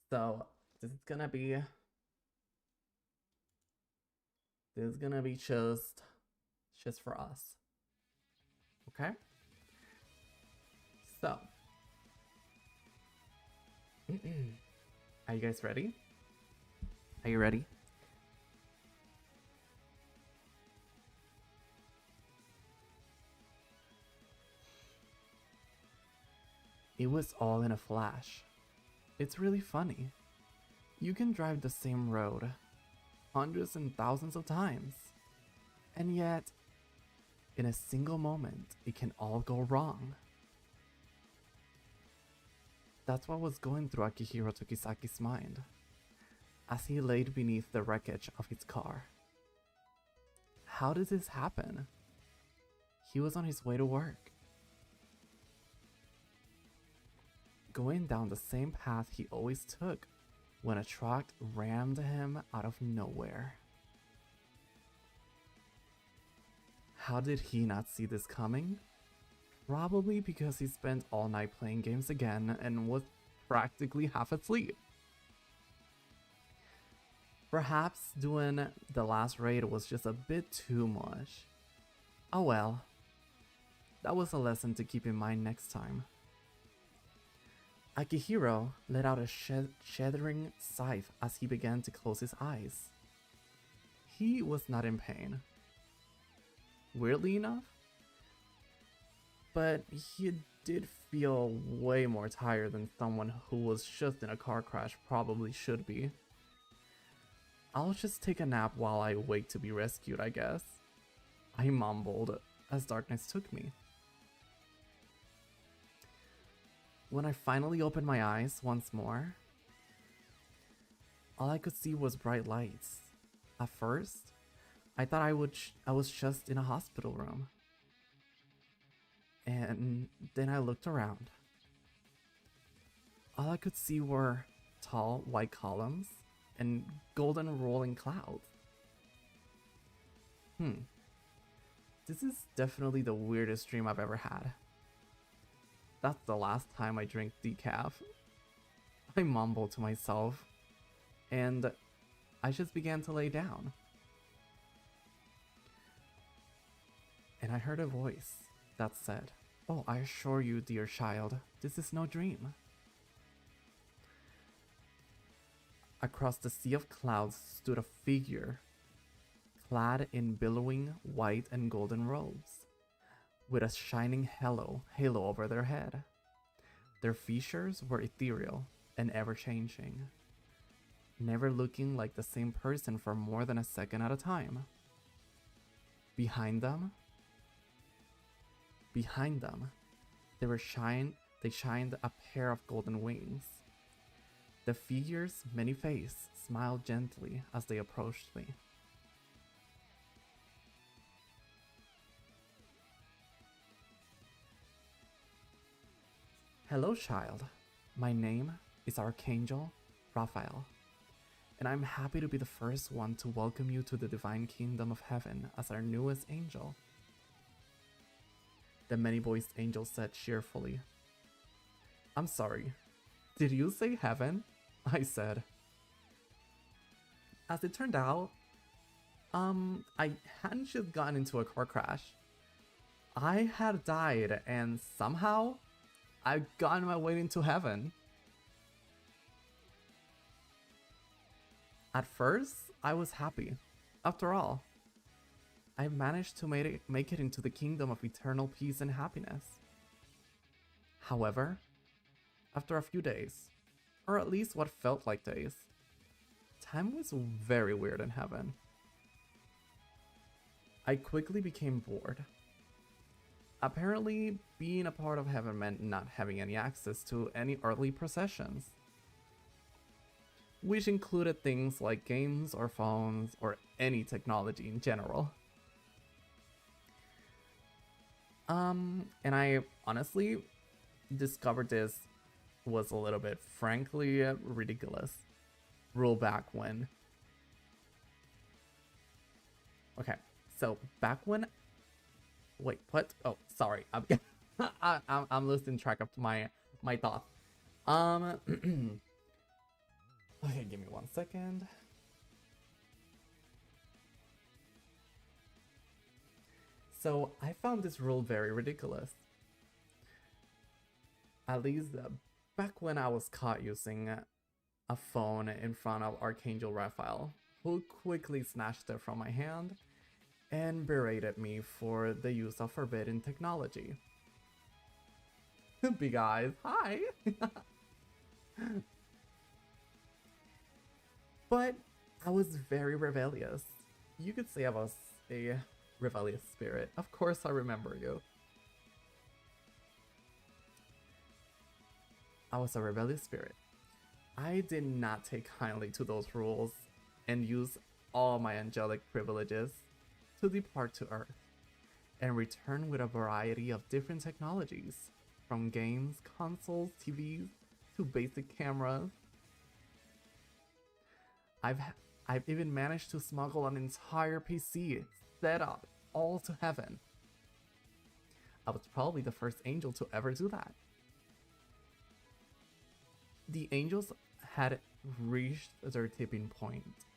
[SPEAKER 1] So this is gonna be just for us. Okay? So are you guys ready? Are you ready? It was all in a flash. It's really funny. You can drive the same road hundreds and thousands of times, and yet, in a single moment, it can all go wrong. That's what was going through Akihiro Tokisaki's mind as he laid beneath the wreckage of his car. How did this happen? He was on his way to work, going down the same path he always took, when a truck rammed him out of nowhere. How did he not see this coming? Probably because he spent all night playing games again and was practically half asleep. Perhaps doing the last raid was just a bit too much. Oh well. That was a lesson to keep in mind next time. Akihiro let out a shuddering sigh as he began to close his eyes. He was not in pain. Weirdly enough, but he did feel way more tired than someone who was just in a car crash probably should be. I'll just take a nap while I wait to be rescued, I guess. I mumbled as darkness took me. When I finally opened my eyes once more, all I could see was bright lights. At first, I thought I was just in a hospital room. And then I looked around. All I could see were tall white columns and golden rolling clouds. This is definitely the weirdest dream I've ever had. That's the last time I drank decaf. I mumbled to myself, and I just began to lay down. And I heard a voice that said, "Oh, I assure you, dear child, this is no dream." Across the sea of clouds stood a figure, clad in billowing white and golden robes, with a shining halo over their head. Their features were ethereal and ever-changing, never looking like the same person for more than a second at a time. Behind them, they shined a pair of golden wings. The figure's many faces smiled gently as they approached me. "Hello, child. My name is Archangel Raphael, and I'm happy to be the first one to welcome you to the divine kingdom of heaven as our newest angel," the many-voiced angel said cheerfully. "I'm sorry, did you say heaven?" I said. As it turned out, I hadn't just gotten into a car crash. I had died, and somehow I've gotten my way into heaven. At first, I was happy. After all, I managed to make it into the kingdom of eternal peace and happiness. However, after a few days, or at least what felt like days, time was very weird in heaven. I quickly became bored. Apparently, being a part of heaven meant not having any access to any earthly possessions, which included things like games or phones or any technology in general. And I honestly discovered this was a little bit, frankly, ridiculous. Rule back when. Okay, so back when. Wait, what? Oh, sorry. I'm losing track of my thoughts. Okay, give me 1 second. So I found this rule very ridiculous. At least back when I was caught using a phone in front of Archangel Raphael, who quickly snatched it from my hand and berated me for the use of forbidden technology. Big eyes, hi! But I was very rebellious. You could say I was a rebellious spirit. Of course I remember you. I was a rebellious spirit. I did not take kindly to those rules and use all my angelic privileges to depart to Earth and return with a variety of different technologies, from games, consoles, TVs, to basic cameras. I've even managed to smuggle an entire PC setup all to heaven. I was probably the first angel to ever do that. The angels had reached their tipping point.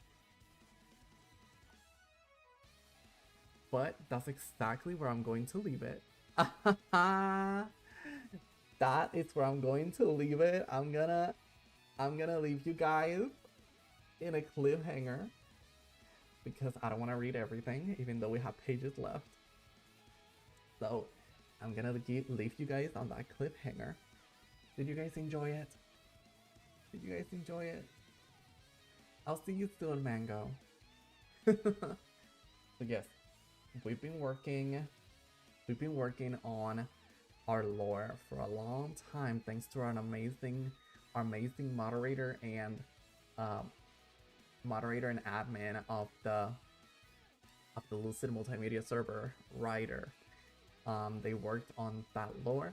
[SPEAKER 1] But that's exactly where I'm going to leave it. That is where I'm going to leave it. I'm gonna leave you guys in a cliffhanger because I don't want to read everything, even though we have pages left. So I'm gonna leave you guys on that cliffhanger. Did you guys enjoy it? Did you guys enjoy it? I'll see you soon, Mango. So yes, we've been working We've been working on our lore for a long time, thanks to our amazing moderator and admin of the Lucid Multimedia server, Ryder. They worked on that lore,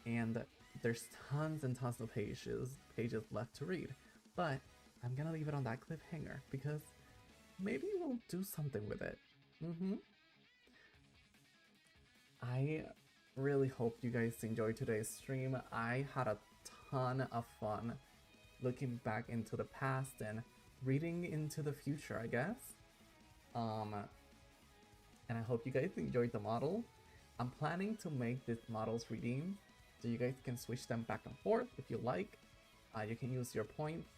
[SPEAKER 1] and there's tons and tons of pages left to read. But I'm gonna leave it on that cliffhanger because maybe we'll do something with it. I really hope you guys enjoyed today's stream. I had a ton of fun looking back into the past and reading into the future, I guess. And I hope you guys enjoyed the model. I'm planning to make these models redeem, so you guys can switch them back and forth if you like. You can use your points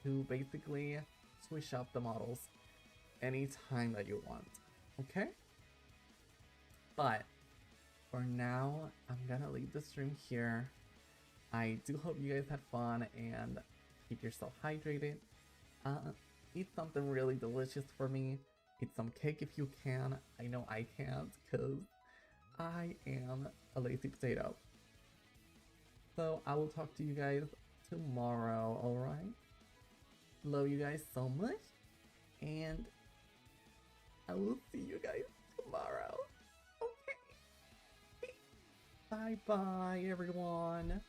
[SPEAKER 1] to basically switch up the models anytime that you want, okay? But for now, I'm gonna leave the stream here. I do hope you guys had fun and keep yourself hydrated. Eat something really delicious for me. Eat some cake if you can. I know I can't because I am a lazy potato. So I will talk to you guys tomorrow, alright? Love you guys so much. And I will see you guys tomorrow. Okay. Bye bye, everyone.